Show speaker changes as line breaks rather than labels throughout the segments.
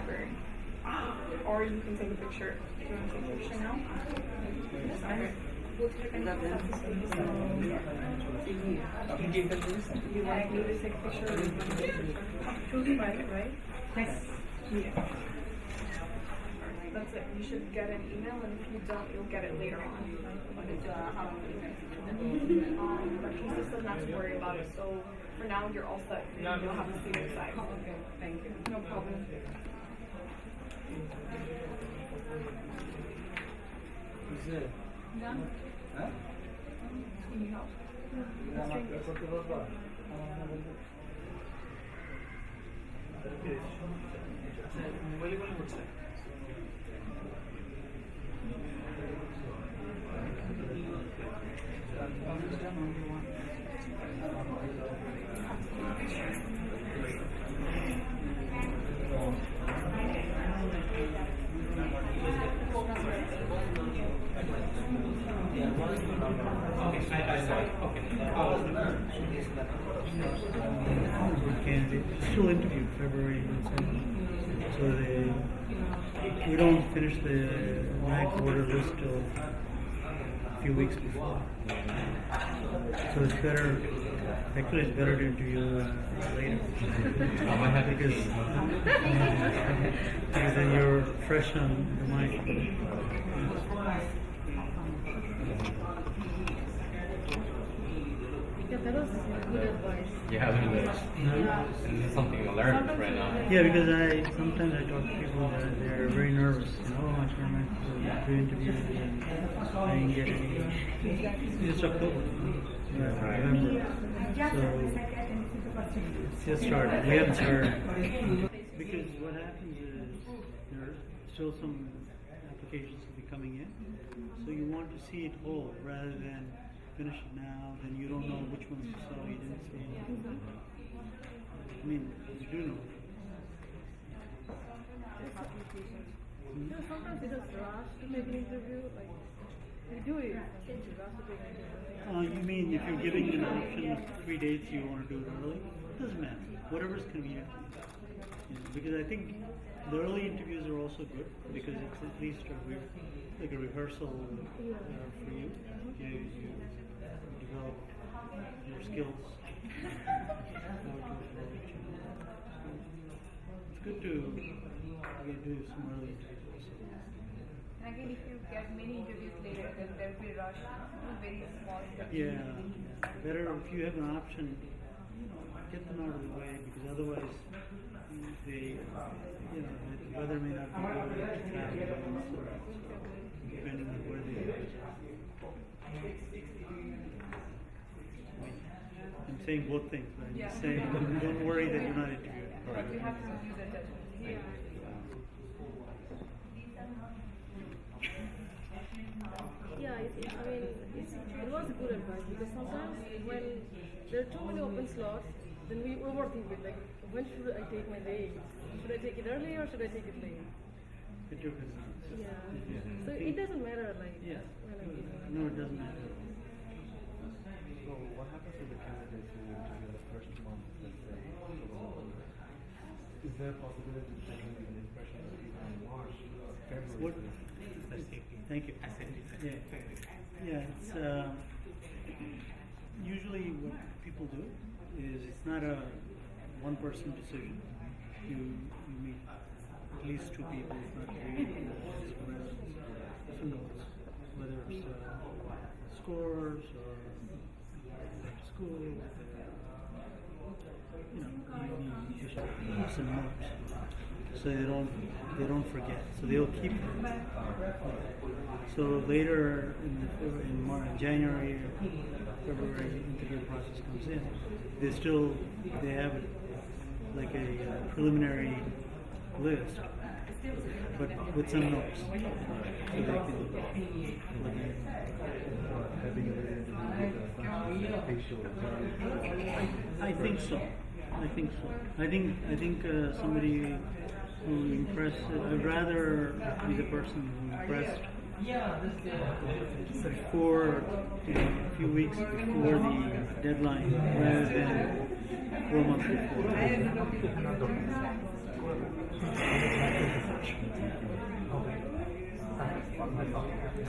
library. Or you can take a picture. Do you want to take a picture now? Okay. We'll take another you want me to take a picture? Choose private, right? Yes. Yeah. That's it. You should get an email, and if you don't, you'll get it later on. But it's how but he just doesn't have to worry about it. So for now, you're all set. You'll have to see your side. Okay. Thank you. No problem.
Who's it?
Done?
Huh?
Can you help?
Still interviewed February 7th. So we don't finish the ninth order list till a few weeks before. So it's better. Actually, it's better to interview later because then you're fresh on the mind.
Yeah, that was good advice.
Yeah, this is something I learned right now.
Yeah, because sometimes I talk to people that they're very nervous. I'm trying to interview and I didn't get any. It's October. November. So it's just started. We haven't started. Because what happens is there are still some applications to be coming in. So you want to see it whole rather than finish it now, then you don't know which ones you saw, you didn't see. I mean, you do know.
Sometimes it does rush to make an interview, like, we do it, sometimes you rush to take an interview.
You mean if you're giving an option of 3 dates, you want to do it early? It doesn't matter. Whatever's convenient for you. Because I think the early interviews are also good because it's at least like a rehearsal for you. You develop your skills. It's good to do some early interviews.
And again, if you get many interviews later, then there will be a rush, very small steps.
Yeah, better if you have an option, get them out of the way because otherwise the weather may not be good, depending on where they are. I'm saying both things, right?
Yeah.
I'm saying don't worry that you're not interviewed.
Correct.
You have to review the judgment.
Yeah, it was good advice because sometimes when there are too many open slots, then we overthink it. Like, when should I take my day? Should I take it early or should I take it late?
It depends.
Yeah. So it doesn't matter, like.
Yeah.
When I give it.
No, it doesn't matter.
So what happens to the candidates who interview the first month, let's say, is there a possibility to take an impression in March, February?
Thank you. Yeah, it's usually what people do is it's not a one-person decision. You meet at least two people, if not three, some notes, whether it's scores or school, you should have some notes so they don't forget. So they'll keep it. So later in January or February, interview process comes in. They have it like a preliminary list, but with some notes, so they can I think so. I think somebody who impressed. I'd rather be the person who impressed before, a few weeks before the deadline, rather than 4 months before.
So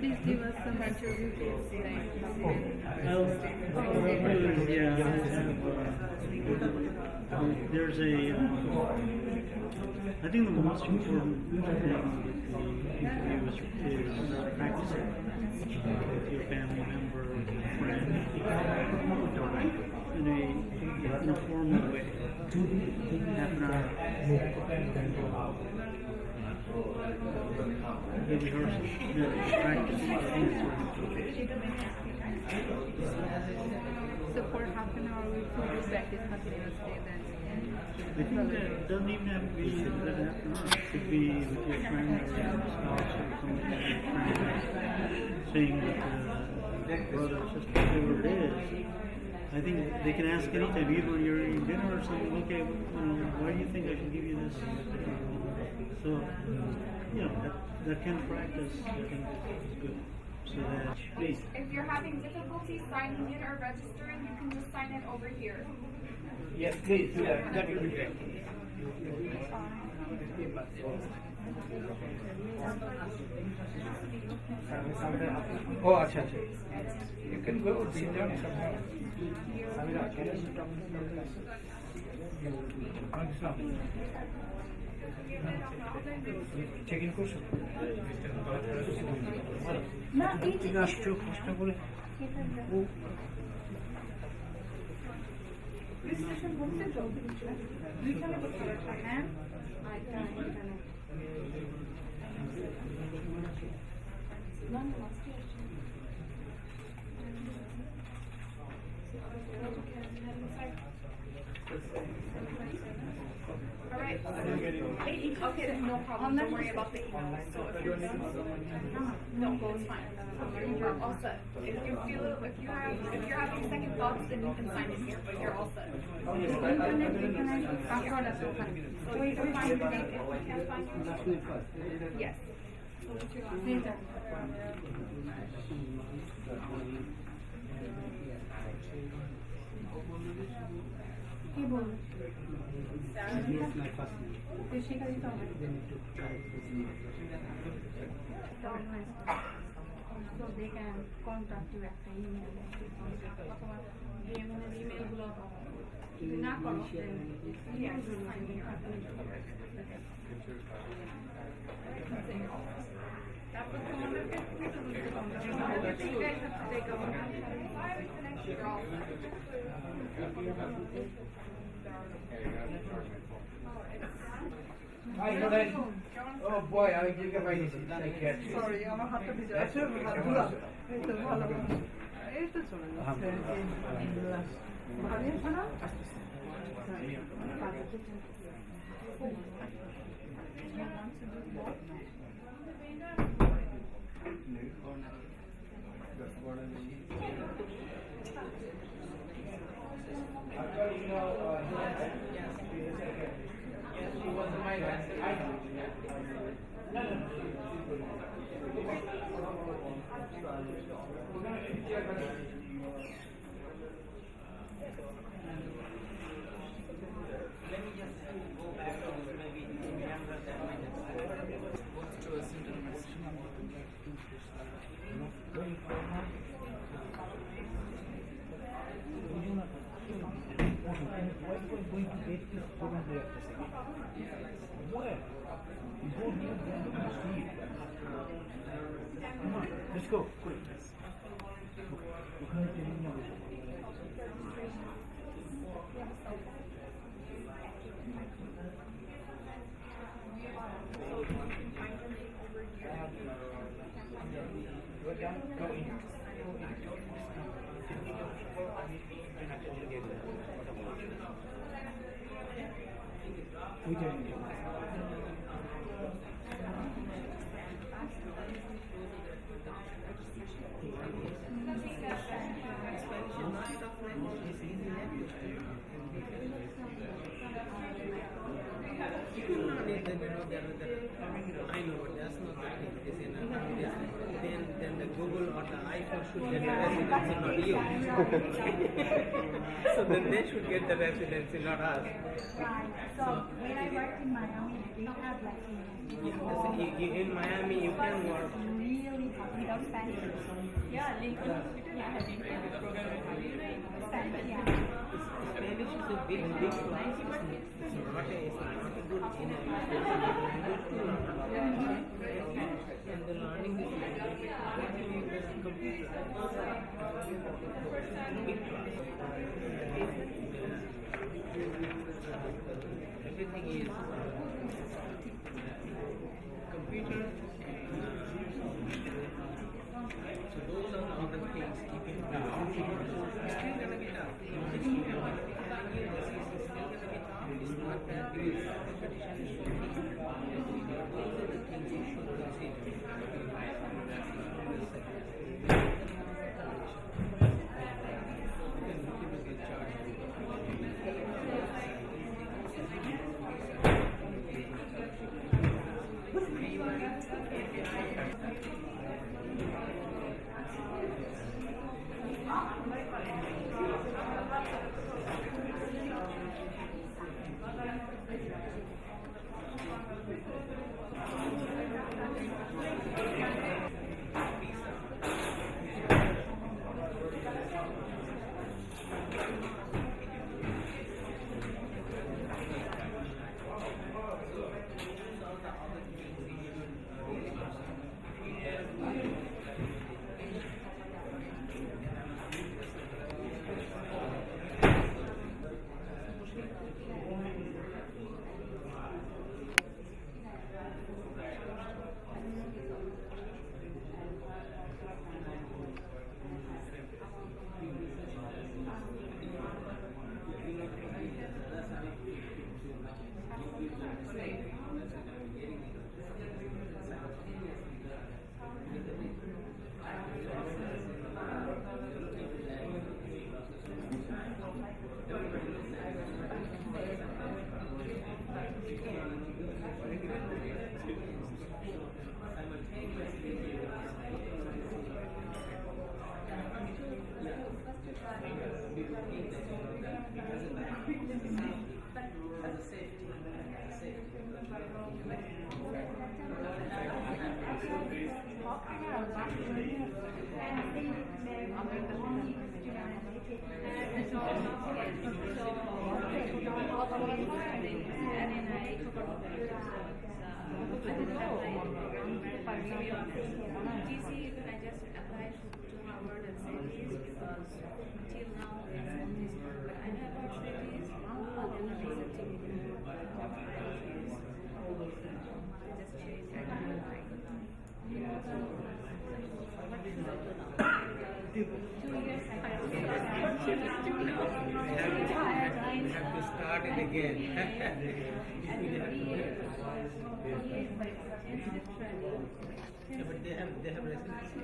please give us some interview tips.
Well, yeah, there's I think the most important thing with the interview is practicing with your family member, friend, in a formal way. Half an hour. The rehearsal, the practice.
So for half an hour we could do practice continuously then.
I think that it doesn't even have to be that half an hour. It could be with your friend or your spouse or somebody that your friend saying with brother or sister, whatever it is. I think they can ask anytime, even when you're eating dinner or something, okay, why do you think I should give you this? So, that kind of practice, I think, is good. So that, please.
If you're having difficulty signing in or registering, you can just sign in over here.
Yes, please do that. That would be great. Oh, acha, acha. You can go sit down somehow. Samira, can you sit down? Check-in করছো? না, এই যে আসছো কষ্ট করে।
Registration করতে তো দুইখানে করতে পারছো, হ্যাঁ? Alright. Okay, then no problem. Don't worry about the email. So if you're no, it's fine. You're all set. If you're having second thoughts, then you can sign in here. But you're all set. So you can find the date if you can't find it. Yes. So what's your last name? কি বলবো? শিখা দিতে হবে। So they can contact you একটা email অথবা email গুলো যদি না করো তারপর তোমাদেরকে
Oh boy, I will give my
Sorry, আমার হাতটা ভিজে আছে হাতগুলো এই তো ভালো এই তো চলে যাচ্ছে ভালো আছে না
going to take this program there? Where? You go here, then you see it. Come on, let's go, quick. We can
I know, but that's not the case. Then the Google or the iPhone should get the residency, not you. So then they should get the residency, not us.
So when I worked
in Miami, they have like
In Miami, you can work.
really without Spanish.
Yeah, legal.
Yeah. Spanish, yeah.
Spanish is a big plus. It's not a good in and the learning is computer. Big plus. Everything is computer. So those are all the things keeping still gonna be tough. It's not that easy. Competition is so big. Those are the things you should consider. We have to start it again. Yeah, but they have residency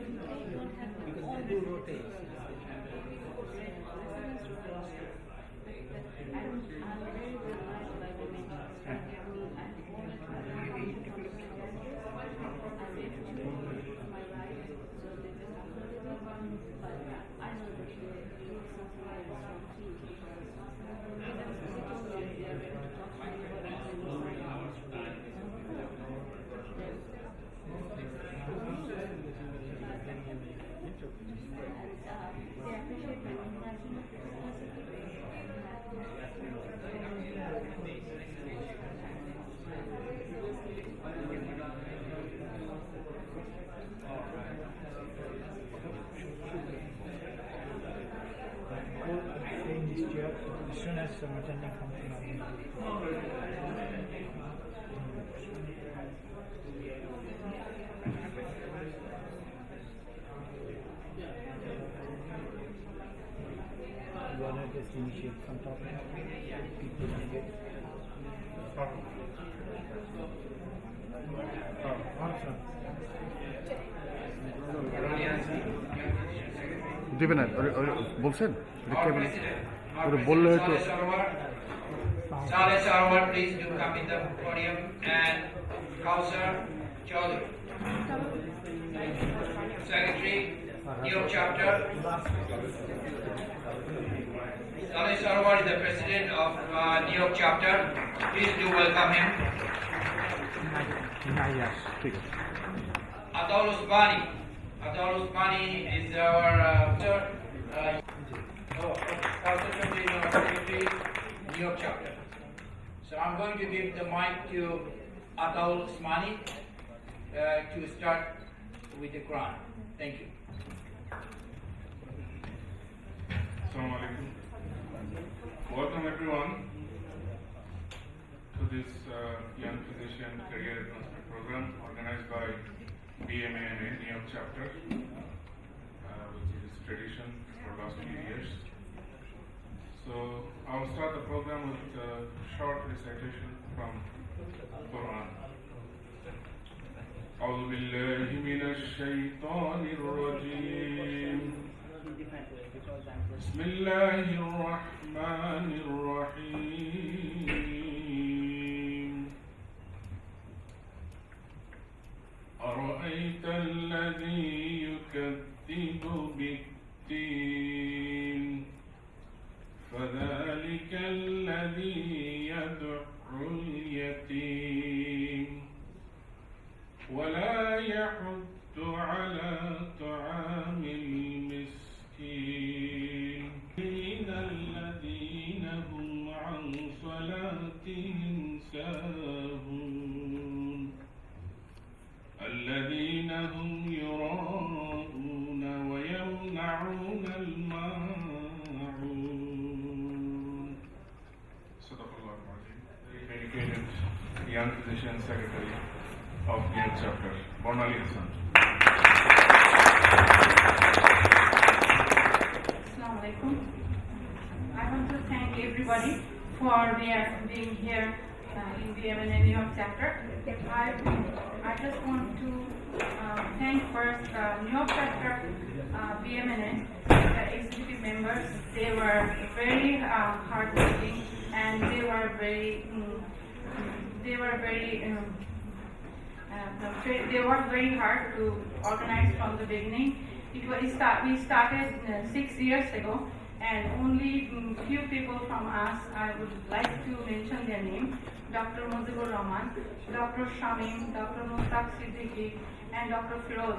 because they do rotate.
As soon as I'm attending something, you want to just initiate some topic, people can get
দিবেন না বলছেন বললে হয়তো
Saleh Sarwar, please do come in the podium, and Kausar Chaudhary, Secretary, New York Chapter. Saleh Sarwar is the president of New York chapter. Please do welcome him.
ঠিক আছে
Ataul Usmani. Ataul Usmani is our secretary, New York chapter. So I'm going to give the mic to Ataul Usmani to start with the Quran. Thank you.
Assalamu alaikum. Welcome everyone to this Young Physician Career Advancement Program organized by BMANA New York chapter, which is tradition for last few years. So I'll start the program with a short recitation from Quran. أعوذ بالله من الشيطان الرجيم. بسم الله الرحمن الرحيم. أرأيت الذي يكذب بالدين فذلك الذي يدعو اليتيم ولا يحض على طعام المسكين الذين هم عن صلاتهم ساهون الذين هم يراءون ويمنعون الماعون. صدق الله العظيم. Dedicated Young Physician Secretary of New York chapter, Bonali Hassan.
Assalamu alaikum. I want to thank everybody for being here in BMNA New York chapter. I just want to thank first New York chapter BMNA, the executive members. They were very hardworking and they were they worked very hard to organize from the beginning. We started 6 years ago, and only few people from us, I would like to mention their name: Dr. Mujibur Rahman, Dr. Shamim, Dr. Mustaq Siddiqui, and Dr. Firoz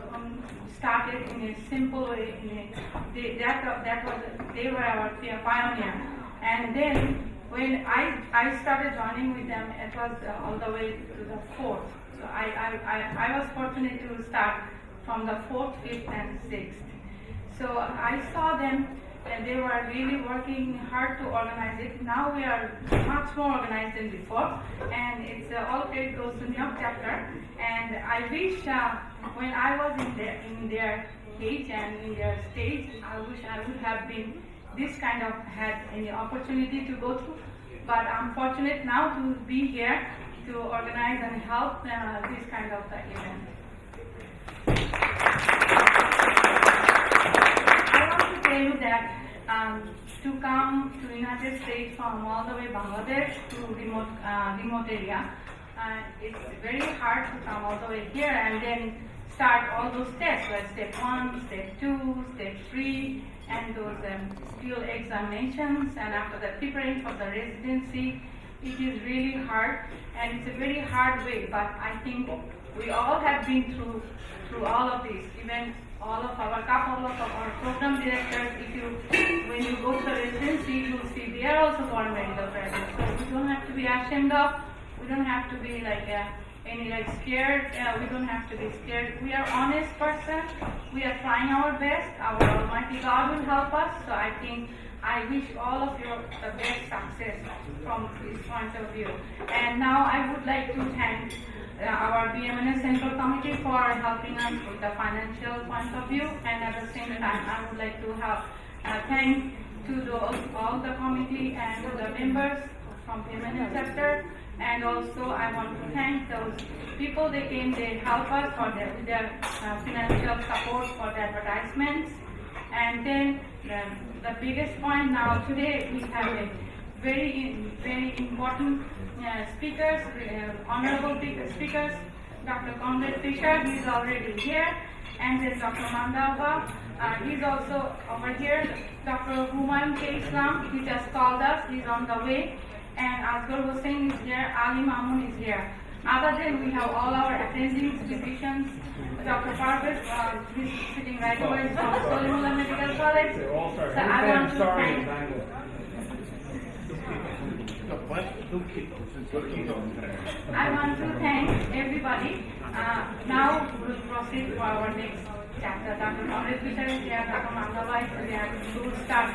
started in a simple way. They were our pioneer. And then when I started joining with them, it was all the way to the 4th. So I was fortunate to start from the 4th, 5th, and 6th. So I saw them, and they were really working hard to organize it. Now we are much more organized than before, and it's all credit goes to New York chapter. And I wish when I was in their age and in their stage, I wish I would have been this kind of had any opportunity to go through. But I'm fortunate now to be here to organize and help this kind of event. I want to tell you that to come to United States from all the way Bangladesh to remote area, it's very hard to come all the way here and then start all those steps, like step 1, step 2, step 3, and those skill examinations, and after that preparing for the residency. It is really hard, and it's a very hard way, but I think we all have been through all of this. Even all of our couple of our program directors, when you go to the residency, you'll see they are also born medical graduates. So we don't have to be ashamed of, we don't have to be scared, we don't have to be scared. We are honest person, we are trying our best, our Almighty God will help us. So I think I wish all of you the best success from this point of view. And now I would like to thank our BMNA Central Committee for helping us with the financial point of view, and at the same time I would like to thank to all the committee and the members from BMNA chapter, and also I want to thank those people they help us for their financial support for the advertisements. And then the biggest point now today, we have a very important speakers, honorable speakers, Dr. Conrad Fisher, he is already here, and then Dr. Mandava, He's also over here. Dr. Humayun K. Islam, he just called us. He's on the way. And Asghar Hussain is here. Ali Mamun is here. Other than we have all our attending institutions. Dr. Parvez, he's sitting right over here from Solimullah Medical College. So I want to thank. I want to thank everybody. Now we'll proceed for our next chapter. Dr. Conrad Fisher is here, Dr. Mandava is here. We will start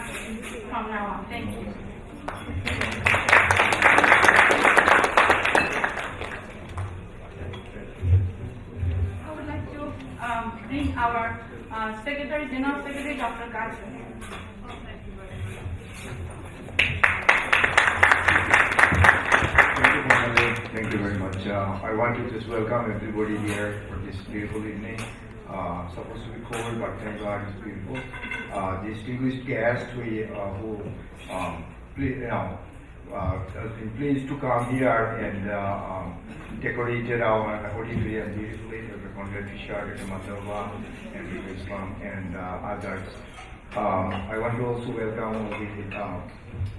from now on. Thank you. I would like to bring our Secretary, General Secretary, Dr. Kasim.
Thank you very much. I want to just welcome everybody here for this beautiful evening. Supposed to be cold, but thank God it's beautiful. Distinguished guests who has been pleased to come here and decorated our auditorium beautifully. Dr. Conrad Fisher, Dr. Mandava, and Dr. Islam, and others. I want to also welcome all the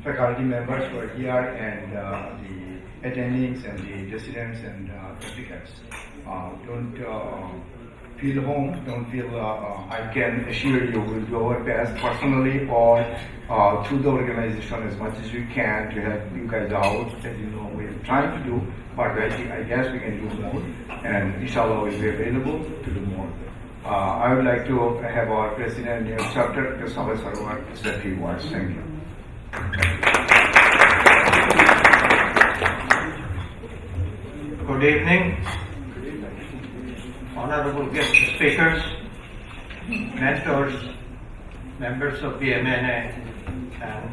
faculty members who are here and the attendings and the residents and applicants. Don't feel home, don't feel, I can assure you we'll do our best personally or through the organization as much as we can to help you guys out. As you know, we're trying to do, but I guess we can do more, and inshallah we'll be available to do more. I would like to have our president, chapter, Dr. Sabha Sarwar, say a few words. Thank you.
Good evening, honorable guest speakers, mentors, members of BMNA, and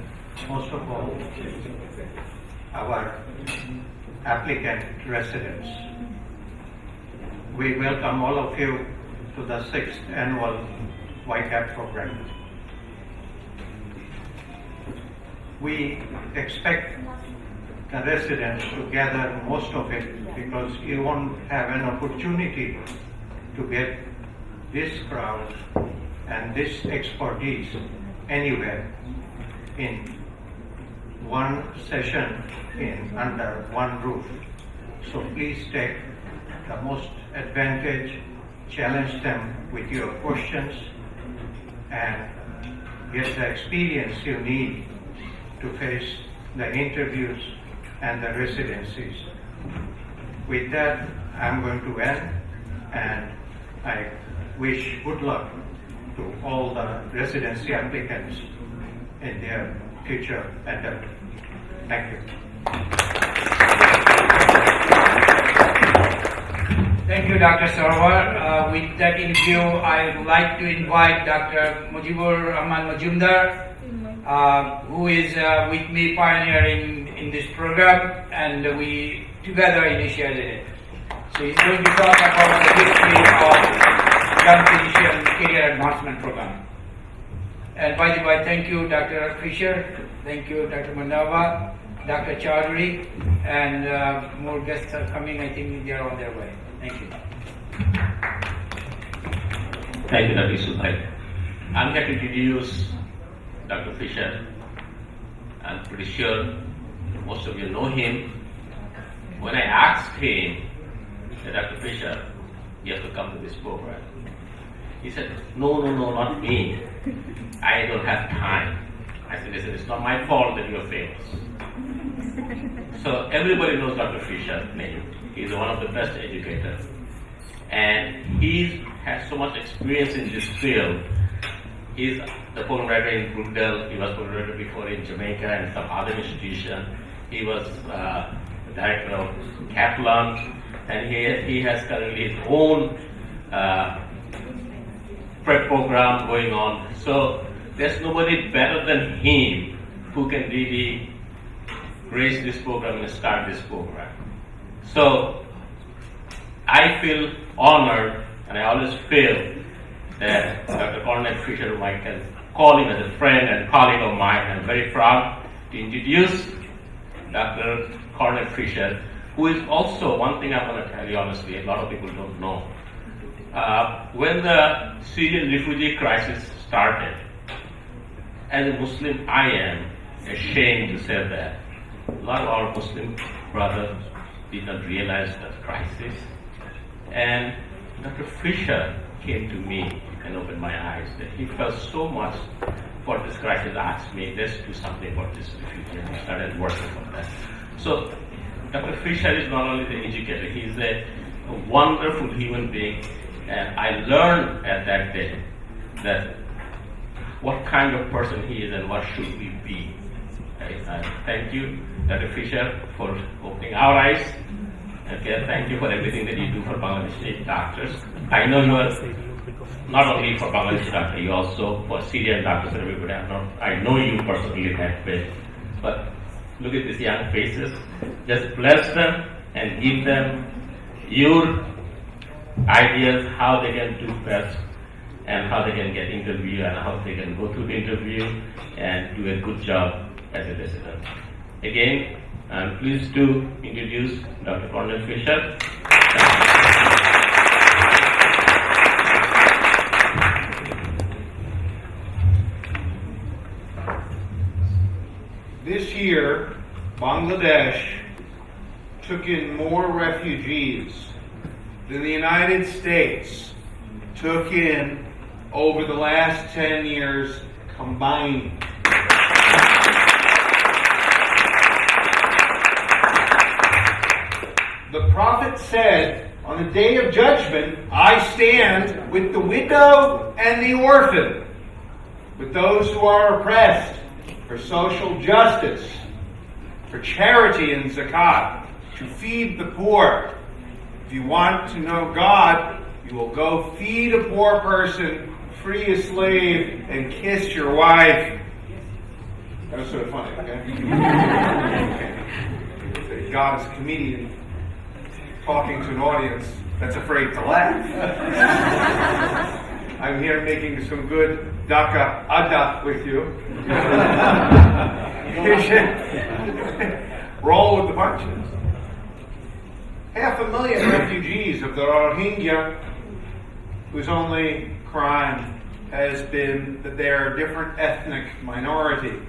most of all, our applicant residents. We welcome all of you to the 6th annual YPCAP program. We expect the residents to gather most of it because you won't have an opportunity to get this crowd and this expertise anywhere in one session under one roof. So please take the most advantage, challenge them with your questions, and get the experience you need to face the interviews and the residencies. With that, I'm going to end, and I wish good luck to all the residency applicants in their future attempt. Thank you.
Thank you, Dr. Sarwar. With that in view, I would like to invite Dr. Mujibur Rahman Majumdar, who is with me pioneering in this program, and we together initiated it. So he's going to talk about the history of Young Physician Career Advancement Program. And by the way, thank you, Dr. Fisher, thank you, Dr. Mandava, Dr. Chaudhary, and more guests are coming. I think they are on their way. Thank you.
Thank you, Dr. Subhai. I'm here to introduce Dr. Fisher. I'm pretty sure most of you know him. When I asked him, Dr. Fisher, you have to come to this program, he said, no, not me. I don't have time. I said, listen, it's not my fault that you're famous. So everybody knows Dr. Fisher's name. He's one of the best educators. And he has so much experience in this field. He's the program writer in Brookdale. He was program writer before in Jamaica and some other institution. He was director of Kaplan, and he has currently his own prep program going on. So there's nobody better than him who can really raise this program and start this program. So I feel honored, and I always feel that Dr. Conrad Fisher, whom I can call him as a friend and colleague of mine, I'm very proud to introduce Dr. Conrad Fisher, who is also, one thing I want to tell you honestly, a lot of people don't know. When the Syrian refugee crisis started. As a Muslim, I am ashamed to say that a lot of our Muslim brothers did not realize the crisis. And Dr. Fisher came to me and opened my eyes that he felt so much for this crisis, asked me, let's do something about this refugee, and we started working on that. So Dr. Fisher is not only the educator, he's a wonderful human being, and I learned at that day that what kind of person he is and what should we be. I thank you, Dr. Fisher, for opening our eyes. Okay, thank you for everything that you do for Bangladeshi doctors. I know you are not only for Bangladeshi doctors, you also for Syrian doctors and everybody. I know you personally that way. But look at these young faces. Just bless them and give them your ideas how they can do best and how they can get interview and how they can go through the interview and do a good job as a resident. Again, I'm pleased to introduce Dr. Cornel Fisher.
This year, Bangladesh took in more refugees than the United States took in over the last 10 years combined. The prophet said, on the day of judgment, I stand with the widow and the orphan, with those who are oppressed, for social justice, for charity and zakat, to feed the poor. If you want to know God, you will go feed a poor person, free a slave, and kiss your wife. That was sort of funny, okay? God is a comedian talking to an audience that's afraid to laugh. I'm here making some good Dhaka Ada with you. You should roll with the punches. 500,000 refugees of the Rohingya, whose only crime has been that they are a different ethnic minority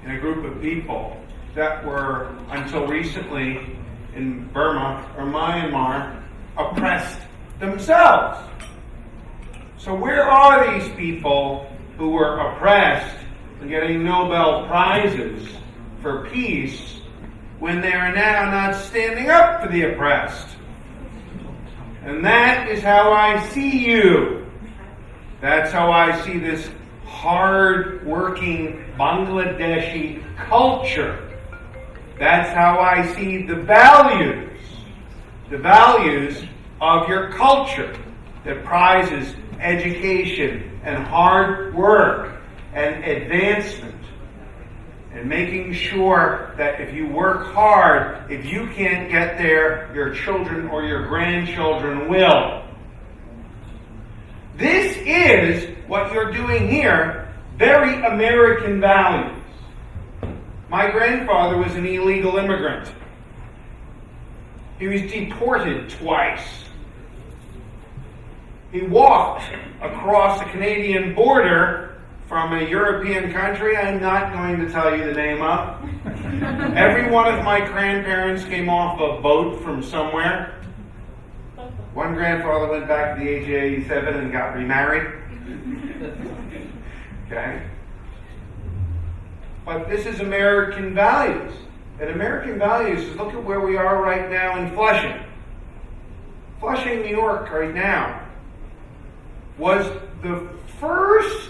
in a group of people that were, until recently, in Burma or Myanmar, oppressed themselves. So where are these people who were oppressed and getting Nobel Prizes for peace when they are now not standing up for the oppressed? And that is how I see you. That's how I see this hard-working Bangladeshi culture. That's how I see the values of your culture that prizes education and hard work and advancement, and making sure that if you work hard, if you can't get there, your children or your grandchildren will. This is what you're doing here, very American values. My grandfather was an illegal immigrant. He was deported twice. He walked across the Canadian border from a European country I'm not going to tell you the name of. Every one of my grandparents came off a boat from somewhere. One grandfather went back to the age of 87 and got remarried. Okay? But this is American values. And American values is look at where we are right now in Flushing. Flushing, New York right now was the first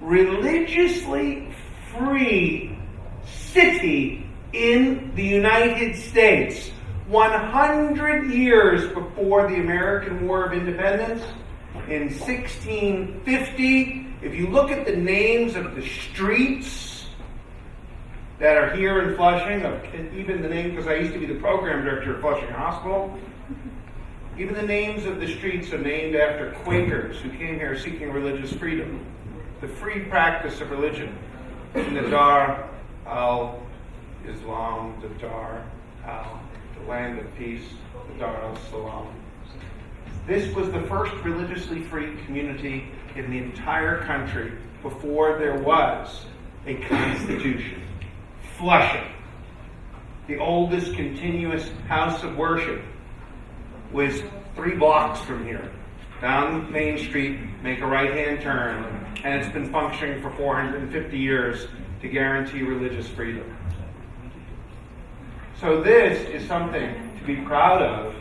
religiously free city in the United States. 100 years before the American War of Independence, in 1650, if you look at the names of the streets that are here in Flushing, even the name, because I used to be the program director of Flushing Hospital, even the names of the streets are named after Quakers who came here seeking religious freedom, the free practice of religion. In the Dar al-Islam, the Dar al, the land of peace, the Dar al-Salam. This was the first religiously free community in the entire country before there was a constitution. Flushing, the oldest continuous house of worship, was 3 blocks from here. Down Main Street, make a right-hand turn, and it's been functioning for 450 years to guarantee religious freedom. So this is something to be proud of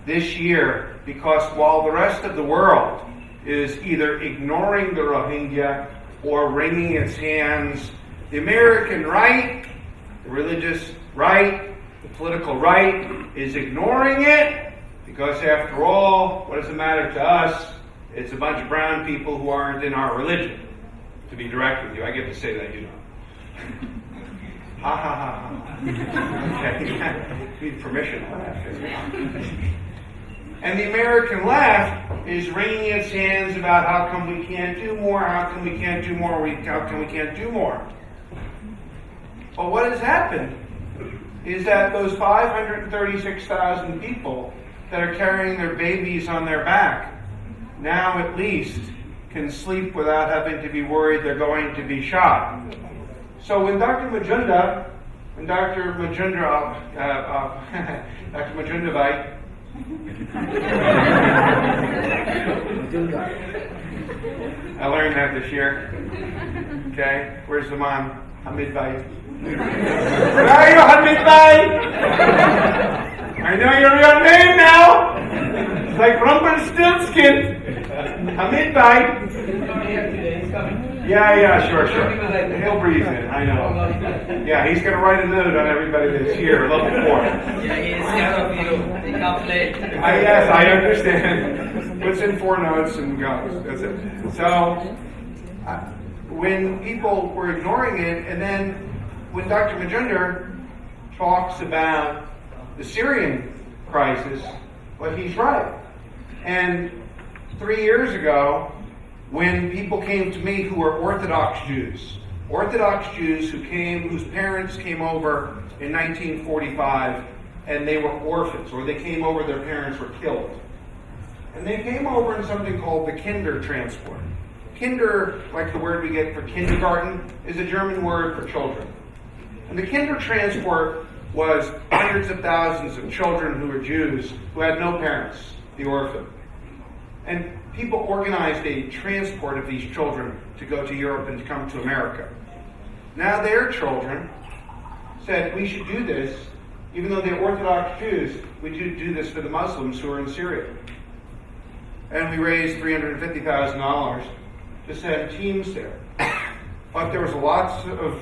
this year, because while the rest of the world is either ignoring the Rohingya or wringing its hands, the American right, the religious right, the political right is ignoring it, because after all, what does it matter to us? It's a bunch of brown people who aren't in our religion. To be direct with you, I get to say that, you know. Ha ha ha ha. Okay, need permission on that. And the American left is wringing its hands about how come we can't do more, how come we can't do more, how come we can't do more. But what has happened is that those 536,000 people that are carrying their babies on their back now at least can sleep without having to be worried they're going to be shot. So when Dr. Majumdar Majumdar I learned that this year. Okay, where's the mom? Hamid Bhai. Where are you, Hamid Bhai? I know your real name now. It's like Rumpelstiltskin. Hamid Bhai. Yeah, sure. He'll breathe in, I know. Yeah, he's going to write a note on everybody that's here, looking for him.
Yeah, he's scared of you. He comes late.
Yes, I understand. Puts in 4 notes and goes. That's it. So, when people were ignoring it, and then when Dr. Majumdar talks about the Syrian crisis, well, he's right. And 3 years ago, when people came to me who were Orthodox Jews whose parents came over in 1945 and they were orphans, or they came over, their parents were killed. And they came over in something called the Kinder transport. Kinder, like the word we get for kindergarten, is a German word for children. And the Kinder transport was hundreds of thousands of children who were Jews who had no parents, the orphan. And people organized a transport of these children to go to Europe and to come to America. Now their children said, we should do this, even though they're Orthodox Jews, we do this for the Muslims who are in Syria. And we raised $350,000 to send teams there. But there was lots of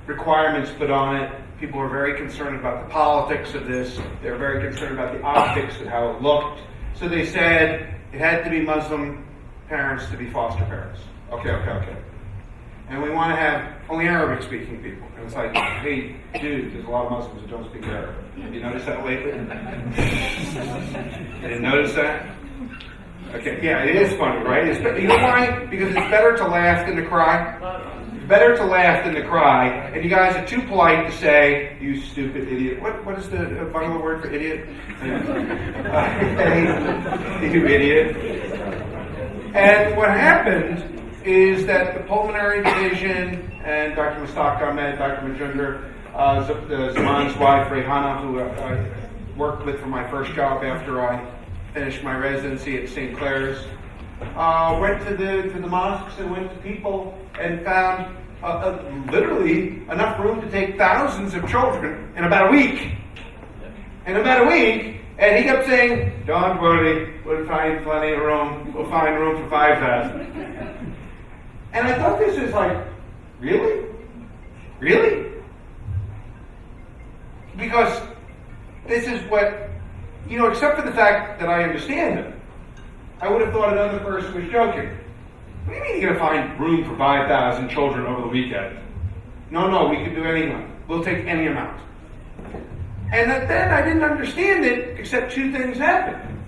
requirements put on it. People were very concerned about the politics of this. They were very concerned about the optics and how it looked. So they said it had to be Muslim parents to be foster parents. Okay. And we want to have only Arabic-speaking people. And it's like, hey, dude, there's a lot of Muslims who don't speak Arabic. Have you noticed that lately? You didn't notice that? Okay, yeah, it is funny, right? You know why? Because it's better to laugh than to cry. It's better to laugh than to cry. And you guys are too polite to say, you stupid idiot. What is the Bangla word for idiot? You idiot. And what happened is that the pulmonary division and Dr. Mustaq Ahmed, Dr. Majumdar, Zaman's wife, Rehana, who I worked with for my first job after I finished my residency at St. Clair's, went to the mosques and went to people and found literally enough room to take thousands of children in about a week. And he kept saying, don't worry, we'll find plenty of room. We'll find room for 5,000. And I thought this is like, really? Really? Because this is what, except for the fact that I understand them, I would have thought another person was joking. What do you mean you're going to find room for 5,000 children over the weekend? No, we can do any amount. We'll take any amount. And then I didn't understand it, except 2 things happened.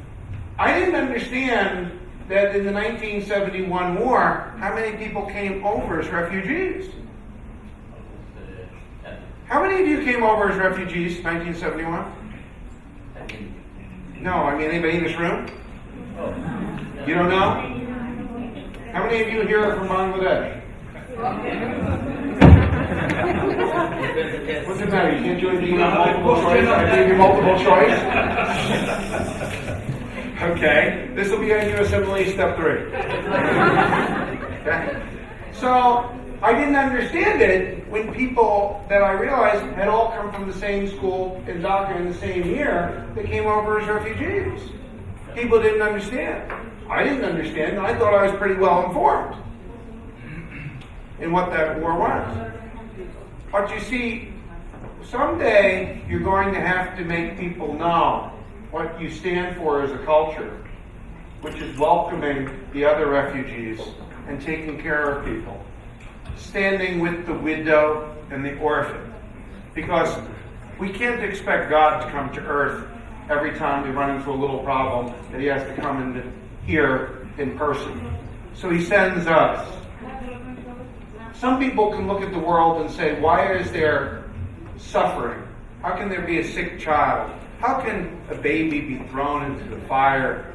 I didn't understand that in the 1971 war, how many people came over as refugees? How many of you came over as refugees in 1971? No, I mean anybody in this room? You don't know? How many of you here are from Bangladesh? What's the matter? You can't join me on multiple choice? I gave you multiple choice? Okay. This will be on USMLE step 3. Okay. So I didn't understand it when people that I realized had all come from the same school in Dhaka in the same year that came over as refugees. People didn't understand. I didn't understand, and I thought I was pretty well informed in what that war was. But you see, someday you're going to have to make people know what you stand for as a culture, which is welcoming the other refugees and taking care of people, standing with the widow and the orphan. Because we can't expect God to come to earth every time we run into a little problem that he has to come in here in person. So he sends us. Some people can look at the world and say, why is there suffering? How can there be a sick child? How can a baby be thrown into the fire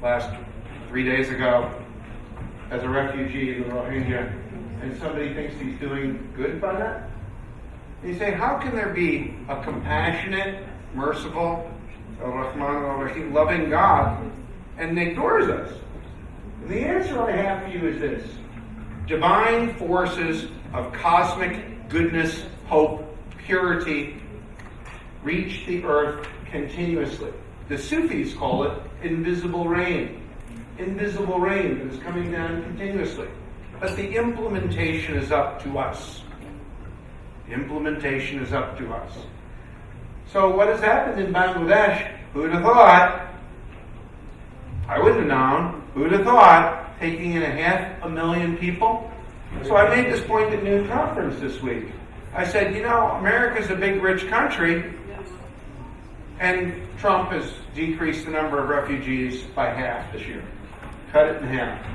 last 3 days ago as a refugee, the Rohingya, and somebody thinks he's doing good by that? And you say, how can there be a compassionate, merciful, Ar-Rahman, loving God and ignores us? And the answer I have for you is this. Divine forces of cosmic goodness, hope, purity reach the earth continuously. The Sufis call it invisible rain. Invisible rain that is coming down continuously. But the implementation is up to us. The implementation is up to us. So what has happened in Bangladesh? Who'd have thought? I wouldn't have known. Who'd have thought? Taking in 500,000 people. So I made this point at noon conference this week. I said, America's a big, rich country, and Trump has decreased the number of refugees by half this year. Cut it in half.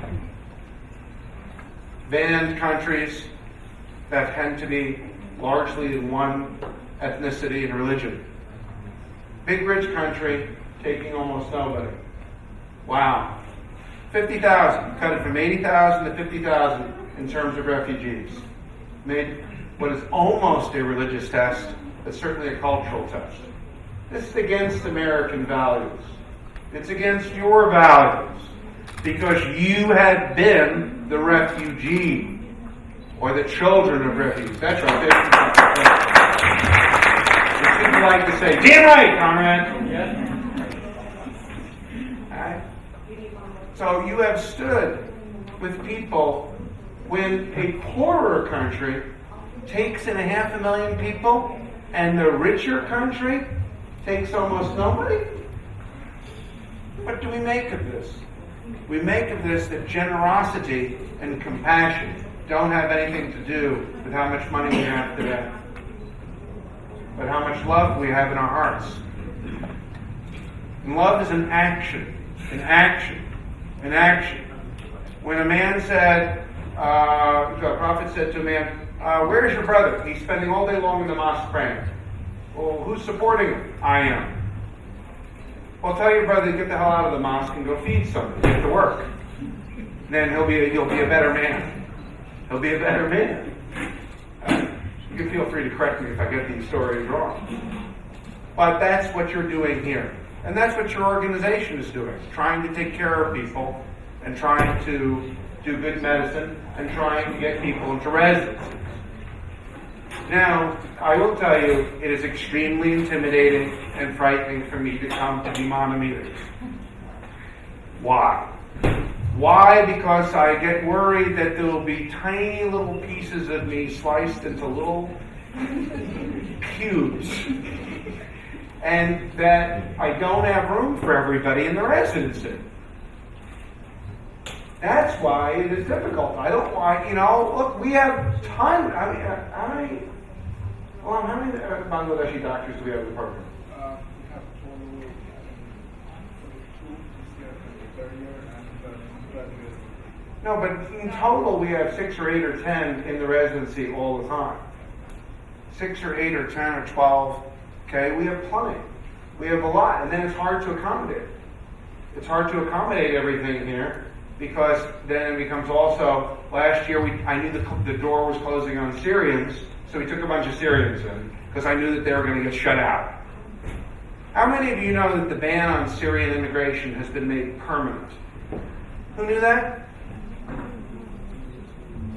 Banned countries that tend to be largely in one ethnicity and religion. Big, rich country taking almost nobody. Wow. 50,000, cut it from 80,000 to 50,000 in terms of refugees. Made what is almost a religious test, but certainly a cultural test. This is against American values. It's against your values. Because you have been the refugee, or the children of refugees. That's right. People like to say, damn right, comrade. Yeah. So you have stood with people when a poorer country takes in 500,000 people and the richer country takes almost nobody? What do we make of this? We make of this that generosity and compassion don't have anything to do with how much money we have today, but how much love we have in our hearts. And love is an action, an action. In action. When a man said, the prophet said to a man, where's your brother? He's spending all day long in the mosque praying. Well, who's supporting him? I am. Well, tell your brother to get the hell out of the mosque and go feed somebody, get to work. Then you'll be a better man. He'll be a better man. You can feel free to correct me if I get these stories wrong. But that's what you're doing here. And that's what your organization is doing, trying to take care of people and trying to do good medicine and trying to get people into residencies. Now, I will tell you, it is extremely intimidating and frightening for me to come to Imana meetings. Why? Why? Because I get worried that there will be tiny little pieces of me sliced into little cubes. And that I don't have room for everybody in the residency. That's why it is difficult. I don't want, look, we have tons. How many Bangladeshi doctors do we have in the program?
We have total 2 this year, 3rd year, and graduates.
No, but in total we have 6 or 8 or 10 in the residency all the time. 6 or 8 or 10 or 12. Okay, we have plenty. We have a lot, and then it's hard to accommodate. It's hard to accommodate everything here, because then it becomes also, last year I knew the door was closing on Syrians, so we took a bunch of Syrians in, because I knew that they were going to get shut out. How many of you know that the ban on Syrian immigration has been made permanent? Who knew that?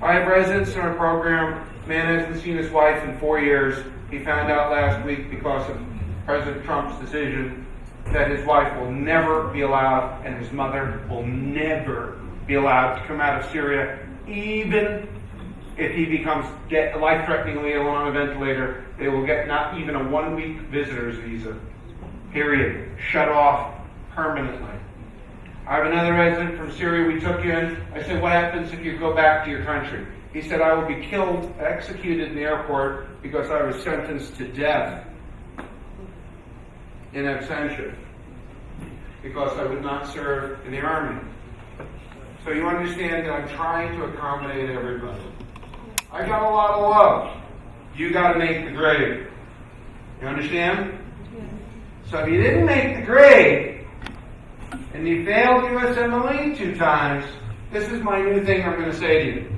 I have residents in our program. Man hasn't seen his wife in 4 years. He found out last week because of President Trump's decision that his wife will never be allowed and his mother will never be allowed to come out of Syria, even if he becomes life-threateningly ill on a ventilator. They will get not even a 1-week visitor's visa. Period. Shut off permanently. I have another resident from Syria we took in. I said, what happens if you go back to your country? He said, I will be executed in the airport because I was sentenced to death in absentia because I would not serve in the army. So you understand that I'm trying to accommodate everybody. I got a lot of love. You got to make the grade. You understand? So if you didn't make the grade, and you failed USMLE 2 times, this is my new thing I'm going to say to you.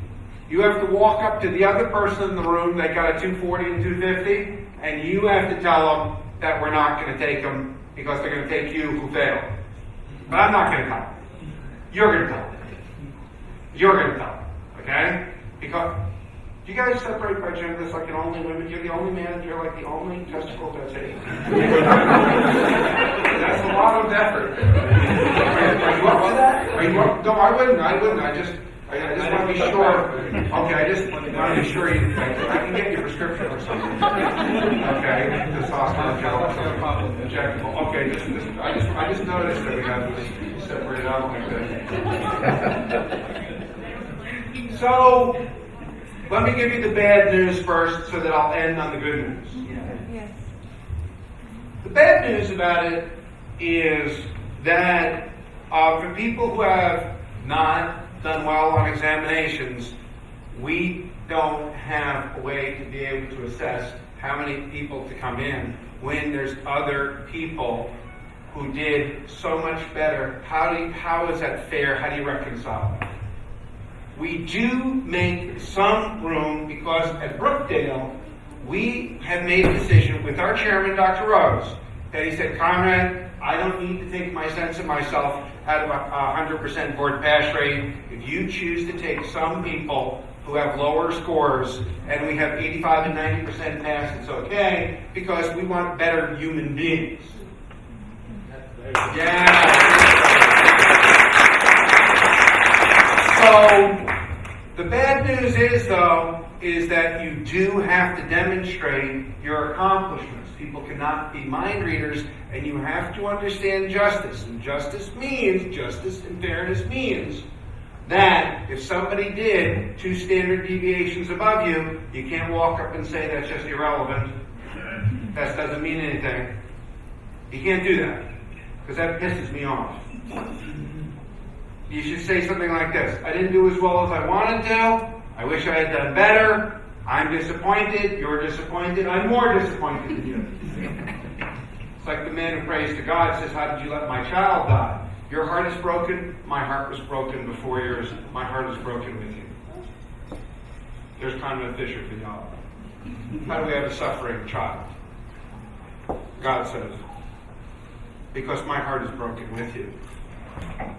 You have to walk up to the other person in the room that got a 240 and 250, and you have to tell them that we're not going to take them because they're going to take you who failed. But I'm not going to tell them. You're going to tell them. You're going to tell them. Okay? Because do you guys separate by gender? It's like an only women. You're the only man. You're like the only testicle that's it. That's a lot of effort. Are you up to that? Are you up? No, I wouldn't. I just want to be sure. Okay, I just want to be sure I can get your prescription or something. Okay, this hospital gel, injectable. Okay, I just noticed that we have this separated out like that. So let me give you the bad news first, so that I'll end on the good news.
Yes.
The bad news about it is that for people who have not done well on examinations, we don't have a way to be able to assess how many people to come in when there's other people who did so much better. How is that fair? How do you reconcile that? We do make some room because at Brookdale, we have made a decision with our chairman, Dr. Rose, that he said, Conrad, I don't need to take my sense of myself out of a 100% board pass rate. If you choose to take some people who have lower scores and we have 85 and 90% pass, it's okay, because we want better human beings. Yeah. So, the bad news is, though, is that you do have to demonstrate your accomplishments. People cannot be mind readers, and you have to understand justice. And justice and fairness means that if somebody did 2 standard deviations above you, you can't walk up and say that's just irrelevant. That doesn't mean anything. You can't do that, because that pisses me off. You should say something like this: I didn't do as well as I wanted to. I wish I had done better. I'm disappointed. You're disappointed. I'm more disappointed than you. It's like the man who prays to God, says, how did you let my child die? Your heart is broken. My heart was broken before yours. My heart is broken with you. There's Conrad Fisher for y'all. How do we have a suffering child? God says, because my heart is broken with you.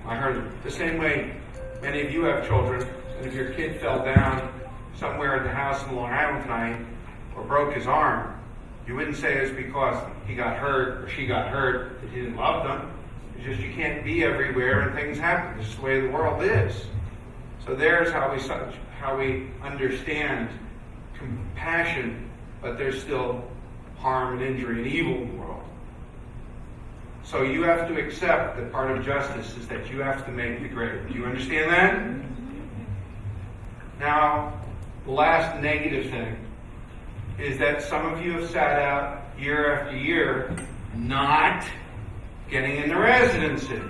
My heart is the same way many of you have children, and if your kid fell down somewhere in the house in Long Island tonight or broke his arm, you wouldn't say it's because he got hurt or she got hurt that you didn't love them. It's just you can't be everywhere and things happen. It's the way the world is. So there's how we understand compassion, but there's still harm and injury and evil in the world. So you have to accept that part of justice is that you have to make the grade. Do you understand that? Now, the last negative thing is that some of you have sat out year after year not getting into residency.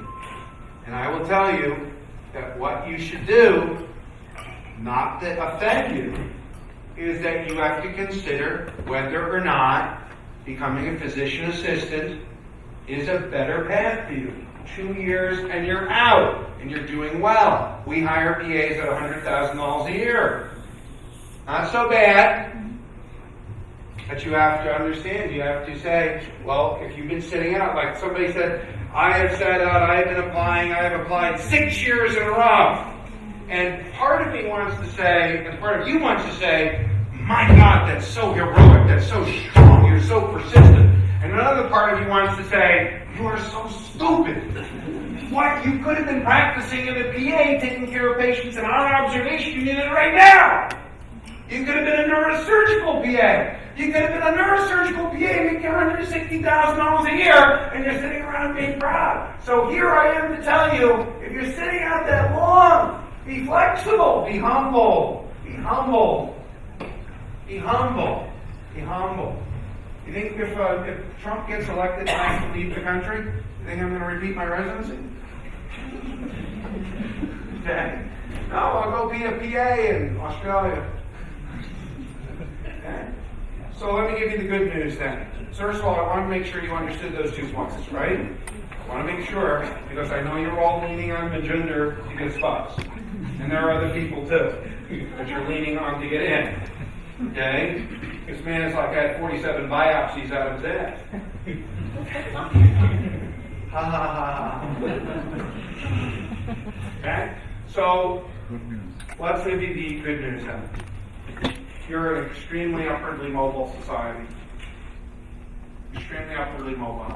And I will tell you that what you should do, not to offend you, is that you have to consider whether or not becoming a physician assistant is a better path for you. 2 years and you're out, and you're doing well. We hire PAs at $100,000 a year. Not so bad. But you have to understand, you have to say, well, if you've been sitting out, like somebody said, I have sat out, I have been applying, I have applied 6 years in a row. And part of me wants to say, and part of you wants to say, my God, that's so heroic, that's so strong, you're so persistent. And another part of you wants to say, you are so stupid. What? You could have been practicing in a PA, taking care of patients in our observation unit right now. You could have been a neurosurgical PA. You could have been a neurosurgical PA making $160,000 a year, and you're sitting around being proud. So here I am to tell you, if you're sitting out that long, be flexible, be humble, be humble, be humble, be humble. You think if Trump gets elected and I have to leave the country, you think I'm going to repeat my residency? Okay. No, I'll go be a PA in Australia. Okay. So let me give you the good news then. First of all, I want to make sure you understood those 2 points, right? I want to make sure, because I know you're all leaning on Majinder to get spots. And there are other people too that you're leaning on to get in. Okay? This man is like I had 47 biopsies out of his ass. Ha ha ha. Okay? So, let's give you the good news then. You're an extremely upwardly mobile society. Extremely upwardly mobile.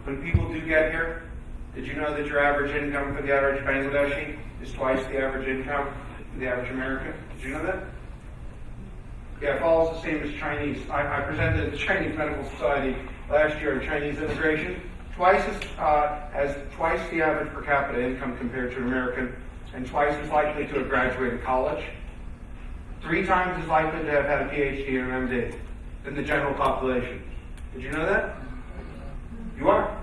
When people do get here, did you know that your average income for the average Bangladeshi is twice the average income for the average American? Did you know that? Yeah, it follows the same as Chinese. I presented at the Chinese Medical Society last year on Chinese immigration. Has twice the average per capita income compared to an American, and twice as likely to have graduated college. 3 times as likely to have had a PhD or an MD than the general population. Did you know that? You are.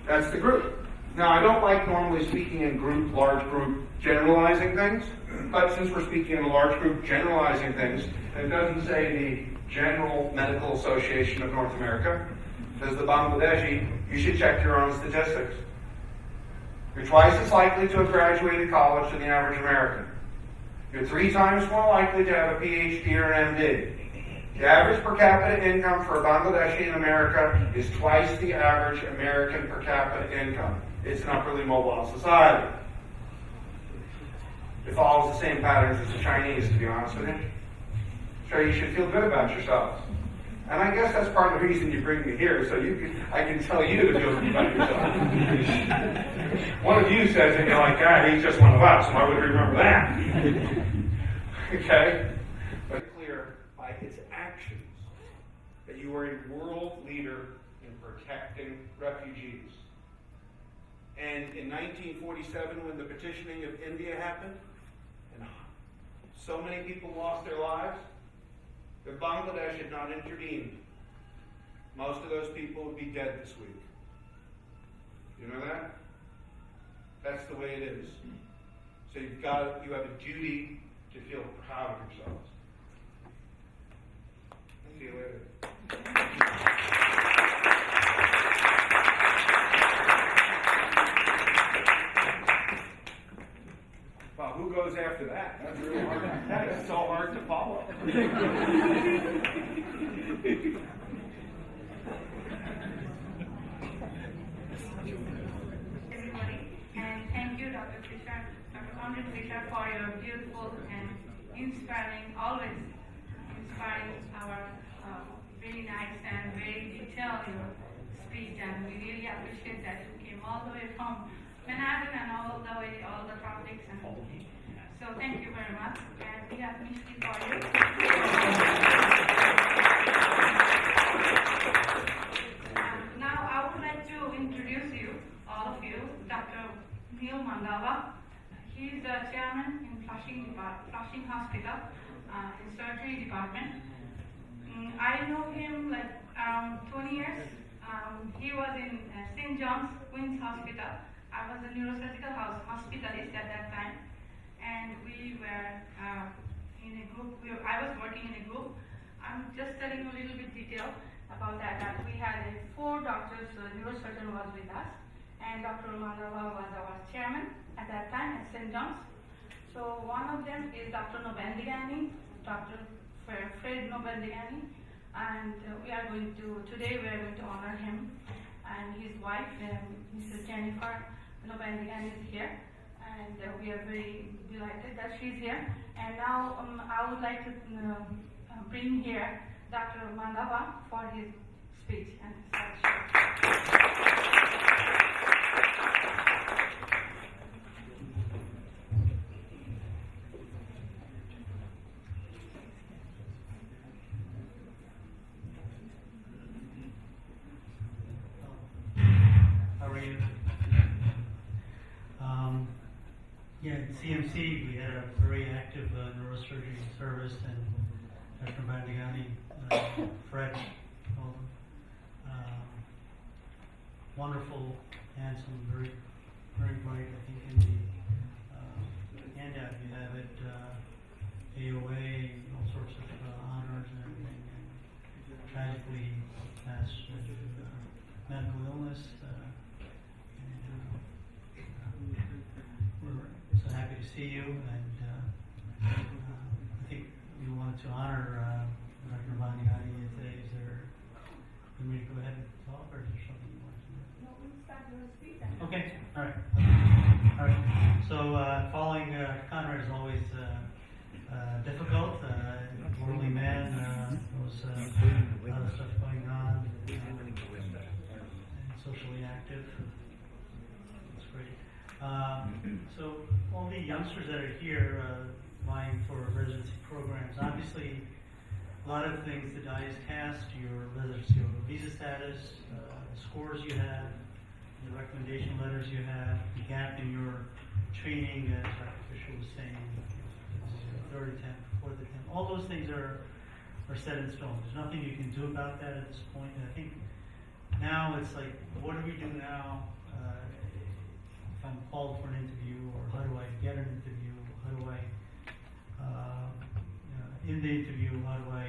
That's the group. Now, I don't like normally speaking in group, large group, generalizing things, but since we're speaking in a large group, generalizing things, and it doesn't say the General Medical Association of North America, it says the Bangladeshi, you should check your own statistics. You're twice as likely to have graduated college than the average American. You're 3 times more likely to have a PhD or an MD. The average per capita income for a Bangladeshi in America is twice the average American per capita income. It's an upwardly mobile society. It follows the same patterns as the Chinese, to be honest with you. So you should feel good about yourselves. And I guess that's part of the reason you bring me here, so I can tell you to feel good about yourself. One of you says, and you're like, God, he's just one of us. Why would we remember that? Okay? But clear by its actions that you are a world leader in protecting refugees. And in 1947, when the partitioning of India happened, and so many people lost their lives, if Bangladesh had not intervened, most of those people would be dead this week. You know that? That's the way it is. So you have a duty to feel proud of yourselves. See you later. Wow, who goes after that? That's really hard. That is so hard to follow.
Everybody, and thank you, Dr. Fisher, Dr. Conrad Fisher, for your beautiful and inspiring, always inspiring our very nice and very detailed speech, and we really appreciate that you came all the way from Manhattan and all the tropics, and so thank you very much. And we have Mishti for you. Now I would like to introduce you, all of you, Dr. Neil Mandava. He is the chairman in Flushing Hospital, in surgery department. I know him like around 20 years. He was in St. John's Queen's Hospital. I was a neurosurgical hospitalist at that time, and we were in a group. I was working in a group. I'm just telling you a little bit detail about that. We had 4 doctors, neurosurgeon was with us, and Dr. Mandava was our chairman at that time at St. John's. So one of them is Dr. Nobendigani, Dr. Fred Nobendigani, and today we are going to honor him, and his wife, Mrs. Jennifer Nobendigani is here, and we are very delighted that she's here. And now I would like to bring here Dr. Mandava for his speech and
How are you? Yeah, at CMC we had a very active neurosurgery service, and Dr. Bandigani, Fred, called him, wonderful, handsome, very, very bright. I think in the handout you have it, AOA, all sorts of honors and everything, and tragically passed due to medical illness. We're so happy to see you, and I think we wanted to honor Dr. Bandigani today. Is there, can we go ahead and talk, or is there something you want to do?
No, we'll start with speech.
Okay, all right. All right. So following Conrad is always difficult. Worldly man, was a lot of stuff going on, and socially active. That's great. So all the youngsters that are here vying for residency programs, obviously a lot of things the die is cast, your residency or visa status, the scores you have, the recommendation letters you have, the gap in your training, as Dr. Fisher was saying, third attempt, fourth attempt, all those things are set in stone. There's nothing you can do about that at this point. And I think now it's like, what do we do now? If I'm called for an interview, or how do I get an interview? How do I, in the interview, how do I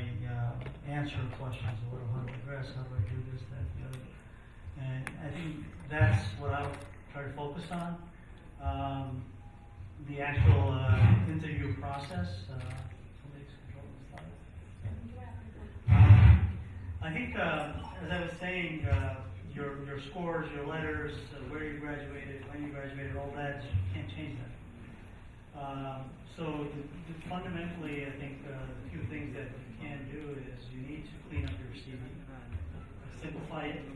answer questions? Or how do I address? How do I do this, that, the other? And I think that's what I'll try to focus on. The actual interview process. Somebody's controlling the slide. I think, as I was saying, your scores, your letters, where you graduated, when you graduated, all that, you can't change that. So fundamentally, I think a few things that you can do is you need to clean up your CV, simplify it.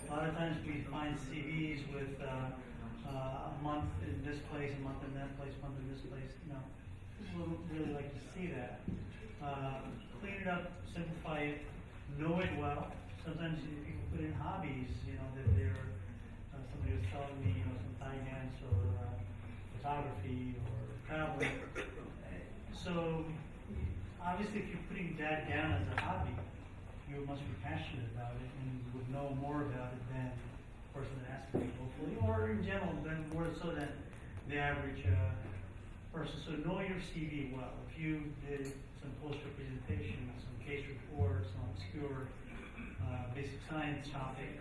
A lot of times we find CVs with a month in this place, a month in that place, a month in this place. No, people don't really like to see that. Clean it up, simplify it, know it well. Sometimes people put in hobbies, that they're, somebody was telling me, some Thai dance or photography or traveling. So, obviously if you're putting that down as a hobby, you must be passionate about it and you would know more about it than the person that asked me, hopefully, or in general, more so than the average person. So know your CV well. If you did some poster presentation, some case reports, some obscure basic science topic,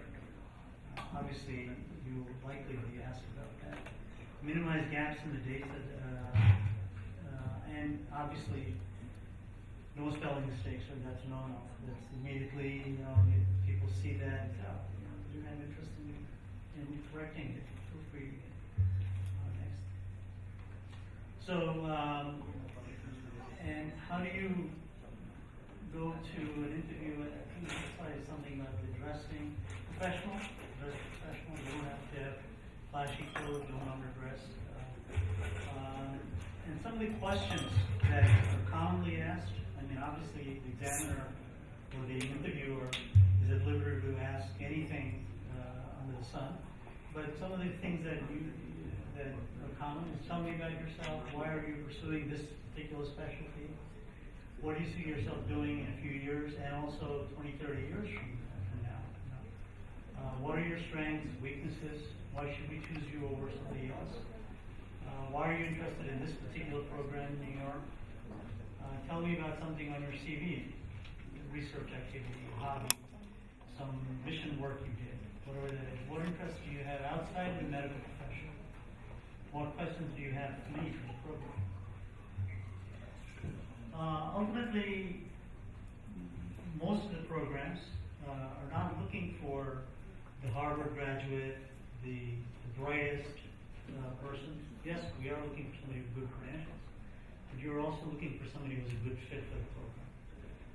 obviously you will likely be asked about that. Minimize gaps in the dates, and obviously no spelling mistakes, or that's no. That's immediately, people see that and say, you have interest in correcting it. Feel free. Next. So, and how do you go to an interview? I think this slide is something about the dressing professional. Dress professional. You don't have to have flashy clothes. Don't underdress. And some of the questions that are commonly asked. I mean, obviously, the examiner or the interviewer is at liberty to ask anything under the sun. But some of the things that are common is, tell me about yourself. Why are you pursuing this particular specialty? What do you see yourself doing in a few years, and also 20, 30 years from now? What are your strengths, weaknesses? Why should we choose you over somebody else? Why are you interested in this particular program in New York? Tell me about something on your CV, research activity, hobby, some mission work you did. whatever that is. What interests do you have outside the medical profession? What questions do you have for me for the program? Ultimately, most of the programs are not looking for the Harvard graduate, the brightest person. Yes, we are looking for somebody with good credentials, but you're also looking for somebody who's a good fit for the program.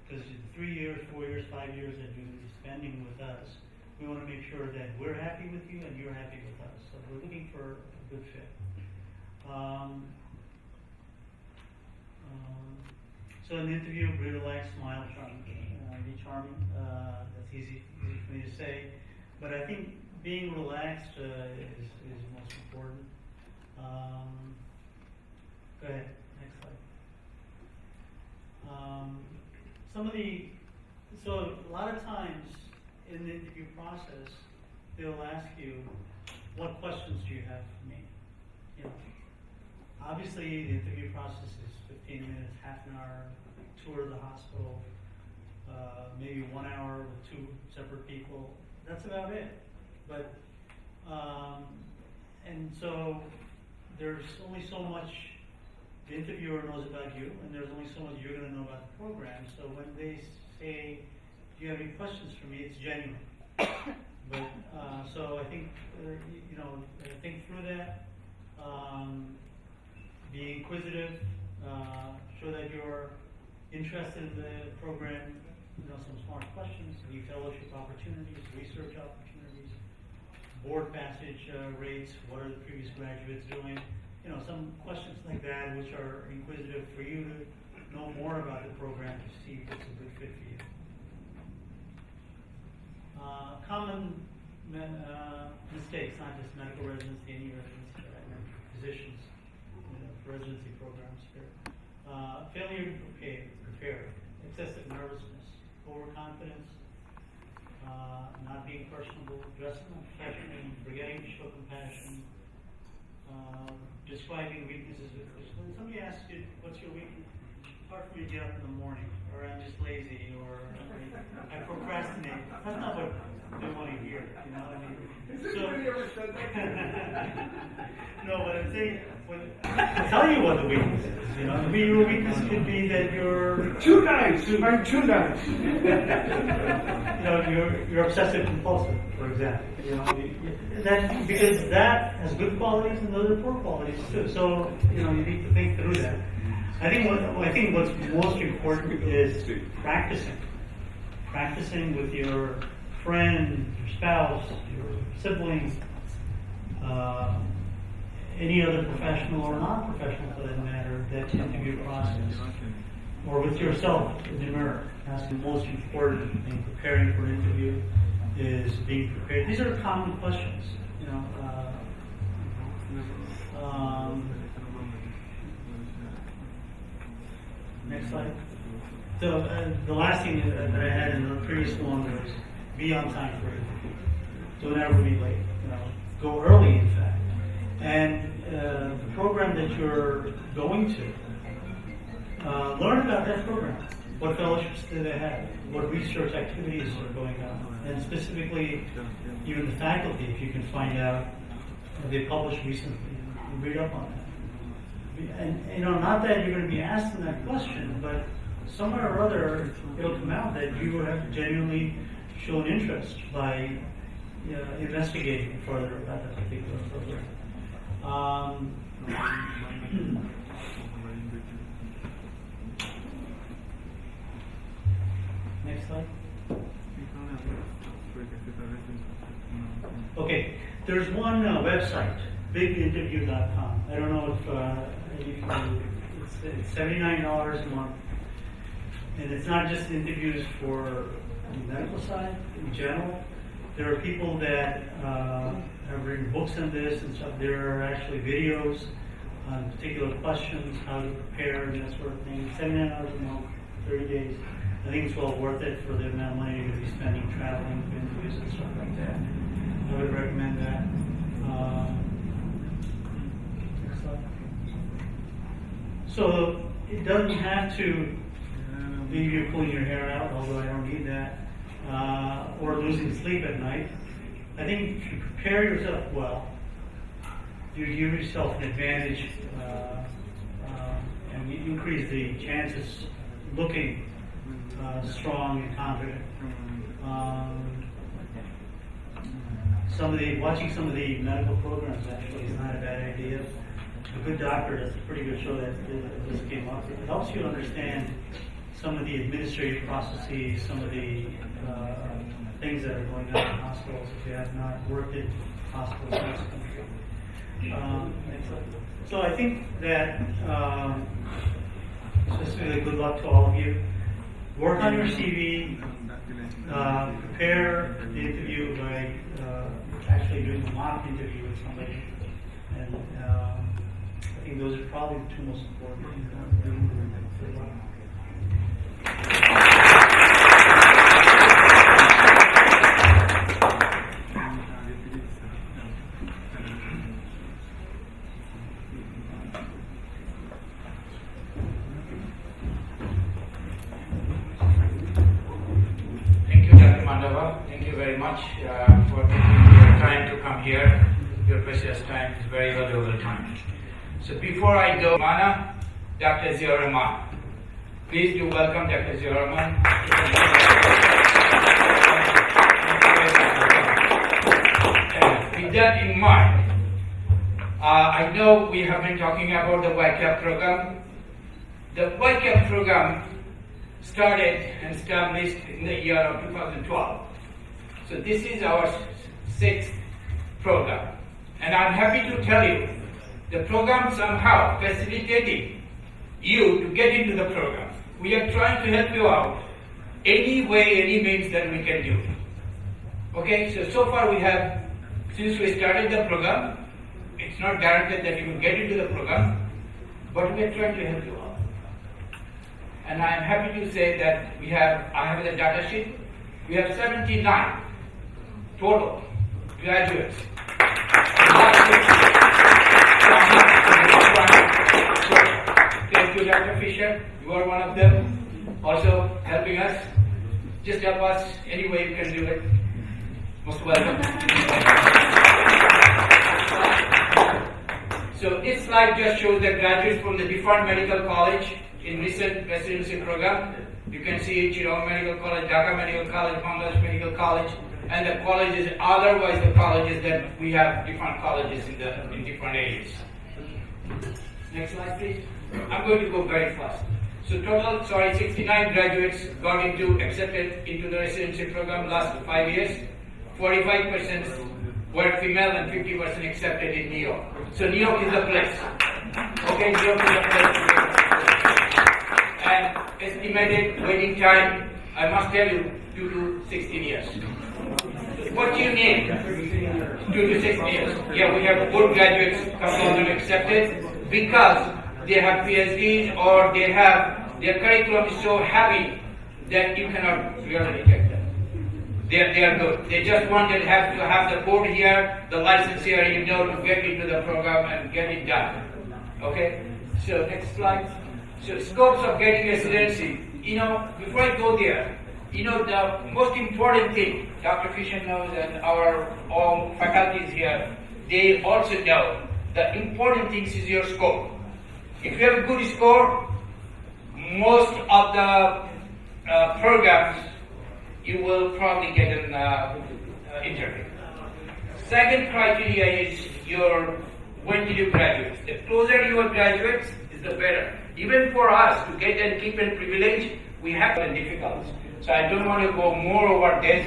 Because 3 years, 4 years, 5 years that you're going to be spending with us, we want to make sure that we're happy with you and you're happy with us. So we're looking for a good fit. So in the interview, be relaxed, smile, charming, be charming. That's easy for me to say, but I think being relaxed is most important. Go ahead, next slide. So a lot of times in the interview process, they'll ask you, what questions do you have for me? You know, obviously the interview process is 15 minutes, half an hour, tour of the hospital, maybe 1 hour with 2 separate people. That's about it. But, and so there's only so much the interviewer knows about you, and there's only so much you're going to know about the program. So when they say, do you have any questions for me, it's genuine. But, so I think, think through that, be inquisitive, show that you're interested in the program, some smart questions, any fellowship opportunities, research opportunities, board passage rates, what are the previous graduates doing, some questions like that which are inquisitive for you to know more about the program to see if it's a good fit for you. Common mistakes, not just medical residency, any residency, physicians, residency programs here. Failure to prepare, excessive nervousness, overconfidence, not being personable, dressing unprofessionally, forgetting to show compassion, describing weaknesses. When somebody asks you, what's your weakness? It's hard for me to get up in the morning, or I'm just lazy, or I procrastinate. That's not what they want to hear, No, but I'm saying, I'll tell you what the weakness is, your weakness could be that you're
too nice. I'm too nice.
You're obsessive compulsive, for example. Because that has good qualities and other poor qualities too. So you need to think through that. I think what's most important is practicing with your friend, your spouse, your siblings, any other professional or non-professional for that matter, that interview process, or with yourself in the mirror. That's the most important thing. Preparing for an interview is being prepared. These are common questions, Next slide. So the last thing that I had in the previous one was be on time for it. Don't ever be late. Go early, in fact. And the program that you're going to, learn about that program. What fellowships do they have? What research activities are going on? And specifically, even the faculty, if you can find out they published recently, read up on that. And not that you're going to be asking that question, but somewhere or other it'll come out that you have genuinely shown interest by investigating further about that particular program. Next slide. Okay, there's one website, biginterview.com. I don't know if you can, it's $79 a month. And it's not just interviews for the medical side in general. There are people that have written books on this and stuff. There are actually videos on particular questions, how to prepare and that sort of thing. $79 a month, 30 days. I think it's well worth it for the amount of money you're going to be spending traveling to interviews and stuff like that. I would recommend that. So it doesn't have to leave you pulling your hair out, although I don't need that, or losing sleep at night. I think if you prepare yourself well, you give yourself an advantage, and you increase the chances looking strong and confident. Watching some of the medical programs actually is not a bad idea. A good doctor does a pretty good show that this came up. It helps you understand some of the administrative processes, some of the things that are going on in hospitals if you have not worked in hospitals in this country. So I think that just really good luck to all of you. Work on your CV. Prepare the interview by actually doing a mock interview with somebody. And I think those are probably the two most important things.
Thank you, Dr. Mandava. Thank you very much for taking your time to come here. Your precious time is very valuable time. So before I go, Mana, Dr. Ziaur Rahman. Please do welcome Dr. Ziaur Rahman. With that in mind, I know we have been talking about the YPCAP program. The YPCAP program started and established in the year of 2012. So this is our sixth program. And I'm happy to tell you, the program somehow facilitated you to get into the program. We are trying to help you out any way, any means that we can do. Okay, so far we have, since we started the program, it's not guaranteed that you will get into the program, but we are trying to help you out. And I am happy to say that I have the data sheet, we have 79 total graduates. Thank you, Dr. Fisher. You are one of them, also helping us. Just help us any way you can do it. Most welcome. So this slide just shows the graduates from the different medical college in recent residency program. You can see Chittagong Medical College, Dhaka Medical College, Bangladesh Medical College, and the colleges, otherwise the colleges that we have different colleges in different areas. Next slide, please. I'm going to go very fast. So total, 69 graduates got accepted into the residency program last 5 years. 45% were female and 50% accepted in New York. So New York is the place. Okay, New York is the place. And estimated waiting time, I must tell you, 2 to 16 years. What do you need? 2 to 16 years. Yeah, we have good graduates, couple of them accepted because they have PhDs or their curriculum is so heavy that you cannot really reject them. They are good. They just want to have the code here, the license here, to get into the program and get it done. Okay? So next slide. So scopes of getting residency. Before I go there, the most important thing Dr. Fisher knows and our own faculties here, they also know the important things is your score. If you have a good score, most of the programs you will probably get an interview. Second criteria is when did you graduate? The closer you are graduates is the better. Even for us to get and keep in privilege, we have some difficulties. So I don't want to go more over this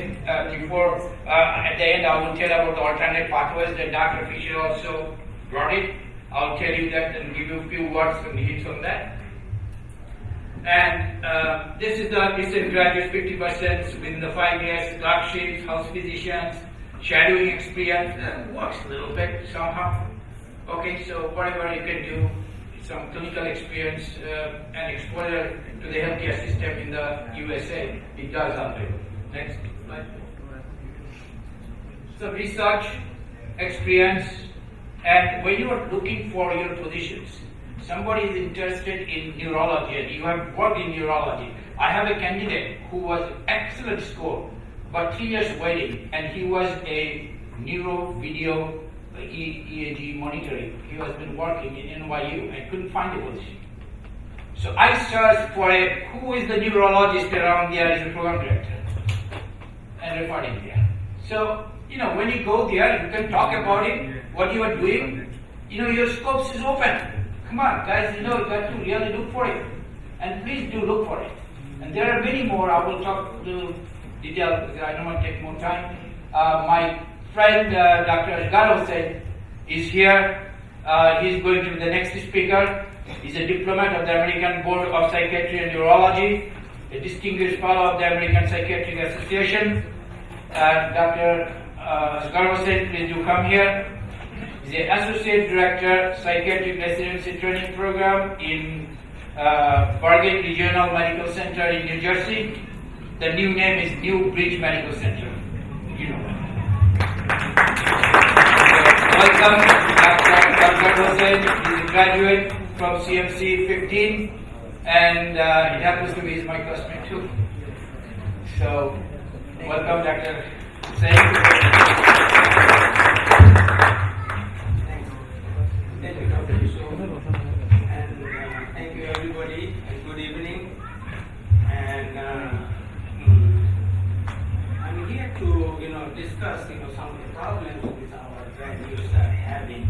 before at the end I will tell about the alternate pathways that Dr. Fisher also brought it. I'll tell you that and give you a few words and hints on that. And this is the recent graduates, 50% within the 5 years, clerkships, house physicians, shadowing experience, works a little bit somehow. Okay, so whatever you can do, some clinical experience and exposure to the healthcare system in the USA, it does help you. Next slide. So research, experience, and when you are looking for your positions, somebody is interested in neurology and you have worked in neurology. I have a candidate who was excellent score, about 3 years waiting, and he was a neuro video EEG monitoring. He has been working in NYU and couldn't find a position. So I searched for who is the neurologist around there as a program director, and referred him there. So, when you go there, you can talk about it, what you are doing. Your scopes is open. Come on, guys, you got to really look for it. And please do look for it. And there are many more. I will talk a little detail because I don't want to take more time. My friend, Dr. Asgharo said, is here. He's going to be the next speaker. He's a diplomat of the American Board of Psychiatry and Neurology, a distinguished fellow of the American Psychiatric Association. Dr. Asgharo said, please do come here. He's the Associate Director, Psychiatric Residency Training Program in Bergen Regional Medical Center in New Jersey. The new name is New Bridge Medical Center. Welcome, Dr. Hussain. He's a graduate from CMC 15, and it happens to be my classmate too. So, welcome, Dr. Hussain.
Thank you, Dr. Kishore. And thank you, everybody, and good evening. And I'm here to, discuss, some of the problems with our graduates are having.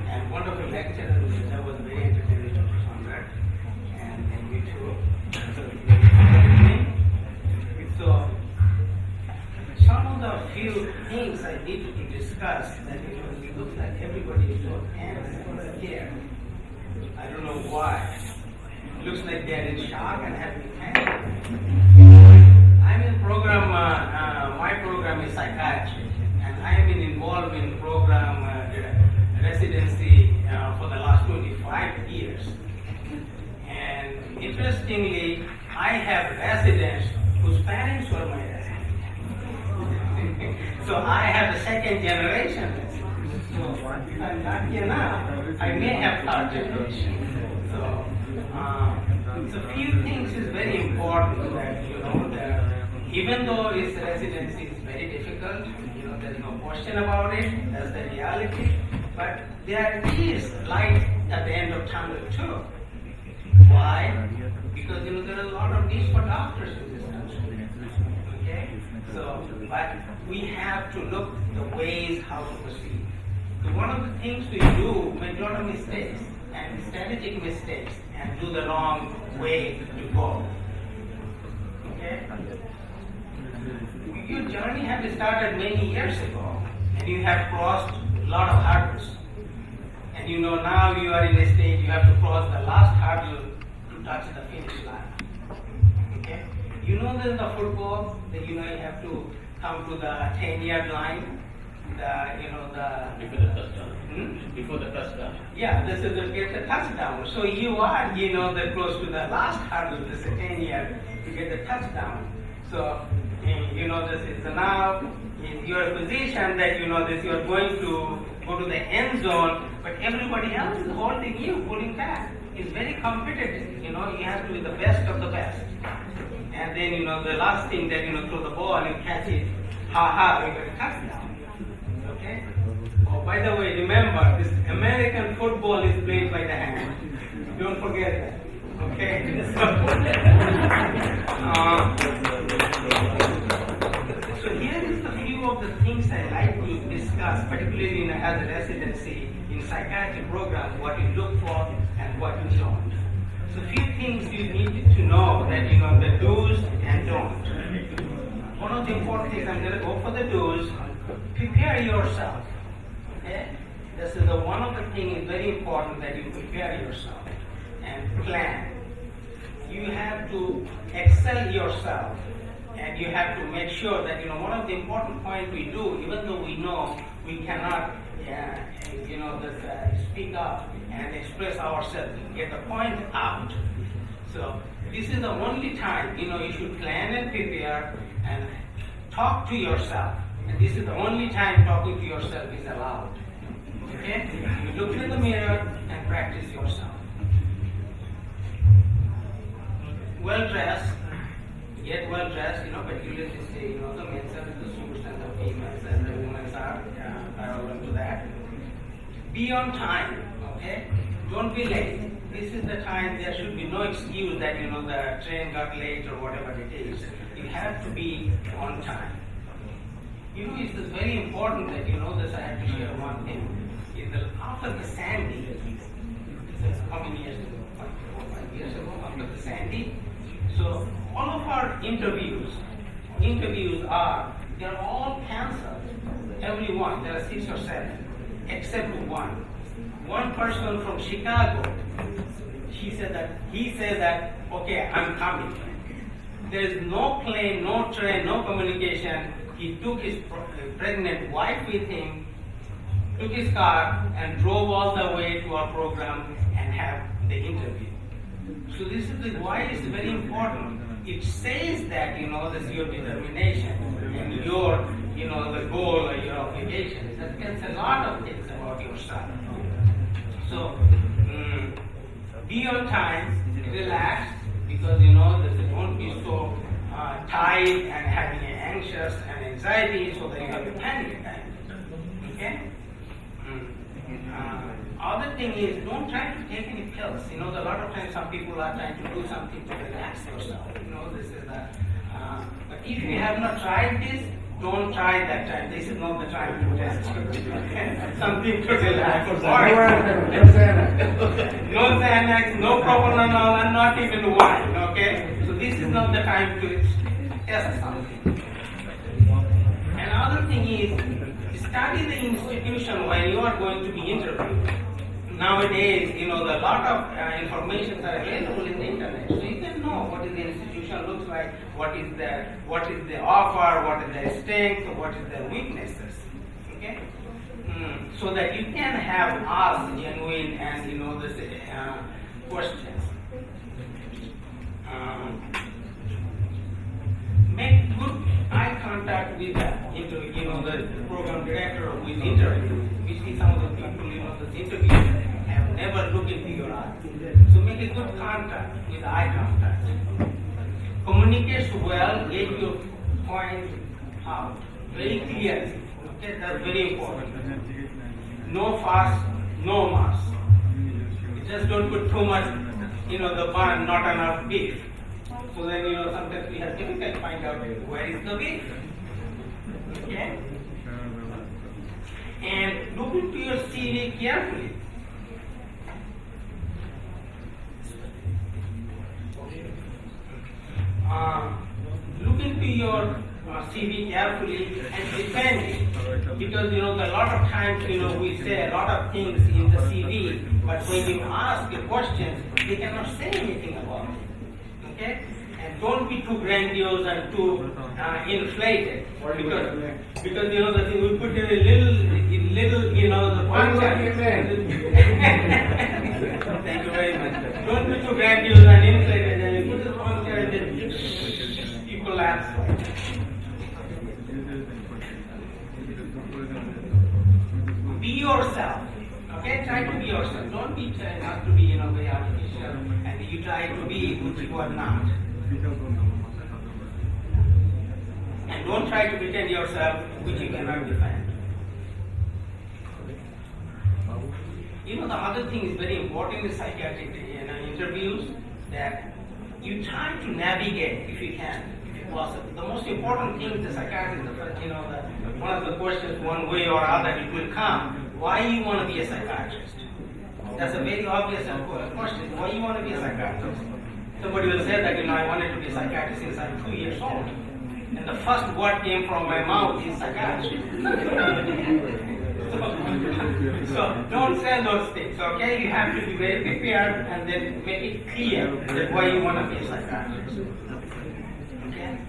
And wonderful lecture, that was very entertaining, Dr. Sondra, and you too. So, some of the few things I need to discuss that it looks like everybody is so tense and scared. I don't know why. It looks like they're in shock and having panic. I'm in program, my program is psychiatry, and I have been involved in program residency for the last 25 years. And interestingly, I have residents whose parents were my residents. So I have the second generation. So if I'm lucky enough, I may have third generation. So few things is very important that that even though its residency is very difficult, there is no question about it. That's the reality. But there is light at the end of tunnel too. Why? Because there are a lot of needs for doctors in this country. Okay? So, but we have to look the ways how to proceed. So one of the things we do, make a lot of mistakes and strategic mistakes and do the wrong way to go. Okay? Your journey has started many years ago and you have crossed a lot of hurdles. And now you are in a stage you have to cross the last hurdle to touch the finish line. Okay? There's the football that you have to come to the 10-yard line.
Before the touchdown. Before the touchdown.
Yeah, this is to get the touchdown. So you are, the close to the last hurdle, this is 10-yard to get the touchdown. So this is now in your position that this you are going to go to the end zone, but everybody else is holding you, pulling back. It's very competitive. You have to be the best of the best. And then the last thing that throw the ball and catch it, we got a touchdown. Okay? Oh, by the way, remember this American football is played by the hand. Don't forget that. Okay? So here is the few of the things I like to discuss, particularly as a residency in psychiatry program, what you look for and what you don't. So few things you need to know that the do's and don'ts. One of the important things, I'm going to go for the do's. Prepare yourself. Okay? This is one of the things is very important that you prepare yourself and plan. You have to excel yourself and you have to make sure that one of the important points we do, even though we know we cannot speak up and express ourselves, get the point out. So this is the only time you should plan and prepare and talk to yourself. And this is the only time talking to yourself is allowed. Okay? You look in the mirror and practice yourself. Well dressed, yet well dressed, particularly say, the men's are the suits and the females and the women's are parallel to that. Be on time, okay? Don't be late. This is the time, there should be no excuse that, the train got late or whatever it is. You have to be on time. It is very important that, this I have to share one thing. After the Sandy, how many years ago? 4 5 years ago, after the Sandy. So all of our interviews are, they're all canceled. Every one, there are 6 or 7, except one. One person from Chicago, he said that, okay, I'm coming. There is no plane, no train, no communication. He took his pregnant wife with him, took his car, and drove all the way to our program and have the interview. So this is why it's very important. It says that, this is your determination and your, the goal or your obligation. That tells a lot of things about yourself. So, be on time, relax, because, don't be so tight and having an anxious and anxiety so that you have a panic attack. Okay? Other thing is, don't try to take any pills. A lot of times some people are trying to do something to relax yourself. This is that. But if you have not tried this, don't try that time. This is not the time to test. Something to relax. No Xanax, no propanol, and not even wine. Okay? So this is not the time to test something. Another thing is, study the institution when you are going to be interviewed. Nowadays, a lot of information are available in the internet, so you can know what is the institution looks like, what is the offer, what is their strength, what is their weaknesses. Okay, so that you can have asked genuine and questions. Make good eye contact with the program director who is interviewing. We see some of the people, this interview have never looked into your eyes. So make a good contact with eye contact. Communicate well, get your point out very clearly. Okay, that's very important. No fuss, no muss. Just don't put too much, the bun, not enough beef. So then, sometimes we have difficulty to find out where is the beef. Okay? And look into your CV carefully. Look into your CV carefully and defend it. Because, a lot of times, we say a lot of things in the CV, but when you ask the questions, they cannot say anything about it. Okay? And don't be too grandiose and too inflated. Because the thing we put in a little, the content. Thank you very much. Don't be too grandiose and inflated. And you put the content and then you collapse. Be yourself. Okay, try to be yourself. Don't be not to be, very artificial, and you try to be which you are not. And don't try to pretend yourself which you cannot defend. The other thing is very important in psychiatric interviews, that you try to navigate if you can, if possible. The most important thing the psychiatrist, one of the questions, one way or other, it will come. Why you want to be a psychiatrist? That's a very obvious question. Why you want to be a psychiatrist? Somebody will say that, I wanted to be a psychiatrist since I'm 2 years old. And the first word came from my mouth is psychiatry. So don't say those things, okay? You have to be very prepared and then make it clear that why you want to be a psychiatrist. Okay?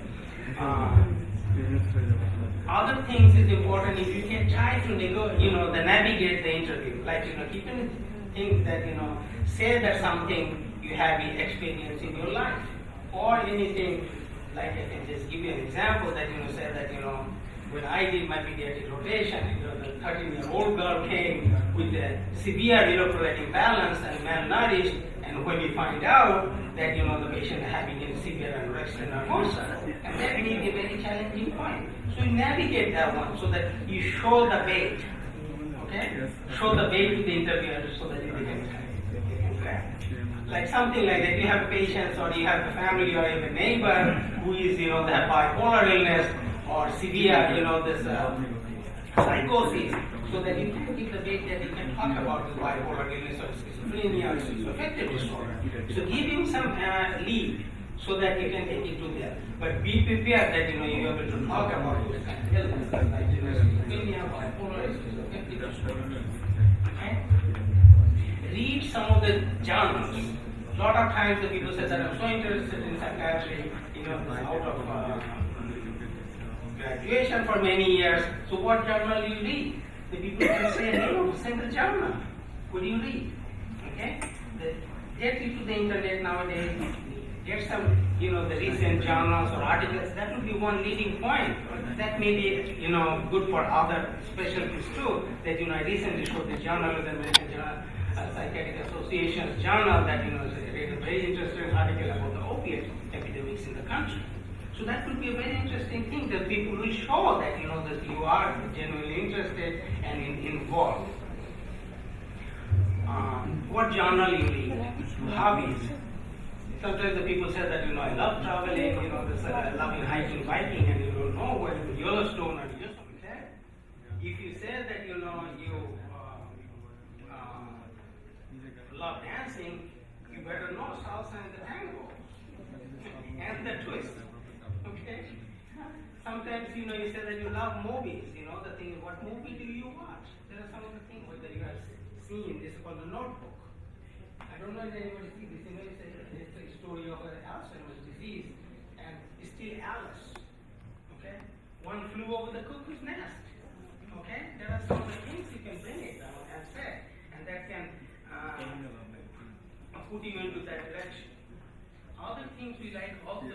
Other things is important if you can try to navigate the interview. Like, keeping things that, say that something you have experience in your life, or anything, like I can just give you an example that, say that, when I did my pediatric rotation, the 13-year-old girl came with a severe electrolytic imbalance and malnourished, And when you find out that the patient having a severe unrest and nervosa, and that may be a very challenging point. So you navigate that one so that you show the bait, okay? Show the bait to the interviewer so that they can grab. Like something like that, you have patients or you have a family or you have a neighbor who is, they have bipolar illness or severe, this psychosis, so that you can give the bait that you can talk about the bipolar illness or schizophrenia or schizoaffective disorder. So give him some lead so that you can take it to them. But be prepared that you're able to talk about those kind of illnesses like schizophrenia, bipolar, schizoaffective disorder. Okay? Read some of the journals. A lot of times the people say that I'm so interested in psychiatry, out of graduation for many years. So what journal do you read? The people can say, hey, send the journal. What do you read? Okay? Get into the internet nowadays. Get some, the recent journals or articles. That would be one leading point. That may be, good for other specialties too. That, I recently showed the journal, the American Psychiatric Association's journal that, read a very interesting article about the opiate epidemics in the country. So that would be a very interesting thing that people will show that, that you are genuinely interested and involved. What journal you read? Hobbies. Sometimes the people say that, I love traveling, I love hiking, biking, and you don't know where to Yellowstone or Yosemite. If you say that, you love dancing, you better know salsa and the tango and the twist. Okay? Sometimes, you say that you love movies, the thing is, what movie do you watch? There are some of the things that you have seen. This is called The Notebook. I don't know if anybody sees this. It's a story of Alzheimer's disease, and it's still Alice. Okay? One flew over the cuckoo's nest. Okay? There are some of the things you can bring it down and say, and that can put you into that direction. Other things we also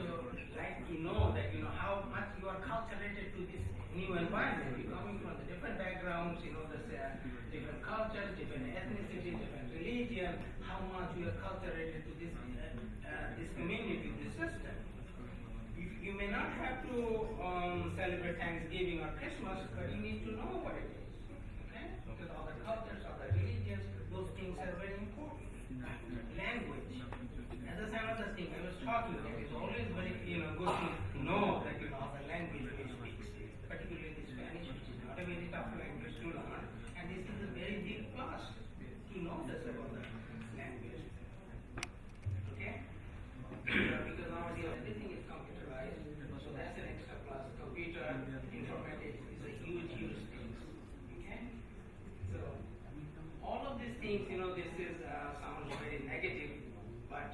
like to know that how much you are culturated to this new environment. You're coming from the different backgrounds, different cultures, different ethnicity, different religion. How much you are culturated to this community, this system. You may not have to celebrate Thanksgiving or Christmas, but you need to know what it is. Okay? Because other cultures, other religions, those things are very important. Language. That's another thing I was talking about. It's always very good to know that other language we speak, particularly the Spanish, which is not a very tough language to learn, and this is a very big plus to know this about the language. Okay? Because nowadays everything is computerized, so that's an extra plus. Computer informatics is a huge thing. Okay? So all of these things, this is sounds very negative, but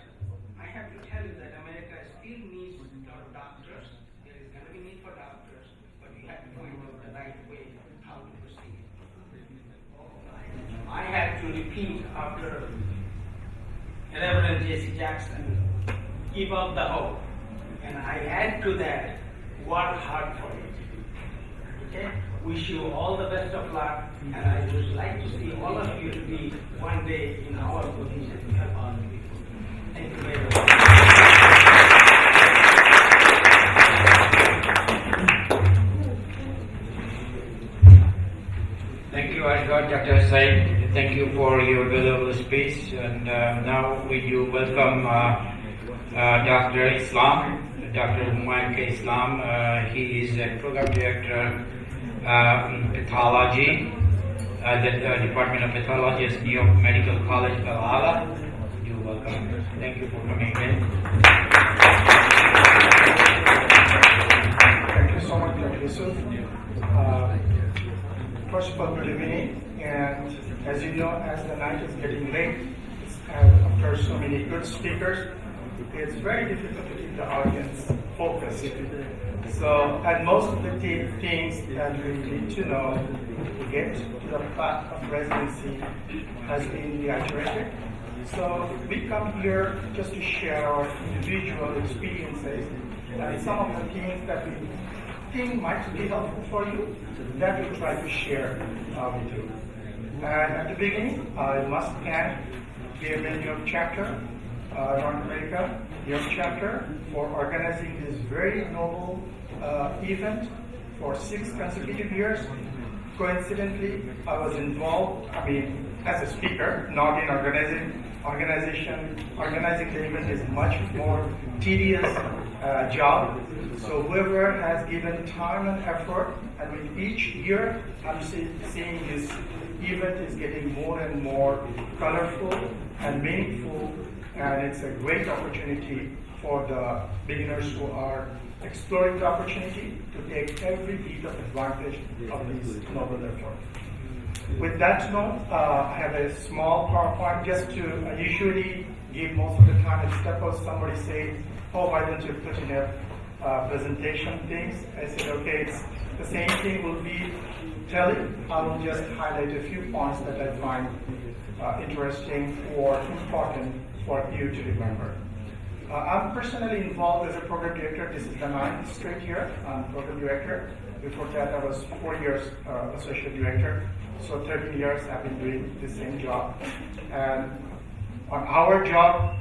I have to tell you that America still needs a lot of doctors. There is going to be need for doctors, but we have to find out the right way how to proceed. I had to repeat after Reverend J.C. Jackson, keep up the hope. And I add to that, work hard for it. Okay? Wish you all the best of luck, and I would like to see all of you to be one day in our position to help out people. Thank you very much.
Thank you, Dr. Said. Thank you for your valuable speech. And now will you welcome Dr. Islam, Dr. YPCAP Islam. He is a program director pathology at the Department of Pathology at New York Medical College, Balala. You're welcome. Thank you for coming in.
Thank you so much, Dr. Yusuf. First of all, good evening. And as you know, as the night is getting late, after so many good speakers, it's very difficult to keep the audience focused. So, and most of the things that we need to know to get to the path of residency has been reiterated. So we come here just to share our individual experiences and some of the things that we think might be helpful for you, that we try to share with you. And at the beginning, I must thank BMA New York chapter, North America New York chapter, for organizing this very noble event for 6 consecutive years. Coincidentally, I was involved, as a speaker, not in organization. Organizing the event is much more tedious job. So whoever has given time and effort, and with each year, I'm seeing this event is getting more and more colorful and meaningful, and it's a great opportunity for the beginners who are exploring the opportunity to take every bit of advantage of this noble effort. With that note, I have a small PowerPoint just to usually give most of the time at Stepos. Somebody say, oh, why don't you put in a presentation things? I said, okay, it's the same thing will be telling. I will just highlight a few points that I find interesting or important for you to remember. I'm personally involved as a program director. This is the 9th straight year. I'm program director. Before that, I was 4 years associate director. So 13 years I've been doing the same job. And on our job,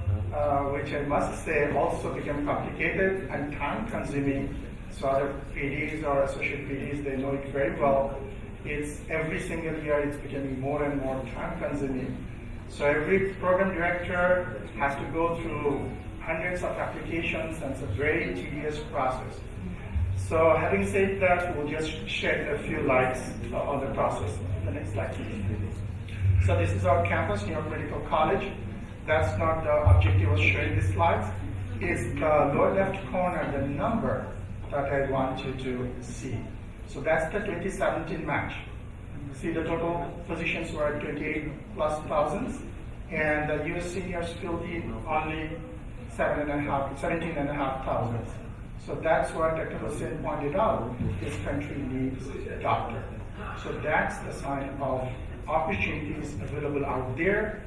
which I must say also became complicated and time consuming. So other PDs or associate PDs, they know it very well. It's every single year it's becoming more and more time consuming. So every program director has to go through hundreds of applications, and it's a very tedious process. So having said that, we'll just shed a few lights on the process. The next slide, please. So this is our campus, New York Medical College. That's not the objective of showing these slides. It's the lower left corner, the number that I want you to see. So that's the 2017 match. See, the total positions were at 28,000+, and the US seniors filled in only 17,500. So that's what Dr. Hussain pointed out. This country needs a doctor. So that's the sign of opportunities available out there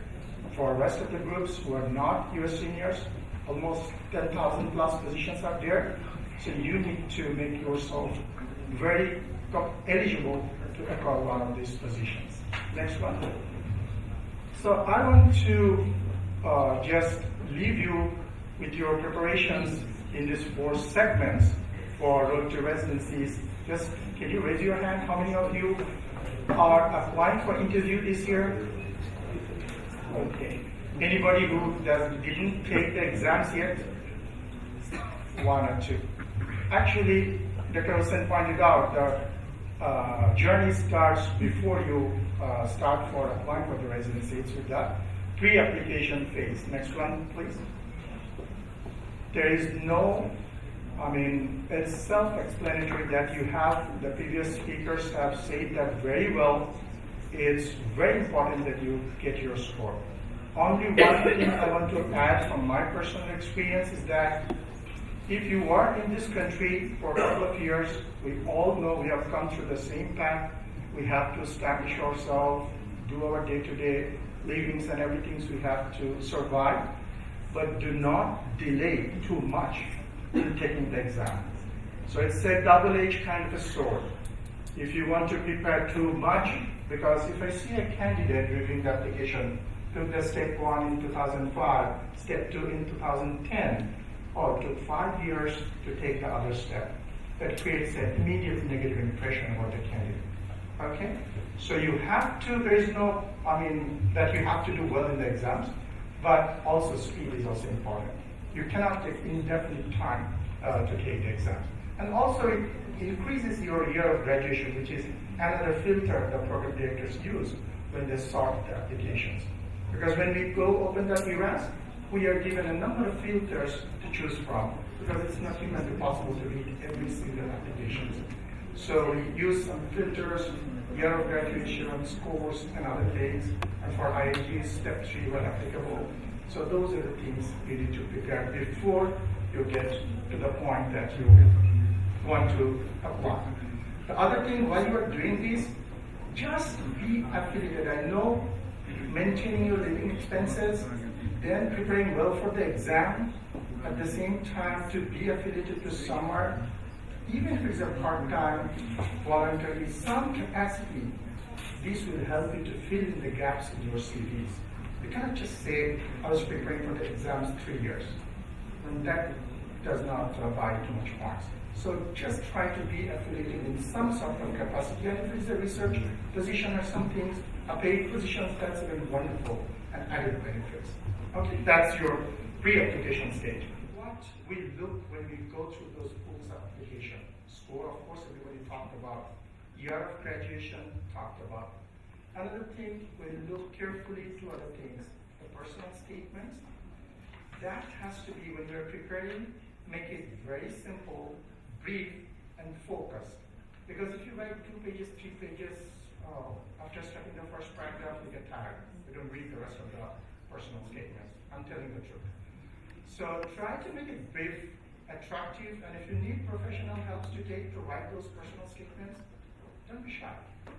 for the rest of the groups who are not US seniors. Almost 10,000+ positions are there. So you need to make yourself very eligible to acquire one of these positions. Next one. So I want to just leave you with your preparations in these 4 segments for Road to Residencies. Just can you raise your hand? How many of you are applying for interview this year? Okay. Anybody who didn't take the exams yet? 1 or 2. Actually, Dr. Hussain pointed out the journey starts before you start for applying for the residency. It's with the pre-application phase. Next one, please. There is no, it's self-explanatory that you have, the previous speakers have said that very well. It's very important that you get your score. Only one thing I want to add from my personal experience is that if you are in this country for a couple of years, we all know we have come through the same path. We have to establish ourselves, do our day-to-day livings and everything, so we have to survive. But do not delay too much in taking the exam. So it's a double-edged kind of a sword. If you want to prepare too much, because if I see a candidate reviewing the application, took the step 1 in 2005, step 2 in 2010, or took 5 years to take the other step, that creates an immediate negative impression about the candidate. Okay? So you have to, there is no, that you have to do well in the exams, but also speed is also important. You cannot take indefinite time to take the exams. And also it increases your year of graduation, which is another filter the program directors use when they sort the applications. Because when we go open the ERAS, we are given a number of filters to choose from, because it's not humanly possible to read every single application. So we use some filters, year of graduation, scores, and other things. And for IIT, step 3 when applicable. So those are the things you need to prepare before you get to the point that you want to apply. The other thing, while you are doing this, just be affiliated. I know maintaining your living expenses, then preparing well for the exam, at the same time to be affiliated to somewhere, even if it's a part-time, voluntary, some capacity this will help you to fill in the gaps in your CVs. You cannot just say, I was preparing for the exams 3 years. And that does not buy too much marks. So just try to be affiliated in some sort of capacity. And if it's a research position or some things, a paid position, that's even wonderful and added benefits. Okay, that's your pre-application stage. What we look when we go through those pools of application? Score, of course, everybody talked about. Year of graduation, talked about. Another thing, we look carefully to other things. The personal statements, that has to be, when you're preparing, make it very simple, brief, and focused. Because if you write 2 pages, 3 pages, after starting the first paragraph, you get tired. You don't read the rest of the personal statements. I'm telling the truth. So try to make it brief, attractive, and if you need professional help to write those personal statements, don't be shy.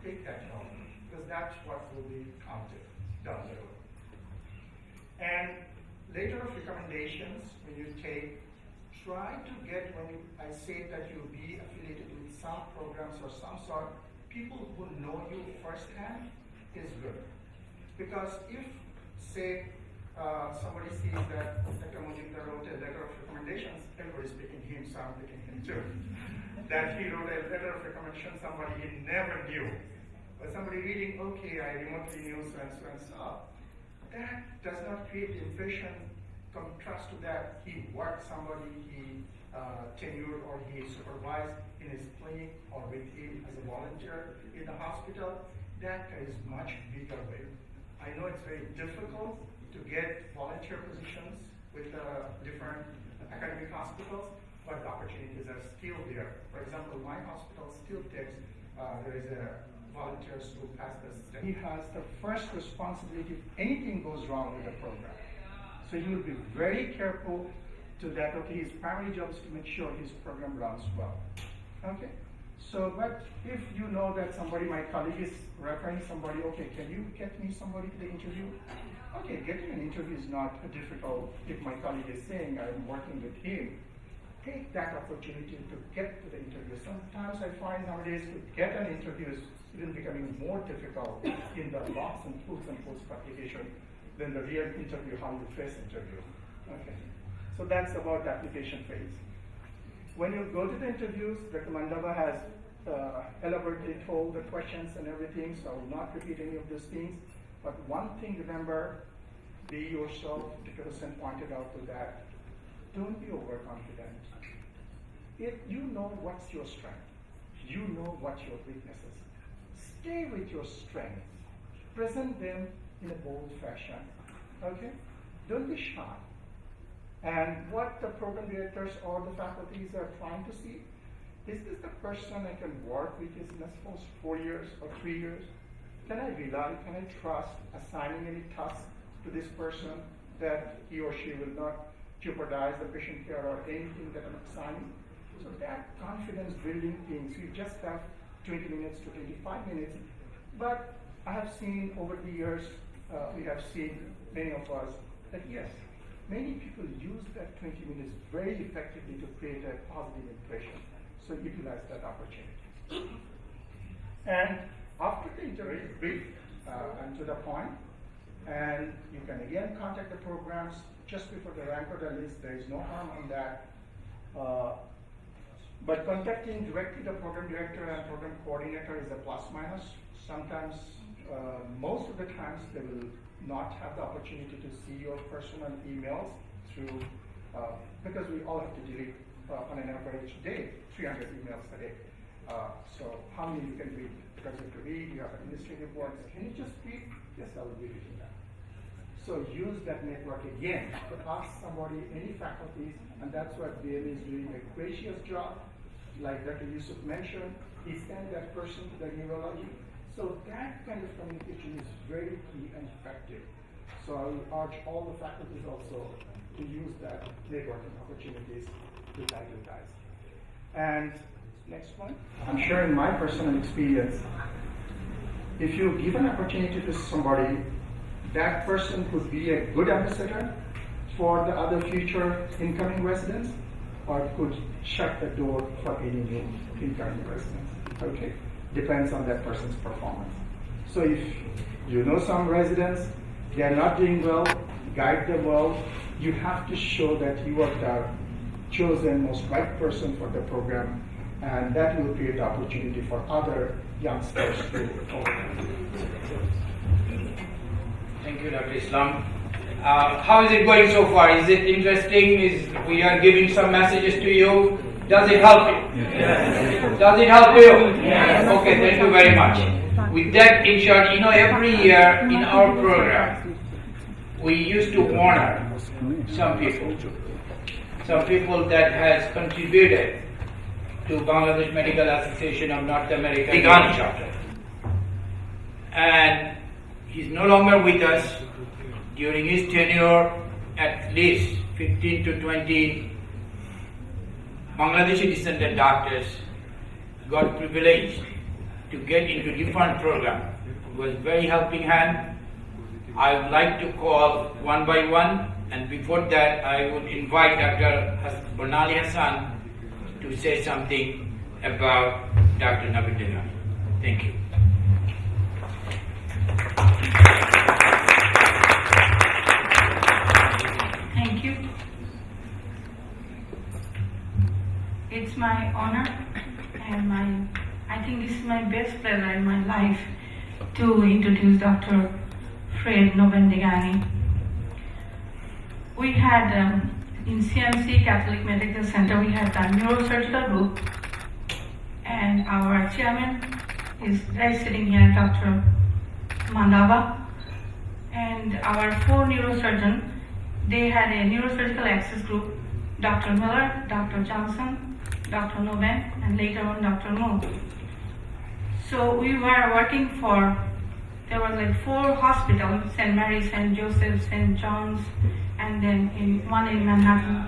Take that help, because that's what will be counted down the road. And letter of recommendations, when you take, try to get, when I say that you'll be affiliated with some programs or some sort, people who know you firsthand is good. Because if, say, somebody sees that Dr. Mujumdar wrote a letter of recommendations, everybody's picking him, so I'm picking him too. That he wrote a letter of recommendation, somebody he never knew. But somebody reading, okay, I remotely knew so and so and so. That does not create the impression, contrast to that, he worked somebody, he tenured or he supervised in his clinic or with him as a volunteer in the hospital. That carries much bigger weight. I know it's very difficult to get volunteer positions with different academic hospitals, but the opportunities are still there. For example, my hospital still takes, there is a volunteers who pass this step. He has the first responsibility if anything goes wrong with the program. So he will be very careful to that, okay, his primary job is to make sure his program runs well. Okay? So, but if you know that somebody, my colleague is referring somebody, okay, can you get me somebody to the interview? Okay, getting an interview is not difficult if my colleague is saying I'm working with him. Take that opportunity to get to the interview. Sometimes I find nowadays to get an interview is even becoming more difficult in the lots and pools application than the real interview, how you face interview. Okay, so that's about the application phase. When you go to the interviews, Dr. Mandava has elaborately told the questions and everything, so I will not repeat any of those things. But one thing, remember, be yourself. Dr. Hussain pointed out to that. Don't be overconfident. If you know what's your strength, you know what your weaknesses. Stay with your strengths. Present them in a bold fashion. Okay? Don't be shy. And what the program directors or the faculties are trying to see, is this the person I can work with in the first 4 years or 3 years? Can I rely, can I trust assigning any task to this person that he or she will not jeopardize the patient care or anything that I'm assigning? So that confidence building things, you just have 20 minutes to 25 minutes. But I have seen over the years, we have seen many of us that yes, many people use that 20 minutes very effectively to create a positive impression. So utilize that opportunity. And after the interview is brief and to the point, and you can again contact the programs just before the rank order list. There is no harm on that. But contacting directly the program director and program coordinator is a plus minus. Sometimes, most of the times, they will not have the opportunity to see your personal emails through, because we all have to delete on an average day, 300 emails a day. So how many you can read? Because you have to read, you have administrative work. Can you just read? Yes, I will read it in that. So use that network again to ask somebody, any faculties, and that's what BM is doing a gracious job. Like Dr. Yusuf mentioned, he sent that person to the neurology. So that kind of communication is very key and effective. So I will urge all the faculties also to use that networking opportunities to guide you guys. And next one, I'm sharing my personal experience. If you give an opportunity to somebody, that person could be a good ambassador for the other future incoming residents, or could shut the door for any new incoming residents. Okay, depends on that person's performance. So if you know some residents, they are not doing well, guide them well. You have to show that you are the chosen most right person for the program, and that will create opportunity for other youngsters to overcome.
Thank you, Dr. Islam. How is it going so far? Is it interesting? We are giving some messages to you. Does it help you? Yes. Does it help you? Yes. Okay, thank you very much. With that, in short, every year in our program, we used to honor some people that has contributed to Bangladesh Medical Association of North America Ghana chapter. And he's no longer with us. During his tenure, at least 15 to 20 Bangladeshi descended doctors got privileged to get into different programs. It was very helping hand. I would like to call one by one, and before that I would invite Dr. Bernali Hassan to say something about Dr. Nabidullah. Thank you.
Thank you. It's my honor and I think this is my best pleasure in my life to introduce Dr. Fred Nobendigani. We had in CMC Catholic Medical Center, we had the neurosurgical group, and our chairman is right sitting here, Dr. Mandava, and our 4 neurosurgeons, they had a neurosurgical access group, Dr. Miller, Dr. Johnson, Dr. Noben, and later on Dr. Moon. So we were working there were like 4 hospitals, St. Mary's, St. Joseph's, St. John's, and then one in Manhattan.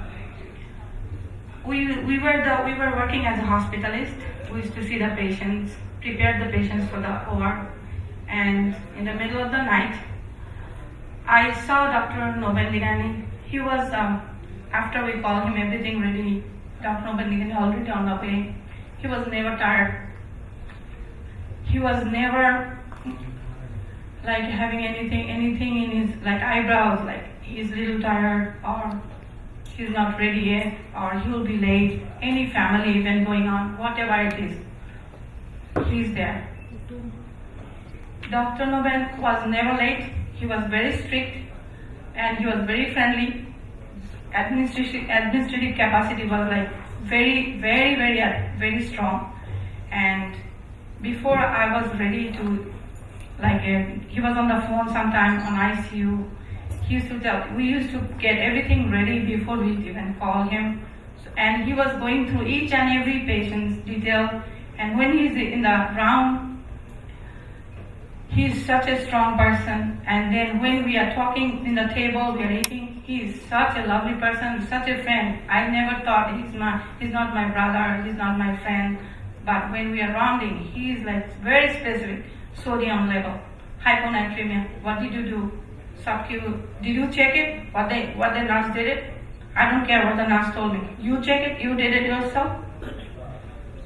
We were working as a hospitalist. We used to see the patients, prepare the patients for the OR, and in the middle of the night, I saw Dr. Nobendigani. He was, after we called him, everything ready. Dr. Nobendigani already on the way. He was never tired. He was never like having anything in his like eyebrows, like he's a little tired or he's not ready yet or he'll be late. Any family event going on, whatever it is, he's there. Dr. Noben was never late. He was very strict and he was very friendly. Administrative capacity was like very strong. And before I was ready to, he was on the phone sometime on ICU. He used to tell, we used to get everything ready before we even call him. And he was going through each and every patient's detail. And when he's in the round, he's such a strong person. And then when we are talking in the table, we are eating, he's such a lovely person, such a friend. I never thought he's not my brother, he's not my friend. But when we are rounding, he's like very specific. Sodium level, hyponatremia. What did you do? Sub-Q. Did you check it? What the nurse did it? I don't care what the nurse told me. You check it. You did it yourself.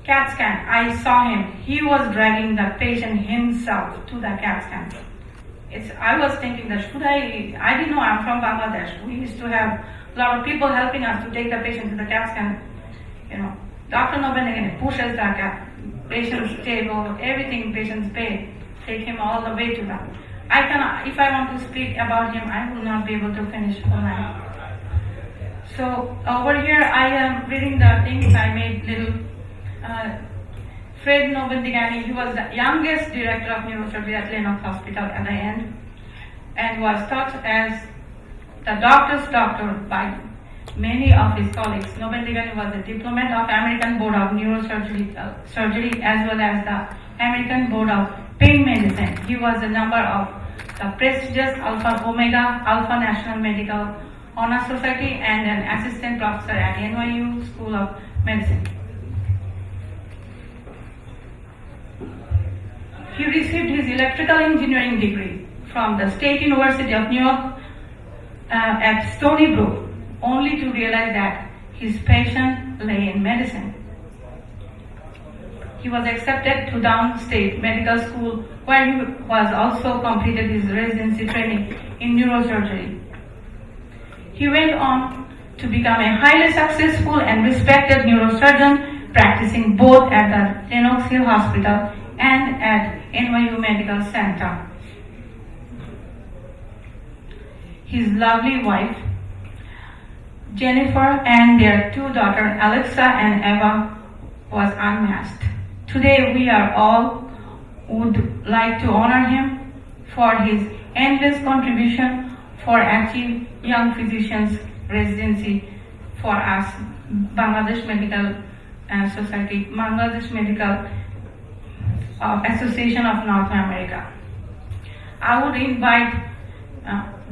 CAT scan. I saw him. He was dragging the patient himself to the CAT scan. I was thinking that I didn't know I'm from Bangladesh. We used to have a lot of people helping us to take the patient to the CAT scan. Dr. Noben pushes the patient's table, everything patient's paid, take him all the way to that. If I want to speak about him, I will not be able to finish the night. So over here, I am reading the things I made little. Fred Nobendigani, he was the youngest director of neurosurgery at Lennox Hospital at the end, and was taught as the doctor's doctor by many of his colleagues. Nobendigani was a diplomat of American Board of Neurosurgery as well as the American Board of Pain Medicine. He was a member of the prestigious Alpha Omega Alpha National Medical Honor Society and an assistant professor at NYU School of Medicine. He received his electrical engineering degree from the State University of New York at Stony Brook, only to realize that his passion lay in medicine. He was accepted to Downstate Medical School where he was also completed his residency training in neurosurgery. He went on to become a highly successful and respected neurosurgeon, practicing both at the Lenox Hill Hospital and at NYU Medical Center. His lovely wife, Jennifer, and their two daughters, Alexa and Eva, was unmasked. Today, we are all would like to honor him for his endless contribution for achieving young physicians residency for us, Bangladesh Medical Society, Bangladesh Medical Association of North America. I would invite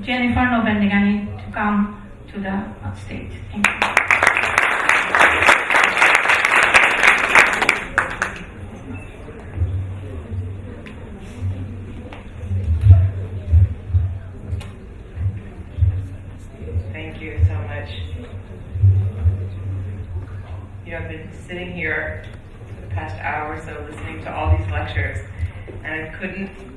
Jennifer Nobendegani to come to the stage. Thank you.
Thank you so much. I've been sitting here for the past hour or so listening to all these lectures, and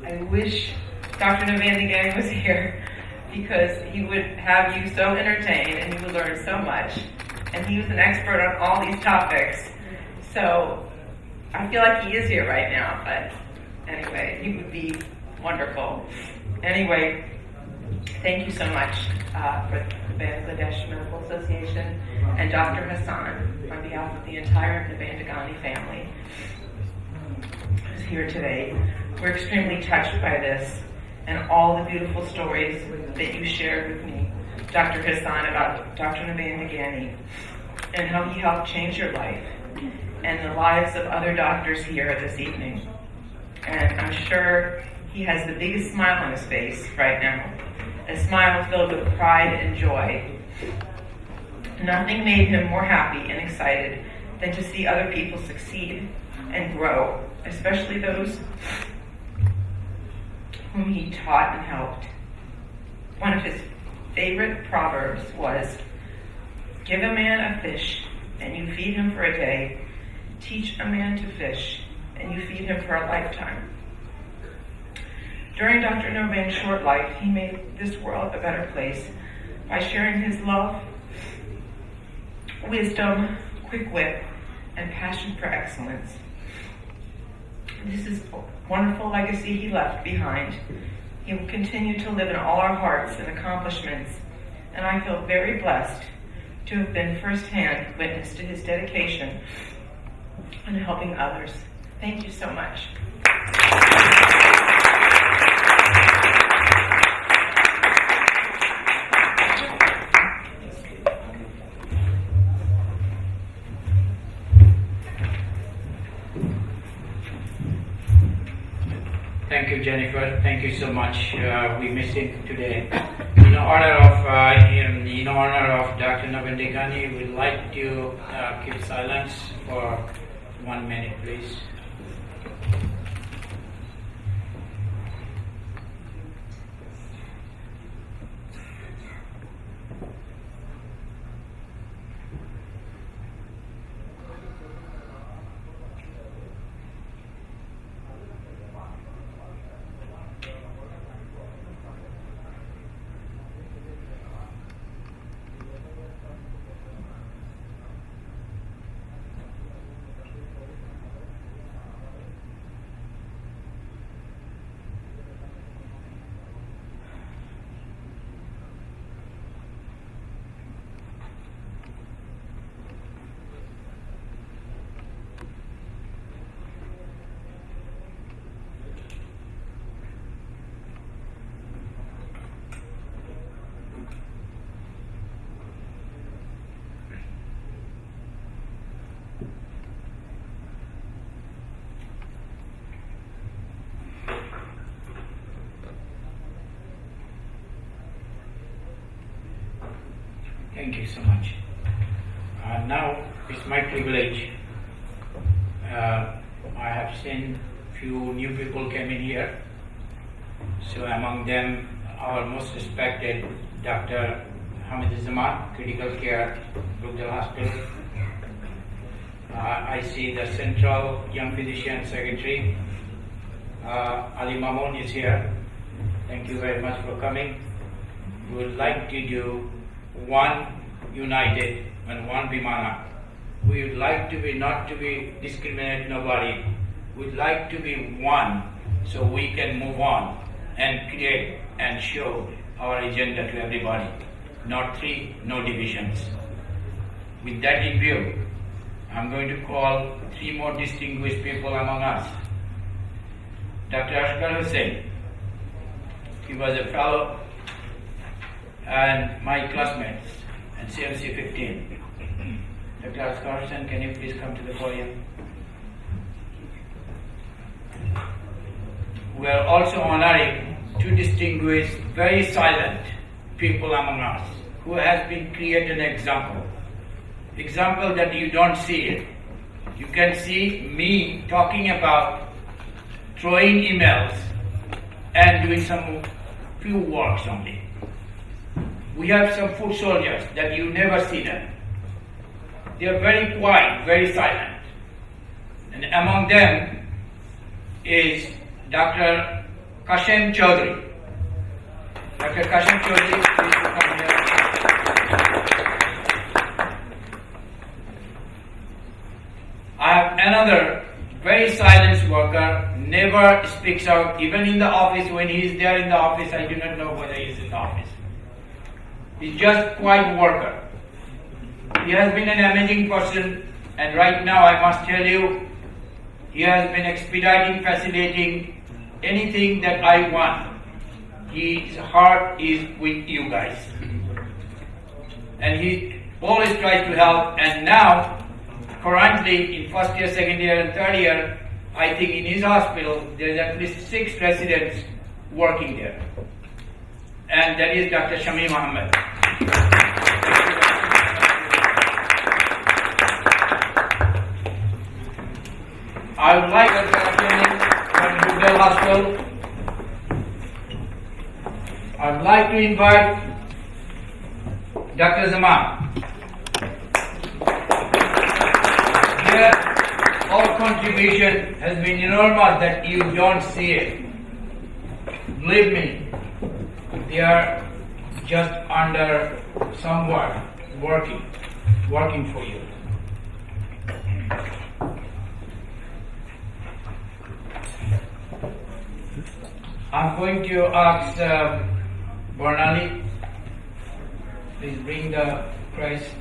I wish Dr. Nobendegani was here, because he would have you so entertained and you would learn so much. And he was an expert on all these topics. So I feel like he is here right now, but anyway, he would be wonderful. Anyway, thank you so much for the Bangladesh Medical Association and Dr. Hassan on behalf of the entire Nobendegani family who's here today. We're extremely touched by this and all the beautiful stories that you shared with me, Dr. Hassan, about Dr. Nobendegani and how he helped change your life and the lives of other doctors here this evening. And I'm sure he has the biggest smile on his face right now, a smile filled with pride and joy. Nothing made him more happy and excited than to see other people succeed and grow, especially those whom he taught and helped. One of his favorite proverbs was, "Give a man a fish, and you feed him for a day. Teach a man to fish, and you feed him for a lifetime." During Dr. Nobend's short life, he made this world a better place by sharing his love, wisdom, quick wit, and passion for excellence. This is a wonderful legacy he left behind. He will continue to live in all our hearts and accomplishments, and I feel very blessed to have been firsthand witness to his dedication and helping others. Thank you so much.
Thank you, Jennifer. Thank you so much. We miss him today. In honor of Dr. Nobendegani, we'd like to keep silence for 1 minute, please. Thank you so much. Now it's my privilege. I have seen few new people came in here. So among them, our most respected Dr. Hamid Zaman, Critical Care, Brookdale Hospital. I see the Central Young Physician Secretary, Ali Mamoun is here. Thank you very much for coming. We would like to do one united and one Bimana. We would like to be not to be discriminate nobody. We'd like to be one so we can move on and create and show our agenda to everybody. Not three, no divisions. With that in view, I'm going to call three more distinguished people among us. Dr. Ashgar Hussain, he was a fellow and my classmates and CMC 15. Dr. Ashgar Hussain, can you please come to the podium? We are also honoring two distinguished, very silent people among us who has been created an example. Example that you don't see it. You can see me talking about throwing emails and doing some few works only. We have some foot soldiers that you never see them. They are very quiet, very silent. And among them is Dr. Kashem Chaudhary. Dr. Kashem Chaudhary, please come here. I have another very silent worker, never speaks out, even in the office. When he is there in the office, I do not know whether he is in the office. He's just quiet worker. He has been an amazing person, and right now I must tell you, he has been expediting, facilitating anything that I want. His heart is with you guys. And he always tries to help, and now, currently in first year, second year and third year, I think in his hospital, there is at least 6 residents working there. And that is Dr. Shami Muhammad. I would like to attend from Google Hospital. I would like to invite Dr. Zaman. Their our contribution has been enormous that you don't see it. Believe me, they are just under somewhere working for you. I'm going to ask Barnali, please bring the Christ.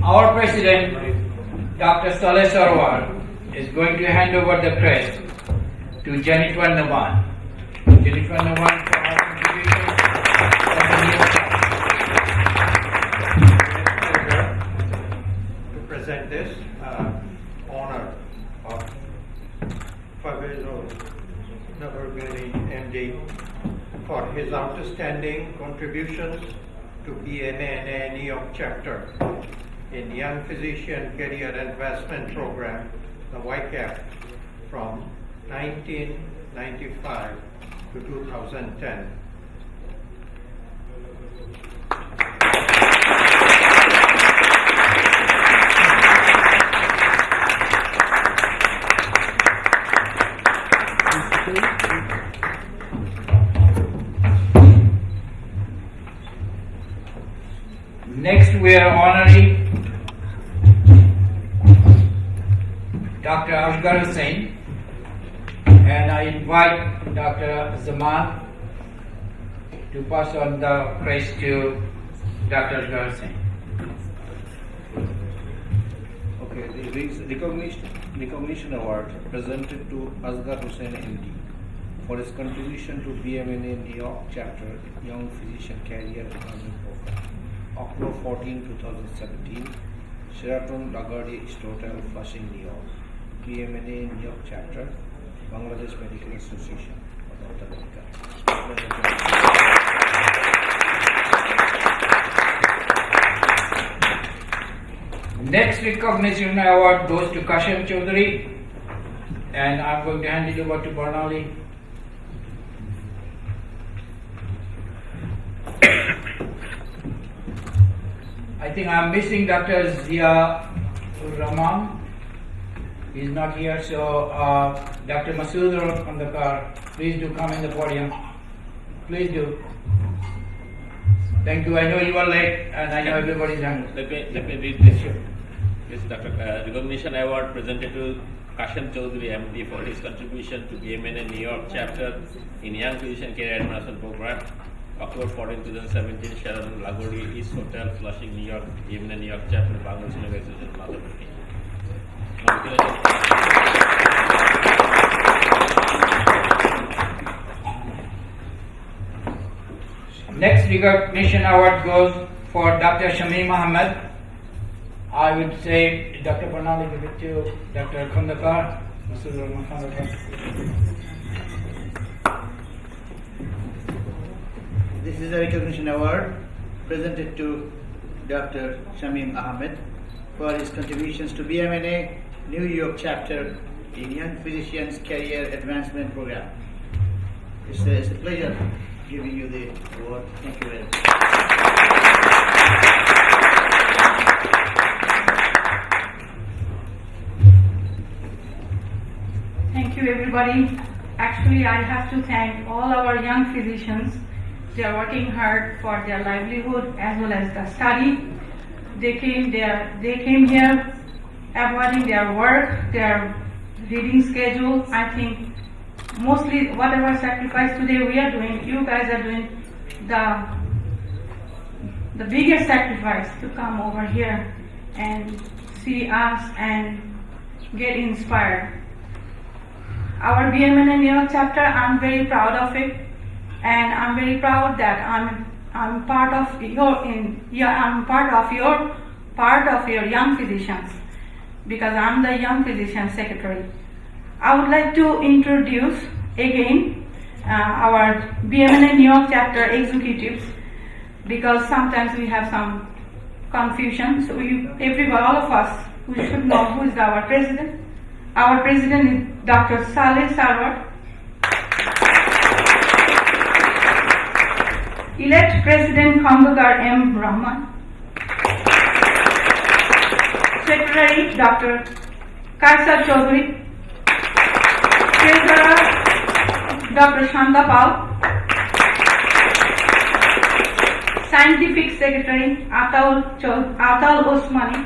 Our President, Dr. Saleh Sarwar, is going to hand over the crest to Jennifer Nawan. Jennifer Nawan for our contribution.
To present this honor of Fawazul Navargani MD for his outstanding contributions to BMA New York chapter in Young Physician Career Advancement Program, the YPCAP, from 1995 to 2010.
Next, we are honoring Dr. Ashgar Hussain, and I invite Dr. Zaman to pass on the praise to Dr. Ashgar Hussain.
Okay, the recognition award presented to Asghar Hussain MD for his contribution to BMNA New York chapter Young Physician Career Advancement Program, October 14, 2017, Sheraton LaGuardia Hotel, Flushing, New York. BMNA New York chapter, Bangladesh Medical Association of North America.
Next recognition award goes to Kashyap Chaudhary, and I'm going to hand it over to Barnali. I think I'm missing Dr. Zia Rahman. He's not here, so Dr. Masood Khandakar, please do come in the podium. Please do. Thank you. I know you are late, and I know everybody's hungry.
Let me read this. This Dr. Recognition Award presented to Kashyap Chaudhary MD for his contribution to BMNA New York chapter in Young Physician Career Advancement Program. October 14, 2017, Sharon Lagodi, East Hotel, Flushing, New York, BMNA New York chapter, Bangladesh University, Mother
Next recognition award goes for Dr. Shamim Ahmed. I would say Dr. Barnali give it to Dr. Khandakar.
This is a recognition award presented to Dr. Shamim Ahmed for his contributions to BMNA New York chapter in Young Physicians Career Advancement Program. It's a pleasure giving you the award. Thank you very much.
Thank you, everybody. Actually, I have to thank all our young physicians. They are working hard for their livelihood as well as the study. They came here avoiding their work, their reading schedule. I think mostly whatever sacrifice today we are doing, you guys are doing the biggest sacrifice to come over here and see us and get inspired. Our BMNA New York chapter, I'm very proud of it, and I'm very proud that I'm part of your young physicians, because I'm the young physician secretary. I would like to introduce again our BMNA New York chapter executives, because sometimes we have some confusion. So all of us, we should know who is our president. Our president is Dr. Saleh Sarwar. Elect President Khandakar M. Rahman. Secretary Dr. Kaysar Chaudhary. Treasurer Dr. Shanda Pal. Scientific Secretary Atal Osmani.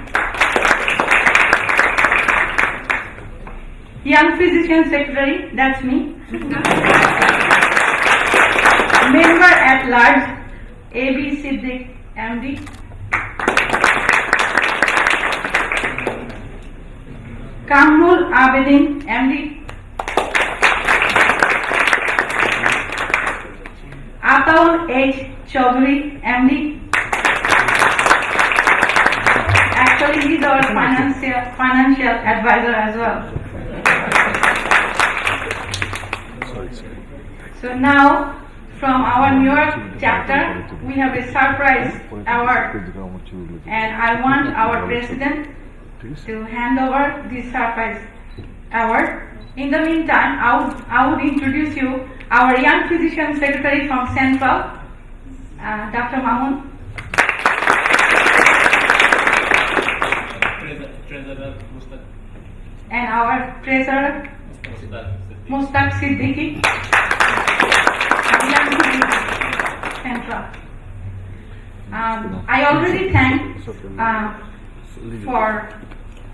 Young Physician Secretary, that's me. Member at Large, A.B. Siddiq, MD. Kamrul Abedin, MD. Ataul H. Chaudhary, MD. Actually, he's our financial advisor as well. So now, from our New York chapter, we have a surprise award, and I want our president to hand over this surprise award. In the meantime, I would introduce you our young physician secretary from Central, Dr. Mamun. And our treasurer, Mustaq Siddiqui. Central. I already thanked for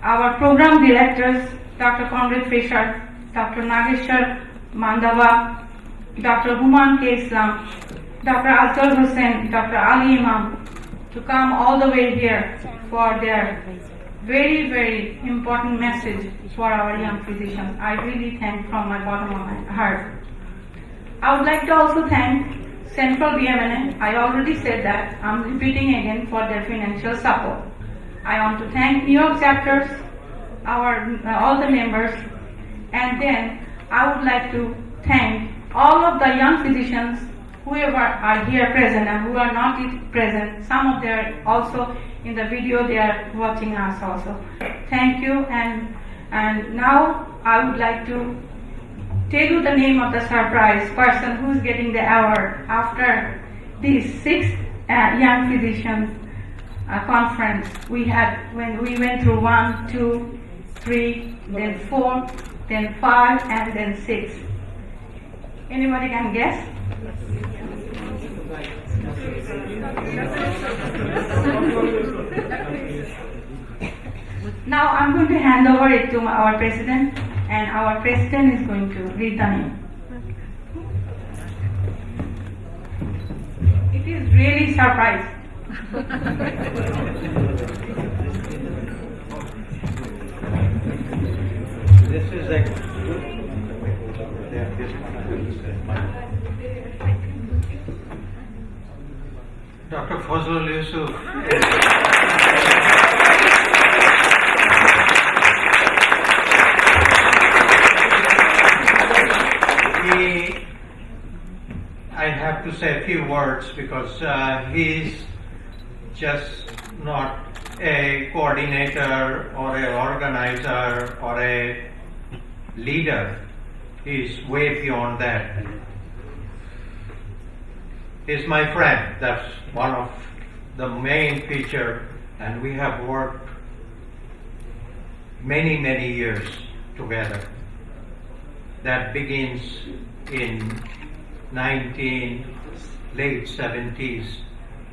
our program directors, Dr. Conrad Fisher, Dr. Nageshwar Mandava, Dr. Human K. Islam, Dr. Azhar Hussain, Dr. Ali Imam, to come all the way here for their very, very important message for our young physicians. I really thank from my bottom of my heart. I would like to also thank Central BMNA. I already said that. I'm repeating again for their financial support. I want to thank New York chapters, all the members, and then I would like to thank all of the young physicians, whoever are here present and who are not present. Some of them are also in the video they are watching us also. Thank you, and now I would like to tell you the name of the surprise person who is getting the award after this 6th Young Physicians conference we had when we went through 1, 2, 3, then 4, then 5, and then 6. Anybody can guess? Now I'm going to hand over it to our president, and our president is going to read the name. It is really surprise.
This is a Dr. Fazlul Yusuf. I have to say a few words because he's just not a coordinator or an organizer or a leader. He's way beyond that. He's my friend. That's one of the main feature, and we have worked many, many years together. That begins in late 70s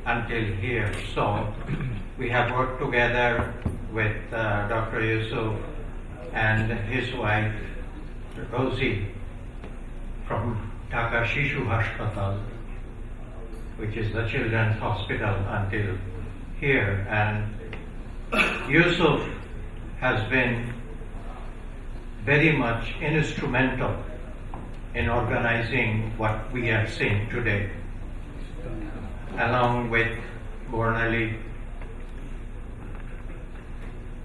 until here. So we have worked together with Dr. Yusuf and his wife Rosie from Dhaka Shishu Hospital, which is the children's hospital, until here. And Yusuf has been very much instrumental in organizing what we have seen today, along with Bornali.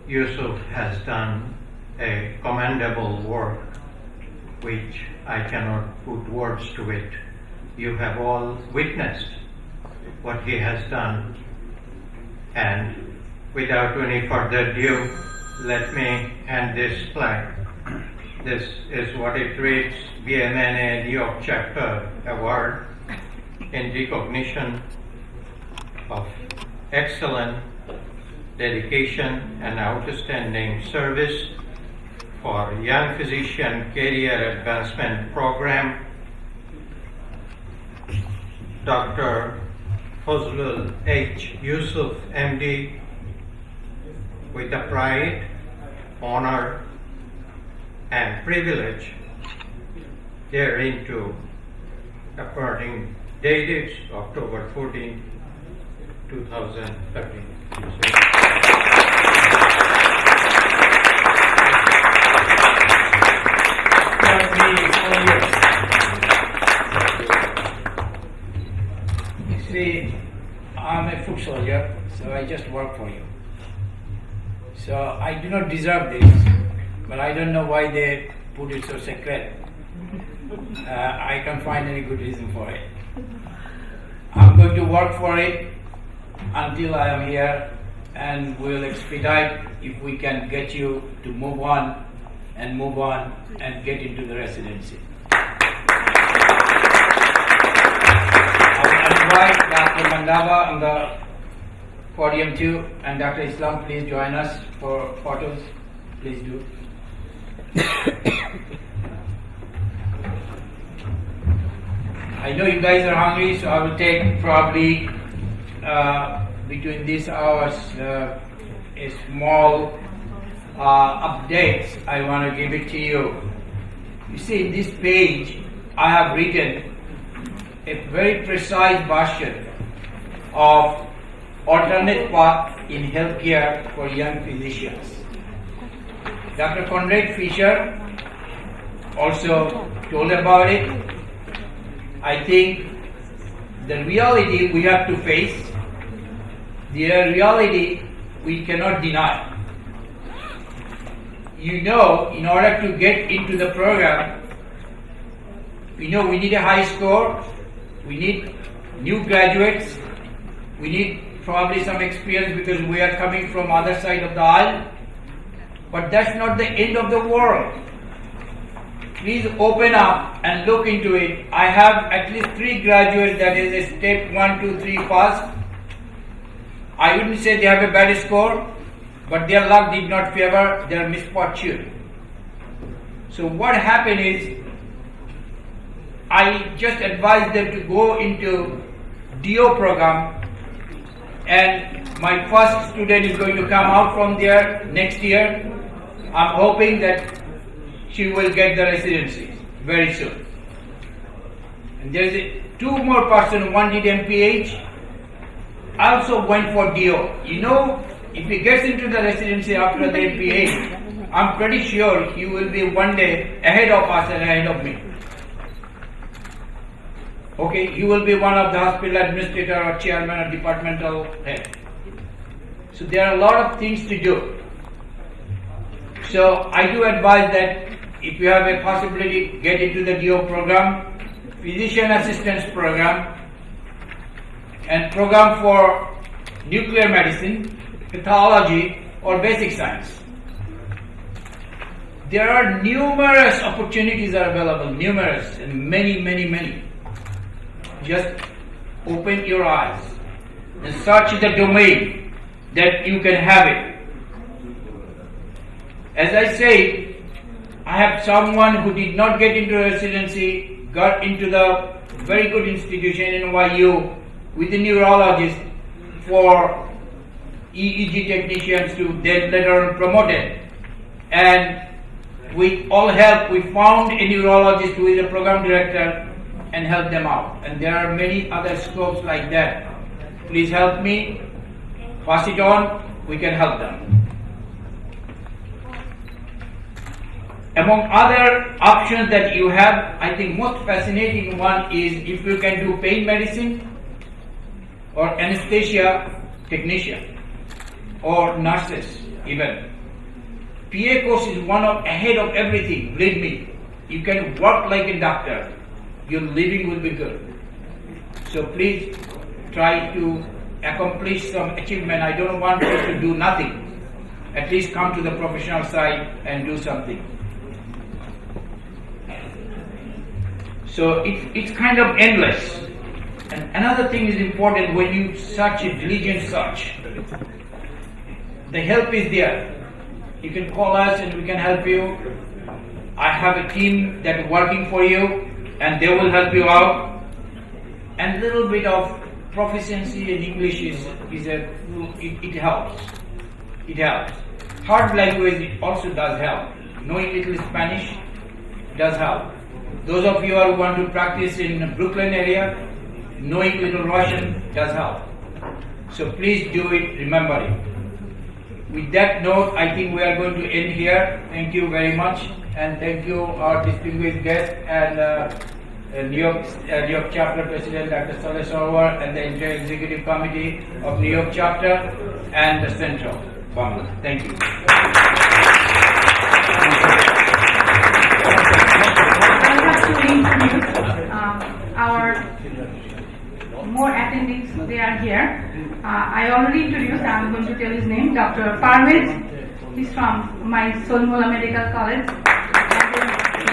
Yusuf has done a commendable work which I cannot put words to it. You have all witnessed what he has done, and without any further ado, let me hand this plaque. This is what it reads: BMNA New York Chapter Award in recognition of excellent dedication and outstanding service for Young Physician Career Advancement Program, Dr. Fazlul H. Yusuf, MD, with the pride, honor, and privilege hereinto according dated October 14, 2013.
See, I'm a foot soldier, so I just work for you. So I do not deserve this, but I don't know why they put it so secret. I can't find any good reason for it. I'm going to work for it until I am here, and we'll expedite if we can get you to move on and get into the residency. I will invite Dr. Mandava on the podium too, and Dr. Islam, please join us for photos. Please do. I know you guys are hungry, so I will take probably between these hours a small updates. I want to give it to you. You see, in this page, I have written a very precise version of alternate path in healthcare for young physicians. Dr. Conrad Fisher also told about it. I think the reality we have to face, the reality we cannot deny. You know, in order to get into the program, we need a high score, we need new graduates, we need probably some experience because we are coming from other side of the aisle. But that's not the end of the world. Please open up and look into it. I have at least 3 graduates that is a step 1, 2, 3 pass. I wouldn't say they have a bad score, but their luck did not favor their misfortune. So what happened is, I just advised them to go into DO program, and my first student is going to come out from there next year. I'm hoping that she will get the residency very soon. And there's 2 more persons, one did MPH, I also went for DO. You know, if he gets into the residency after the MPH, I'm pretty sure he will be one day ahead of us and ahead of me. Okay, you will be one of the hospital administrator or chairman or departmental head. So there are a lot of things to do. So I do advise that if you have a possibility, get into the DO program, physician assistance program, and program for nuclear medicine, pathology, or basic science. There are numerous opportunities are available, numerous, and many. Just open your eyes and search the domain that you can have it. As I say, I have someone who did not get into residency, got into the very good institution in NYU with a neurologist for EEG technicians to then later on promoted. And with all help, we found a neurologist who is a program director and help them out. And there are many other scopes like that. Please help me, pass it on, we can help them. Among other options that you have, I think most fascinating one is if you can do pain medicine or anesthesia technician or nurses even. PA course is one of ahead of everything, believe me. You can work like a doctor. Your living will be good. So please try to accomplish some achievement. I don't want you to do nothing. At least come to the professional side and do something. So it's kind of endless. And another thing is important when you search a diligent search. The help is there. You can call us and we can help you. I have a team that is working for you and they will help you out. And a little bit of proficiency in English it helps. It helps. Hard language also does help. Knowing little Spanish does help. Those of you who want to practice in Brooklyn area, knowing little Russian does help. So please do it, remember it. With that note, I think we are going to end here. Thank you very much, and thank you our distinguished guest and New York Chapter President Dr. Saleh Sarwar and the entire Executive Committee of New York Chapter and the Central Bangla. Thank you.
Our more attendees, they are here. I already introduced, I'm going to tell his name, Dr. Parvez. He's from my Solmola Medical College.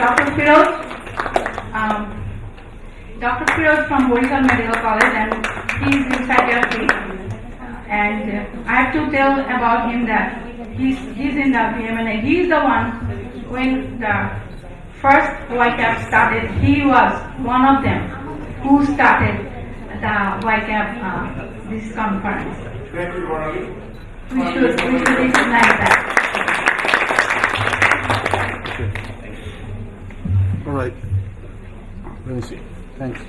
Dr. Firoz from Borisal Medical College, and he's in psychiatry. And I have to tell about him that he's in the BMNA. He's the one when the first YPCAP started. He was one of them who started the YPCAP this conference.
Thank you, Varali.
We should recognize that.
All right. Let me see. Thanks.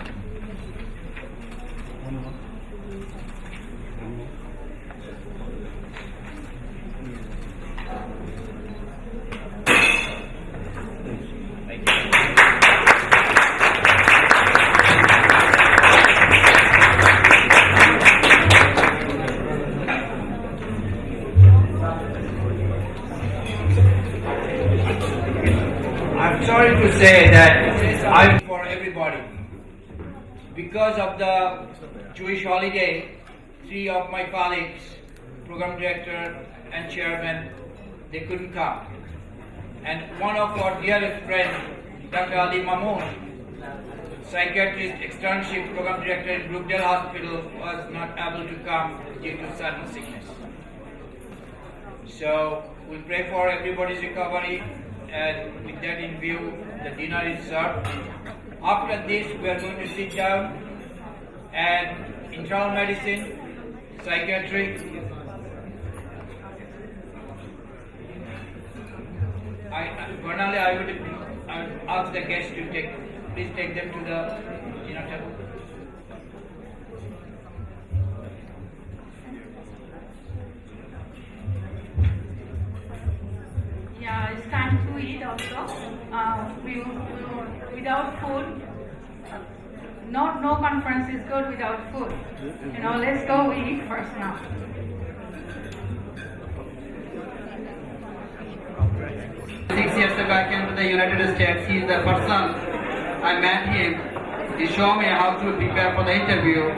I'm sorry to say that I'm for everybody. Because of the Jewish holiday, three of my colleagues, program director and chairman, they couldn't come. And one of our dearest friends, Dr. Ali Mamoon, psychiatrist, externship program director in Brookdale Hospital, was not able to come due to sudden sickness. So we pray for everybody's recovery, and with that in view, the dinner is served. After this, we are going to sit down and internal medicine, psychiatry. Normally I would ask the guests to please take them to the dinner table.
Yeah, it's time to eat also. Without food, no conference is good without food. Let's go eat first now.
6 years ago, I came to the United States. He is the person I met him. He showed me how to prepare for the interview.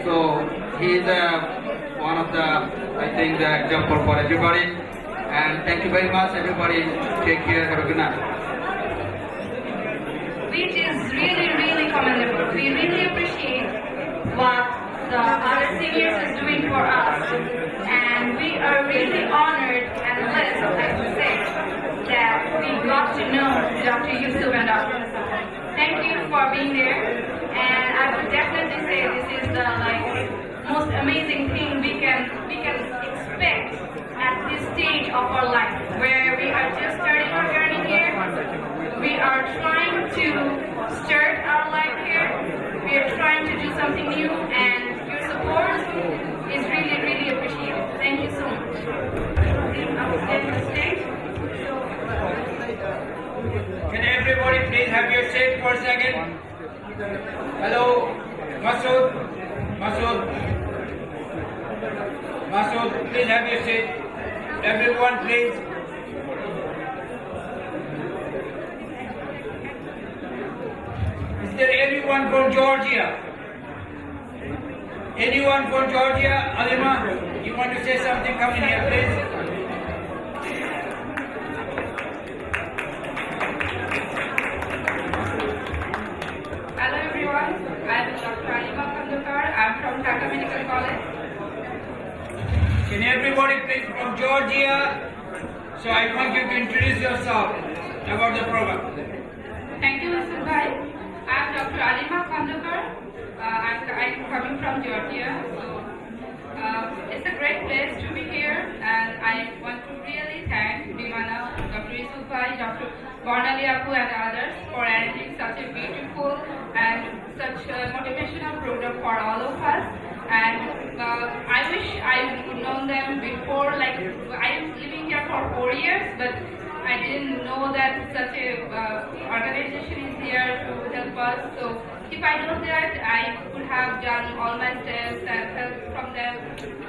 So he is one of the, I think, the example for everybody. And thank you very much, everybody. Take care. Have a good night.
Which is really, really commendable. We really appreciate what the other seniors is doing for us. And we are really honored and blessed, I would say, that we got to know Dr. Yusuf and Dr. Hassan. Thank you for being there. And I would definitely say this is the most amazing thing we can expect at this stage of our life, where we are just starting our journey here. We are trying to start our life here. We are trying to do something new, and your support is really, really appreciated. Thank you so much. Upstairs the stage.
Can everybody please have your seat for a second? Hello, Masood, please have your seat. Everyone, please. Is there anyone from Georgia? Anyone from Georgia? Alima, you want to say something? Come in here, please.
Hello everyone, I am Dr. Alima Khandekar. I am from Dhaka Medical College.
Can everybody please from Georgia? So I want you to introduce yourself about the program.
Thank you, Mr. Bhai. I am Dr. Alima Khandekar. I'm coming from Georgia. So it's a great place to be here, and I want to really thank Bimana, Dr. Yusuf Bhai, Dr. Barnali Apu and others for arranging such a beautiful and such a motivational program for all of us. And I wish I would known them before. I am living here for 4 years, but I didn't know that such a organization is here to help us. So if I know that, I could have done all my steps and help from them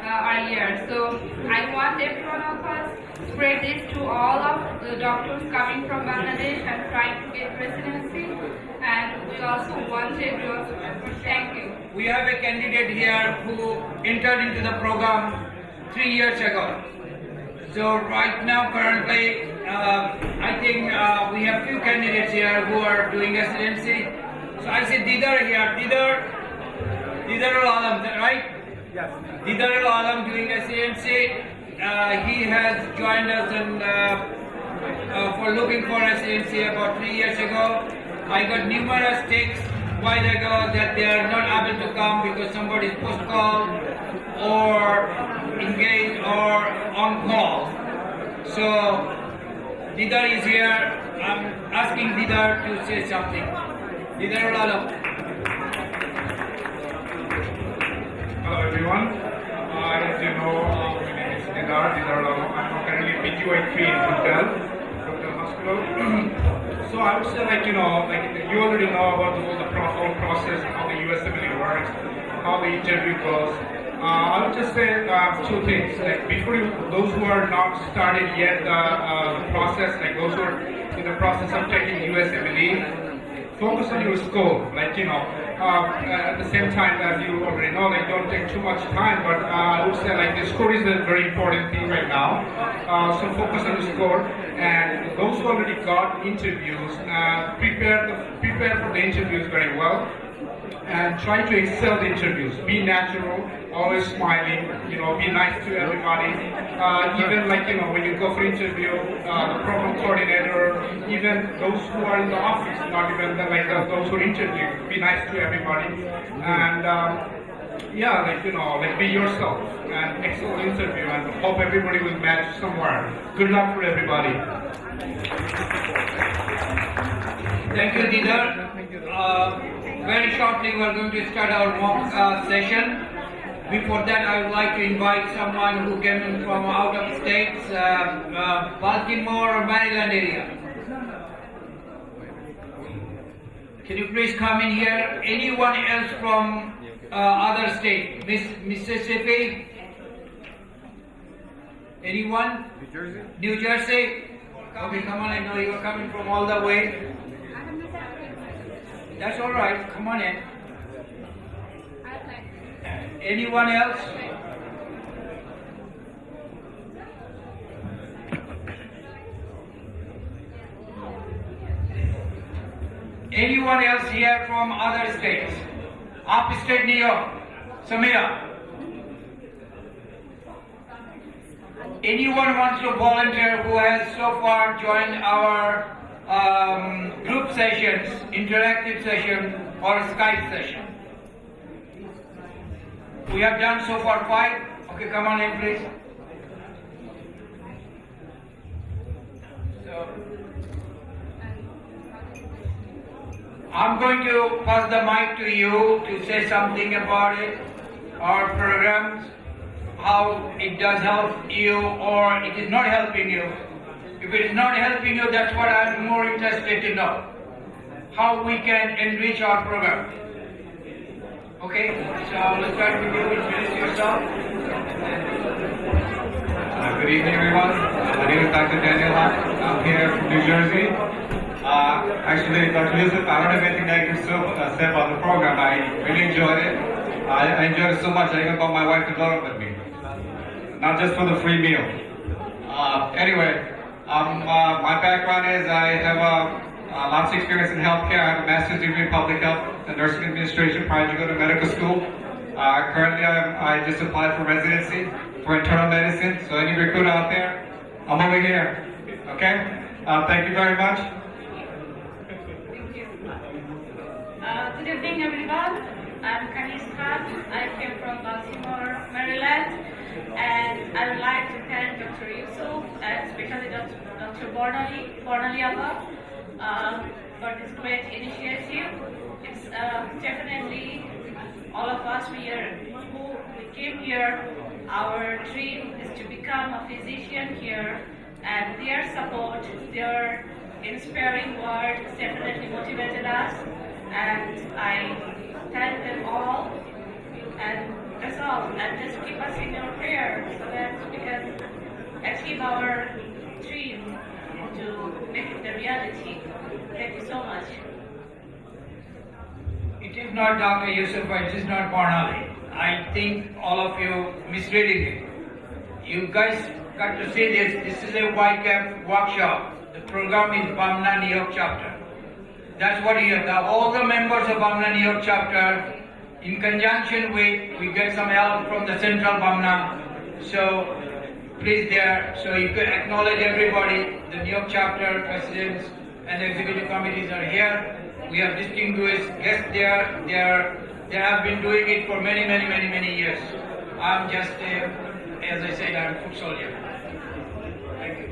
earlier. So I want every one of us spread this to all of the doctors coming from Bangladesh and trying to get residency. And we also wanted to thank you.
We have a candidate here who entered into the program 3 years ago. So right now, currently, I think we have few candidates here who are doing residency. So I see Didar here. Didar al-Alam, right? Yes. Didar al-Alam doing residency. He has joined us for looking for residency about 3 years ago. I got numerous texts while ago that they are not able to come because somebody is post call or engaged or on call. So Didar is here. I'm asking Didar to say something. Didar al-Alam.
Hello everyone. As you know, my name is Didar al-Alam. I'm currently PGY3 in Brookdale Hospital. So I would say, you already know about the whole process, how the USMLE works, how the interview goes. I would just say two things. Before those who are not started yet the process, those who are in the process of taking USMLE,
focus on your score. Like, at the same time, as you already know, like, don't take too much time, but I would say, like, the score is a very important thing right now. So focus on the score, and those who already got interviews, prepare for the interviews very well, and try to excel the interviews. Be natural, always smiling, be nice to everybody. Even like, when you go for interview, the program coordinator, even those who are in the office, not even those who interview, be nice to everybody. And be yourself and excel the interview, and hope everybody will match somewhere. Good luck for everybody.
Thank you, Didar. Very shortly, we are going to start our mock session. Before that, I would like to invite someone who came in from out of states, Baltimore or Maryland area. Can you please come in here? Anyone else from other state? Mississippi? Anyone?
New Jersey?
New Jersey? Okay, come on, I know you're coming from all the way. That's all right, come on in. Anyone else? Anyone else here from other states? Upstate New York? Samira? Anyone wants to volunteer who has so far joined our group sessions, interactive session, or Skype session? We have done so far 5. Okay, come on in, please. So, I'm going to pass the mic to you to say something about it, our programs, how it does help you or it is not helping you. If it is not helping you, that's what I'm more interested to know. How we can enrich our program. Okay, so let's start with you. Introduce yourself.
Good evening, everyone. My name is Dr. Daniel. I'm here from New Jersey. Actually, Dr. Yusuf, I don't have anything negative to say about the program. I really enjoyed it. I enjoyed it so much I even brought my wife to go with me. Not just for the free meal. Anyway, my background is I have lots of experience in healthcare. I have a master's degree in public health and nursing administration prior to go to medical school. Currently, I just applied for residency for internal medicine. So any recruiter out there, I'm over here. Okay? Thank you very much.
Good evening, everyone. I'm Kanis Khan. I came from Baltimore, Maryland, and I would like to thank Dr. Yusuf and especially Dr. Bornali Abba for this great initiative. It's definitely all of us who came here. Our dream is to become a physician here, and their support, their inspiring words definitely motivated us. And I thank them all, and that's all. And just keep us in your prayer so that we can achieve our dream to make it a reality. Thank you so much.
It is not Dr. Yusuf, it is not Barnali. I think all of you misreading it. You guys got to see this. This is a YPCAP workshop. The program is Bamna New York chapter. That's what you have. All the members of Bamna New York chapter, in conjunction with, we get some help from the central Bamna. So please there, so you can acknowledge everybody. The New York chapter presidents and executive committees are here. We have distinguished guests there. They have been doing it for many years. I'm just, as I said, I'm a foot soldier. Thank you.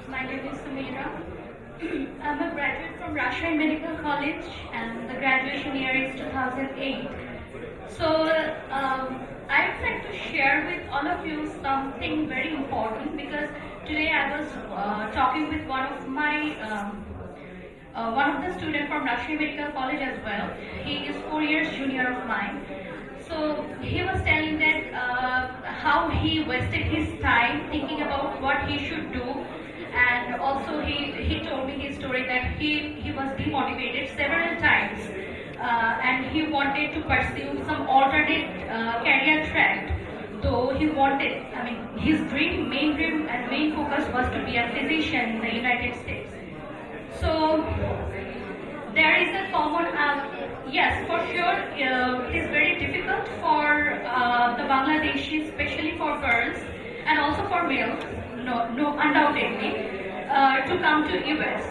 My name is Samira. I'm a graduate from Rajshahi Medical College, and the graduation year is 2008. So I'd like to share with all of you something very important, because today I was talking with one of the students from Rajshahi Medical College as well. He is 4 years junior of mine. So he was telling that how he wasted his time thinking about what he should do, also he told me his story that he was demotivated several times and he wanted to pursue some alternate career track. Though he wanted, his main dream and main focus was to be a physician in the United States. So there is a common, yes, for sure, it is very difficult for the Bangladeshis, especially for girls and also for males, no, undoubtedly, to come to US.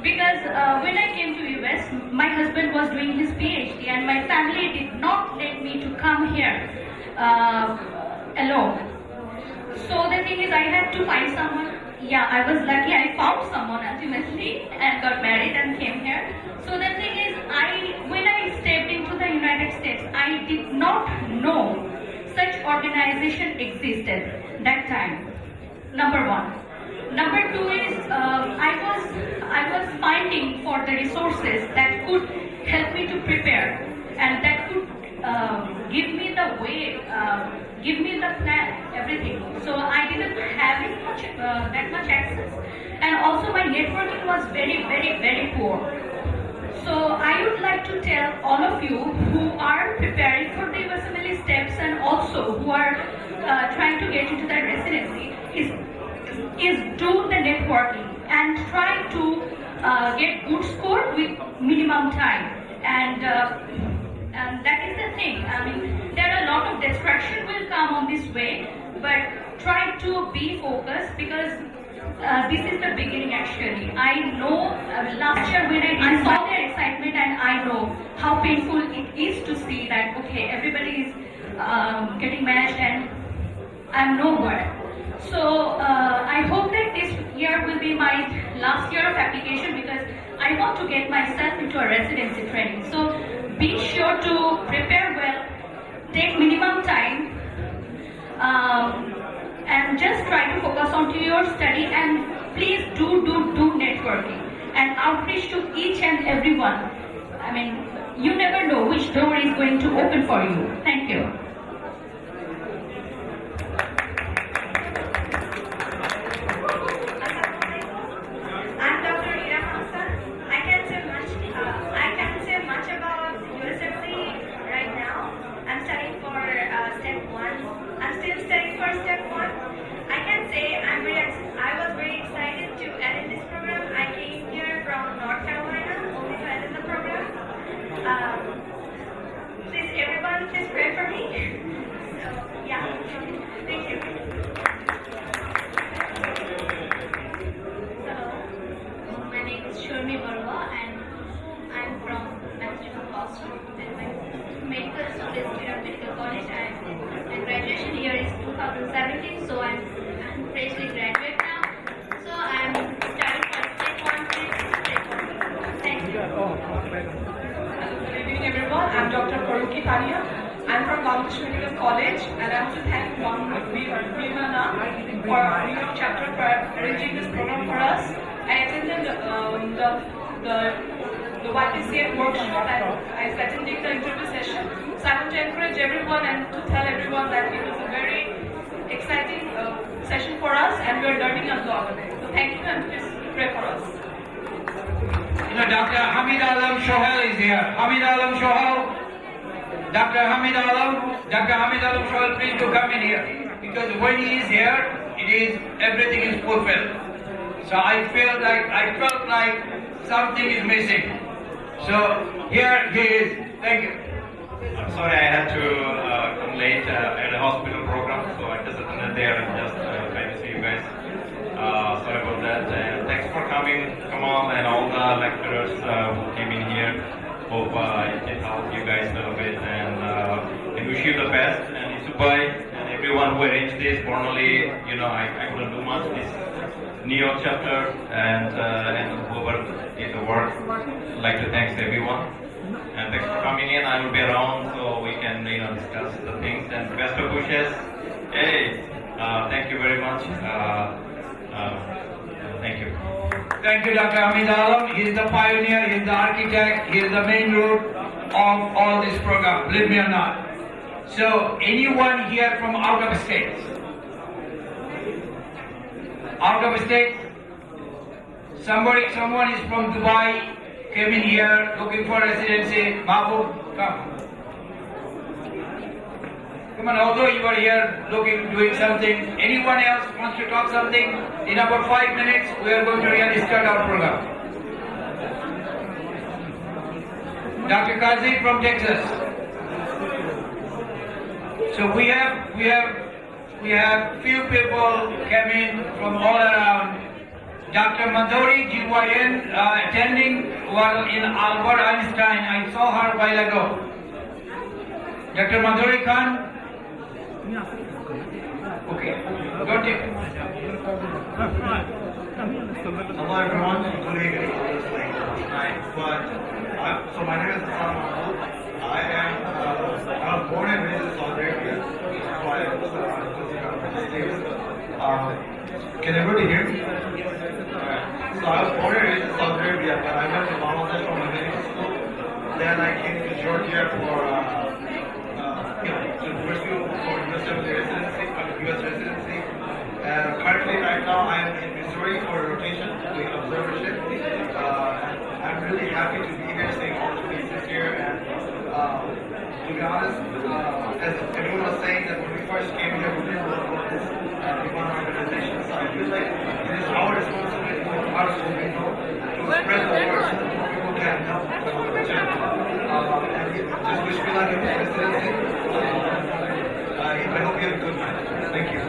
Because when I came to US, my husband was doing his PhD and my family did not let me to come here alone. So the thing is, I had to find someone. Yeah, I was lucky. I found someone ultimately and got married and came here. So the thing is, when I stepped into the United States, I did not know such organization existed that time. Number one. Number two is I was finding for the resources that could help me to prepare and that could give me the way, give me the plan, everything. So I didn't have that much access, and also my networking was very, very, very poor. So I would like to tell all of you who are preparing for the USMLE steps and also who are trying to get into the residency is do the networking and try to get good score with minimum time. And that is the thing. There are a lot of distraction will come on this way, but try to be focused because this is the beginning actually. I know last year when I saw their excitement and I know how painful it is to see that, okay, everybody is getting matched and I'm nowhere. So I hope that this year will be my last year of application because I want to get myself into a residency training. So be sure to prepare well, take minimum time, and just try to focus on to your study and please do networking and outreach to each and everyone. You never know which door is going to open for you. Thank you.
I'm Dr. Ira Hassan. I can't say much about USMC right now. I'm studying for step 1. I'm still studying for step 1. I can say I was very excited to attend this program. I came here from North Carolina only to attend the program. Please, everyone, please pray for me. So, yeah, thank you.
My name is Shurmi Barwa and I'm from Massachusetts, Boston. And my medical school is Student Medical College and my graduation year is 2017, so I'm freshly graduate now. So I'm studying for step 1. Thank you.
Good evening everyone, I'm Dr. Karuki Tania. I'm from Bangladesh Medical College and I want to thank Vimana for New York chapter for arranging this program for us. I attended the YPCAP workshop and I was attending the interview session. So I want to encourage everyone and to tell everyone that it was a very exciting session for us and we are learning a lot of it. So thank you and please pray for us.
Dr. Hamid Alam Shohel is here. Hamid Alam Shohel. Dr. Hamid Alam Shohel, please do come in here. Because when he is here, everything is fulfilled. So I felt like something is missing. So here he is. Thank you.
I'm sorry I had to come late at a hospital program, so I just attended there and just trying to see you guys. Sorry about that. And thanks for coming, Kamal, and all the lecturers who came in here. Hope it helped you guys a little bit, and wish you the best. And Isubai and everyone who arranged this, formally, I couldn't do much. This New York chapter and whoever did the work. I'd like to thank everyone. And thanks for coming in. I will be around so we can discuss the things. And best of wishes. Hey, thank you very much. Thank you.
Thank you, Dr. Hamid Alam. He is the pioneer, he is the architect, he is the main root of all this program, believe me or not. So, anyone here from out of state?
out of state. Someone is from Dubai, came in here looking for residency. Mahbub, come. Come on, although you are here doing something, anyone else wants to talk something? In about 5 minutes, we are going to really start our program. Dr. Kazi from Texas. So we have few people came in from all around. Dr. Madhuri GYN attending while in Albert Einstein. I saw her a while ago. Dr. Madhuri Khan. Okay. Don't you?
Hello everyone, including tonight. So my name is Hassan Mahmoud. I was born and raised in Saudi Arabia. That's why I was can everybody hear me? So I was born and raised in Saudi Arabia, but I went to Bangladesh for my medical school. Then I came to Georgia for to pursue for US residency. Currently, right now, I am in Missouri for a rotation doing observership. I'm really happy to be here, seeing all the faces here, and to be honest, as everyone was saying, that when we first came here, we didn't know about this one organization. So I feel like it is our responsibility to our school people to spread the word so that more people can help the organization. And just wish me luck in this residency. I hope you have a good night. Thank you.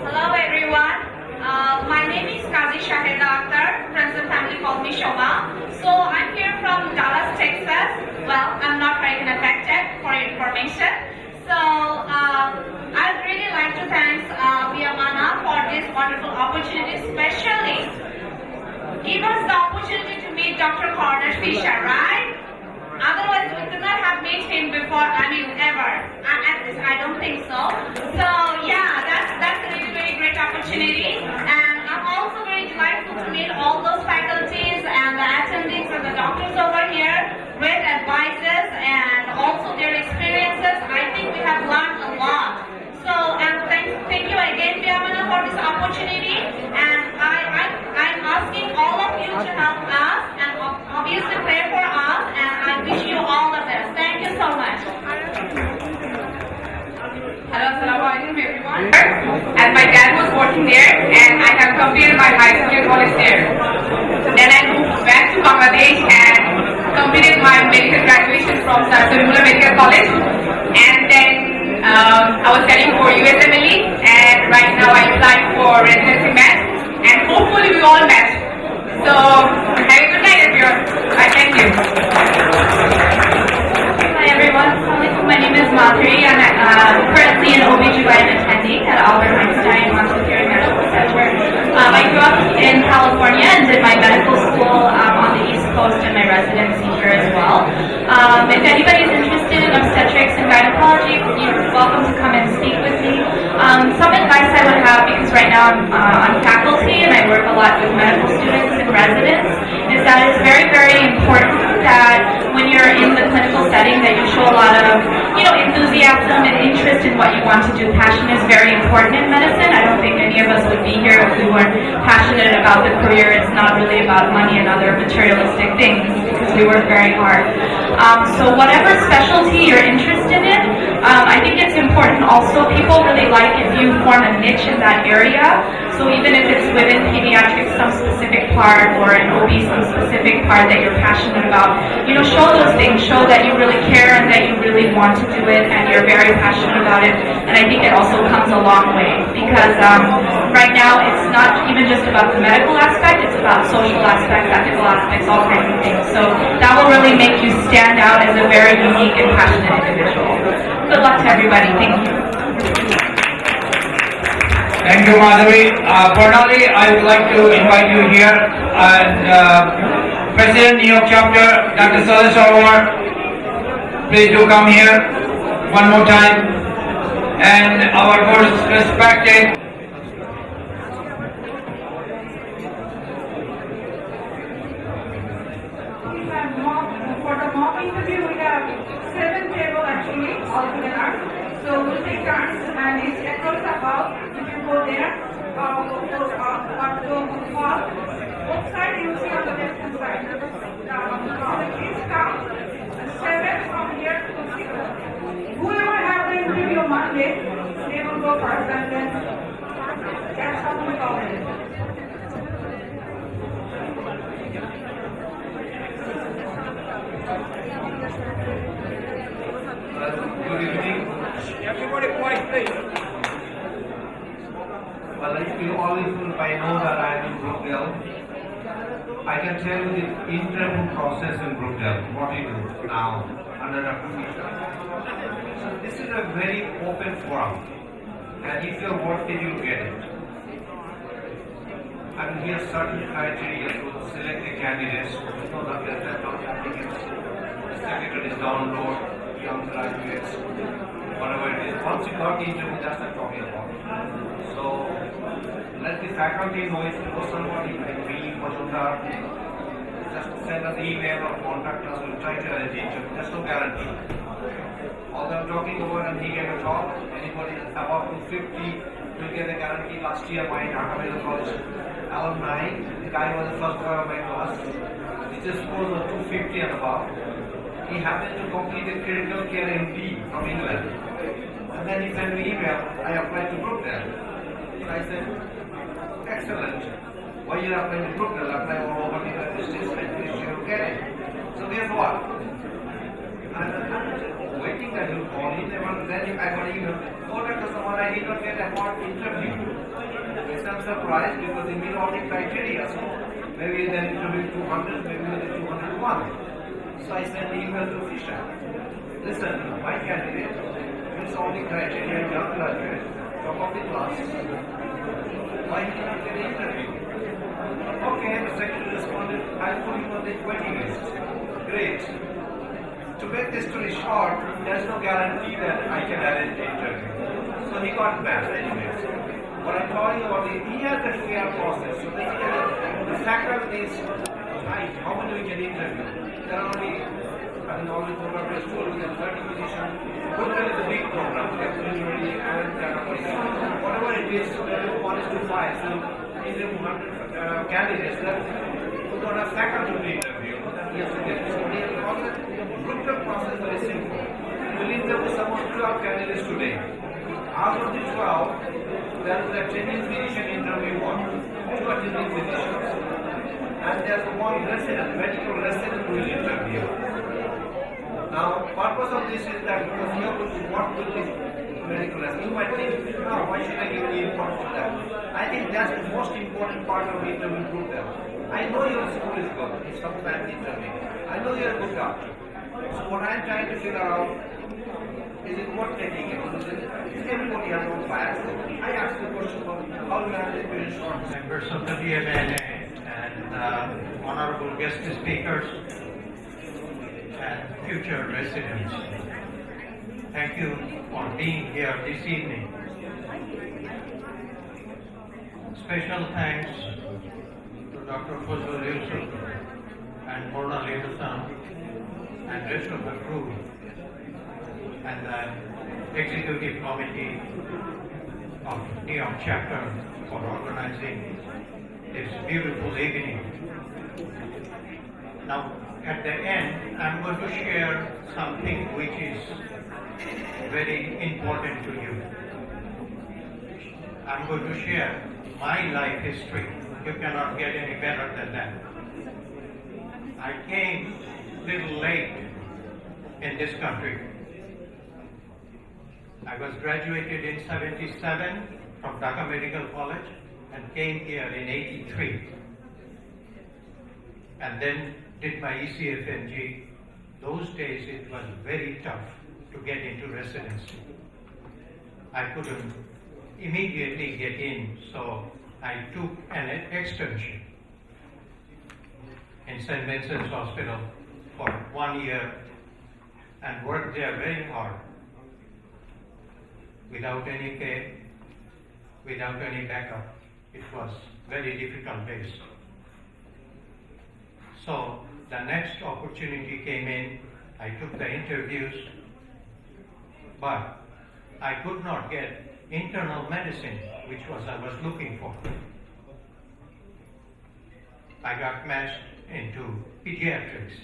Hello everyone. My name is Kazi Shahida Akhtar. Friends and family call me Shoma. So I'm here from Dallas, Texas. Well, I'm not American affected for your information. So I'd really like to thank Viamana for this wonderful opportunity, especially give us the opportunity to meet Dr. Corner Fisher, right? Otherwise, we could not have met him before, ever. At least I don't think so. So yeah, that's a really very great opportunity. And I'm also very delightful to meet all those faculties and the attendees and the doctors over here, great advices and also their experiences. I think we have learned a lot. So, and thank you again, Viamana, for this opportunity. And I'm asking all of you to help us and obviously pray for us. And I wish you all the best. Thank you so much.
Hello, assalamu alaikum everyone. And my dad was working there, and I have completed my high school and college there. Then I moved back to Bangladesh and completed my medical graduation from Sarimula Medical College. And then I was studying for USMLE, and right now I applied for residency math, and hopefully we all match. So have a good night everyone. I thank you.
Hi everyone, my name is Madhuri. I'm currently an OBGYN attending at Albert Einstein Montefiore Medical Center. I grew up in California and did my medical school on the East Coast and my residency here as well. If anybody is interested in obstetrics and gynecology, you're welcome to come and speak with me. Some advice I would have, because right now I'm on faculty and I work a lot with medical students and residents, is that it's very, very important that when you're in the clinical setting that you show a lot of, enthusiasm and interest in what you want to do. Passion is very important in medicine. I don't think any of us would be here if we weren't passionate about the career. It's not really about money and other materialistic things, because we work very hard. So whatever specialty you're interested in, I think it's important also. People really like if you form a niche in that area. So even if it's within pediatrics, some specific part, or an OB, some specific part that you're passionate about, show those things. Show that you really care and that you really want to do it and you're very passionate about it. And I think it also comes a long way, because right now it's not even just about the medical aspect, it's about social aspects, ethical aspects, all kinds of things. So that will really make you stand out as a very unique and passionate individual. Good luck to everybody. Thank you.
Thank you, Madhavi. Pranali, I would like to invite you here, and President New York Chapter, Dr. Sala Sarwar, please do come here one more time. And our most respected
For the mock interview, we have 7 tables actually. altogether. So we'll take turns and it's across the hall. If you go there, or go hall, both sides you see on the left hand side. Please come 7 from here to 6. Whoever have the interview Monday, they will go first and then that's how we call it.
Good evening.
Everybody quiet, please.
Well, you all by know that I am in Brookdale. I can tell you the interview process in Brookdale, what we do now under Dr. Fisher. So this is a very open forum, and if you're worth it, you get it. And here are certain criteria to select the candidates. No, that there's nothing else. The second is download, young graduates, whatever it is. Once you got the interview, that's what I'm talking about. So let the faculty know if you know somebody like me, Majumdar, just send us email or contact us, we'll try to arrange the interview. There's no guarantee. Although I'm talking about and he gave a talk, anybody above 250 will get a guarantee. Last year my Dhaka Medical College alumni, the guy was the first guy of my class, he just scored 250 and above. He happened to complete a critical care MD from England. And then he sent me email, I applied to Brookdale. So I said, excellent. Why you are applying to Brookdale? Apply all over the United States, and you get it. So guess what? I'm waiting that he'll call in, and then I got an email, oh Dr. Samar, I did not get a hot interview. Which I'm surprised because they meet all the criteria. So maybe then interview 200, maybe the 201. So I sent an email to Fisher. Listen, my candidate meets all the criteria, young graduate, top of the class. Why did you not get an interview? Okay, the secretary responded, I'll put you on the 20 list. Great. To make this story short, there's no guarantee that I can arrange the interview. So he got mad anyways. What I'm talking about is he has a fair process. So the faculty is right. How many we can interview? There are only, all the program is told we have 30 positions. Brookdale is a big program. We have delivery and whatever it is, so there is 1 to 5. So in the 100 candidates, we don't have faculty to interview. Yes, so the Brookdale process is very simple. We'll interview someone 12 candidates today. Out of the 12, there is a attending physician interview 1, 2 attending physicians, and there's 1 resident, medical resident who will interview. Now, purpose of this is that because you are going to work with the medical resident, you might think, no, why should I give the importance to that? I think that's the most important part of the interview program. I know your school is good, it's some fancy interview. I know you're a good doctor. So what I'm trying to figure out, is it worth taking it? Everybody has own bias. I asked the question about how you manage your insurance.
Members of the BMNA and honorable guest speakers and future residents, thank you for being here this evening. Special thanks to Dr. Fazlul Yusuf and Mona Levasan and rest of the crew and the executive committee of New York chapter for organizing this beautiful evening. Now, at the end, I'm going to share something which is very important to you. I'm going to share my life history. You cannot get any better than that. I came a little late in this country. I was graduated in 77 from Dhaka Medical College and came here in 83. And then did my ECFMG. Those days it was very tough to get into residency. I couldn't immediately get in, so I took an extension in St. Vincent's Hospital for 1 year and worked there very hard, without any pay, without any backup. It was very difficult days. So the next opportunity came in. I took the interviews but I could not get internal medicine, which I was looking for. I got matched into pediatrics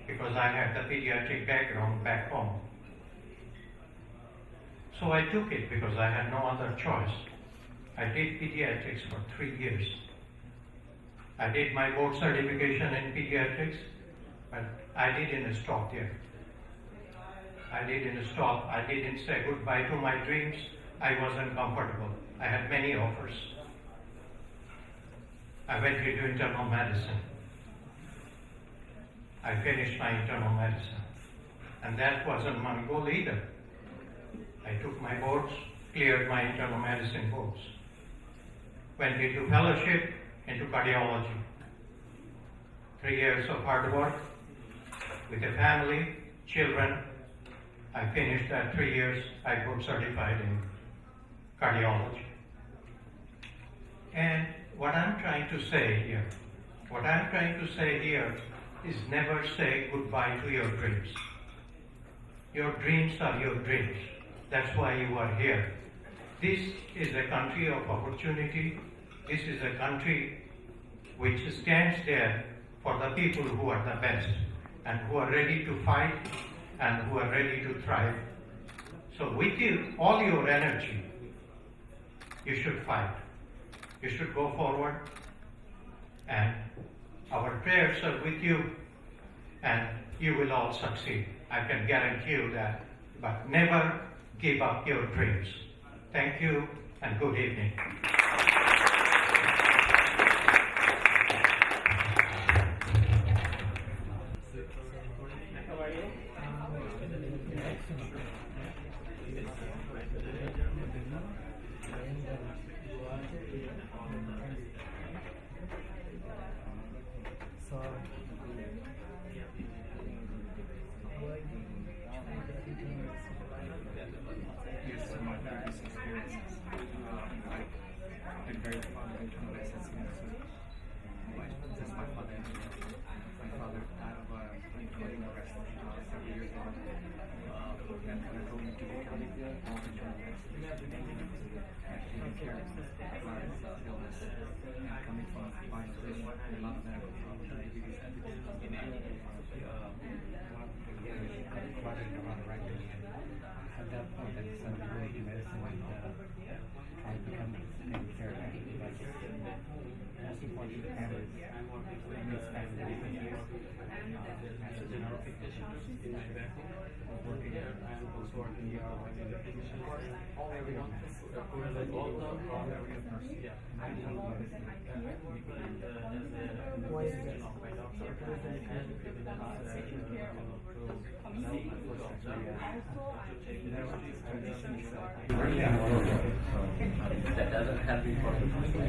because I had the pediatric background back home. So I took it because I had no other choice. I did pediatrics for 3 years. I did my board certification in pediatrics, but I didn't stop there. I didn't stop. I didn't say goodbye to my dreams. I wasn't comfortable. I had many offers. I went into internal medicine. I finished my internal medicine. And that wasn't my goal either. I took my boards, cleared my internal medicine boards. Went into fellowship into cardiology. 3 years of hard work with a family, children. I finished that 3 years. I got certified in cardiology. And what I'm trying to say here is never say goodbye to your dreams. Your dreams are your dreams. That's why you are here. This is a country of opportunity. This is a country which stands there for the people who are the best and who are ready to fight and who are ready to thrive. So with all your energy, you should fight. You should go forward, and our prayers are with you, and you will all succeed. I can guarantee you that. But never give up your dreams. Thank you, and good evening.
That doesn't happen for the first time.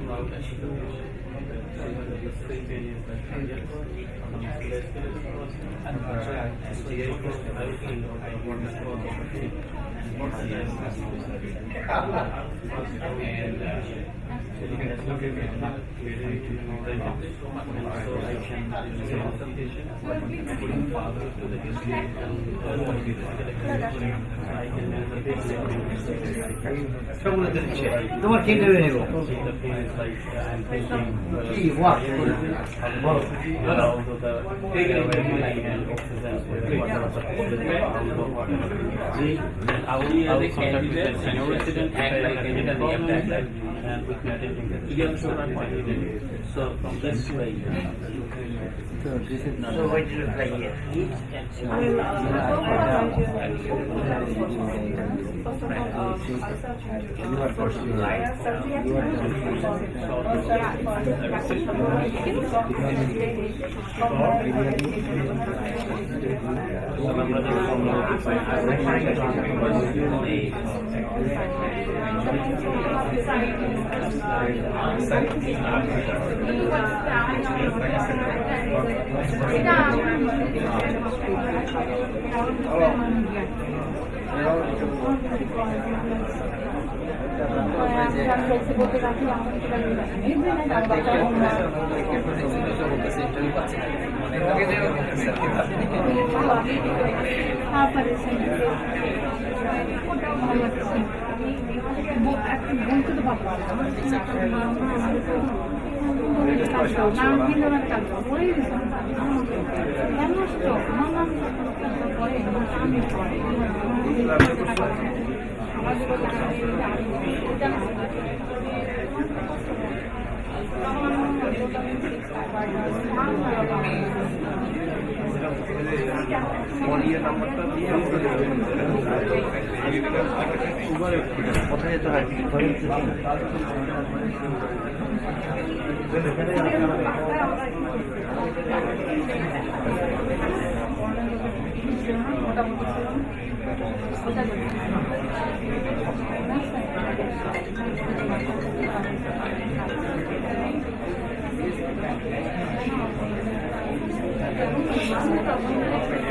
তোমার কি দেবে নেব কি what
I will contact with the senior resident, act like a and we can attend so from this way.
So this is not. So what do you look like here? You are first year.
Apa
কোথায় যেতে হয়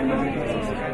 Thank you.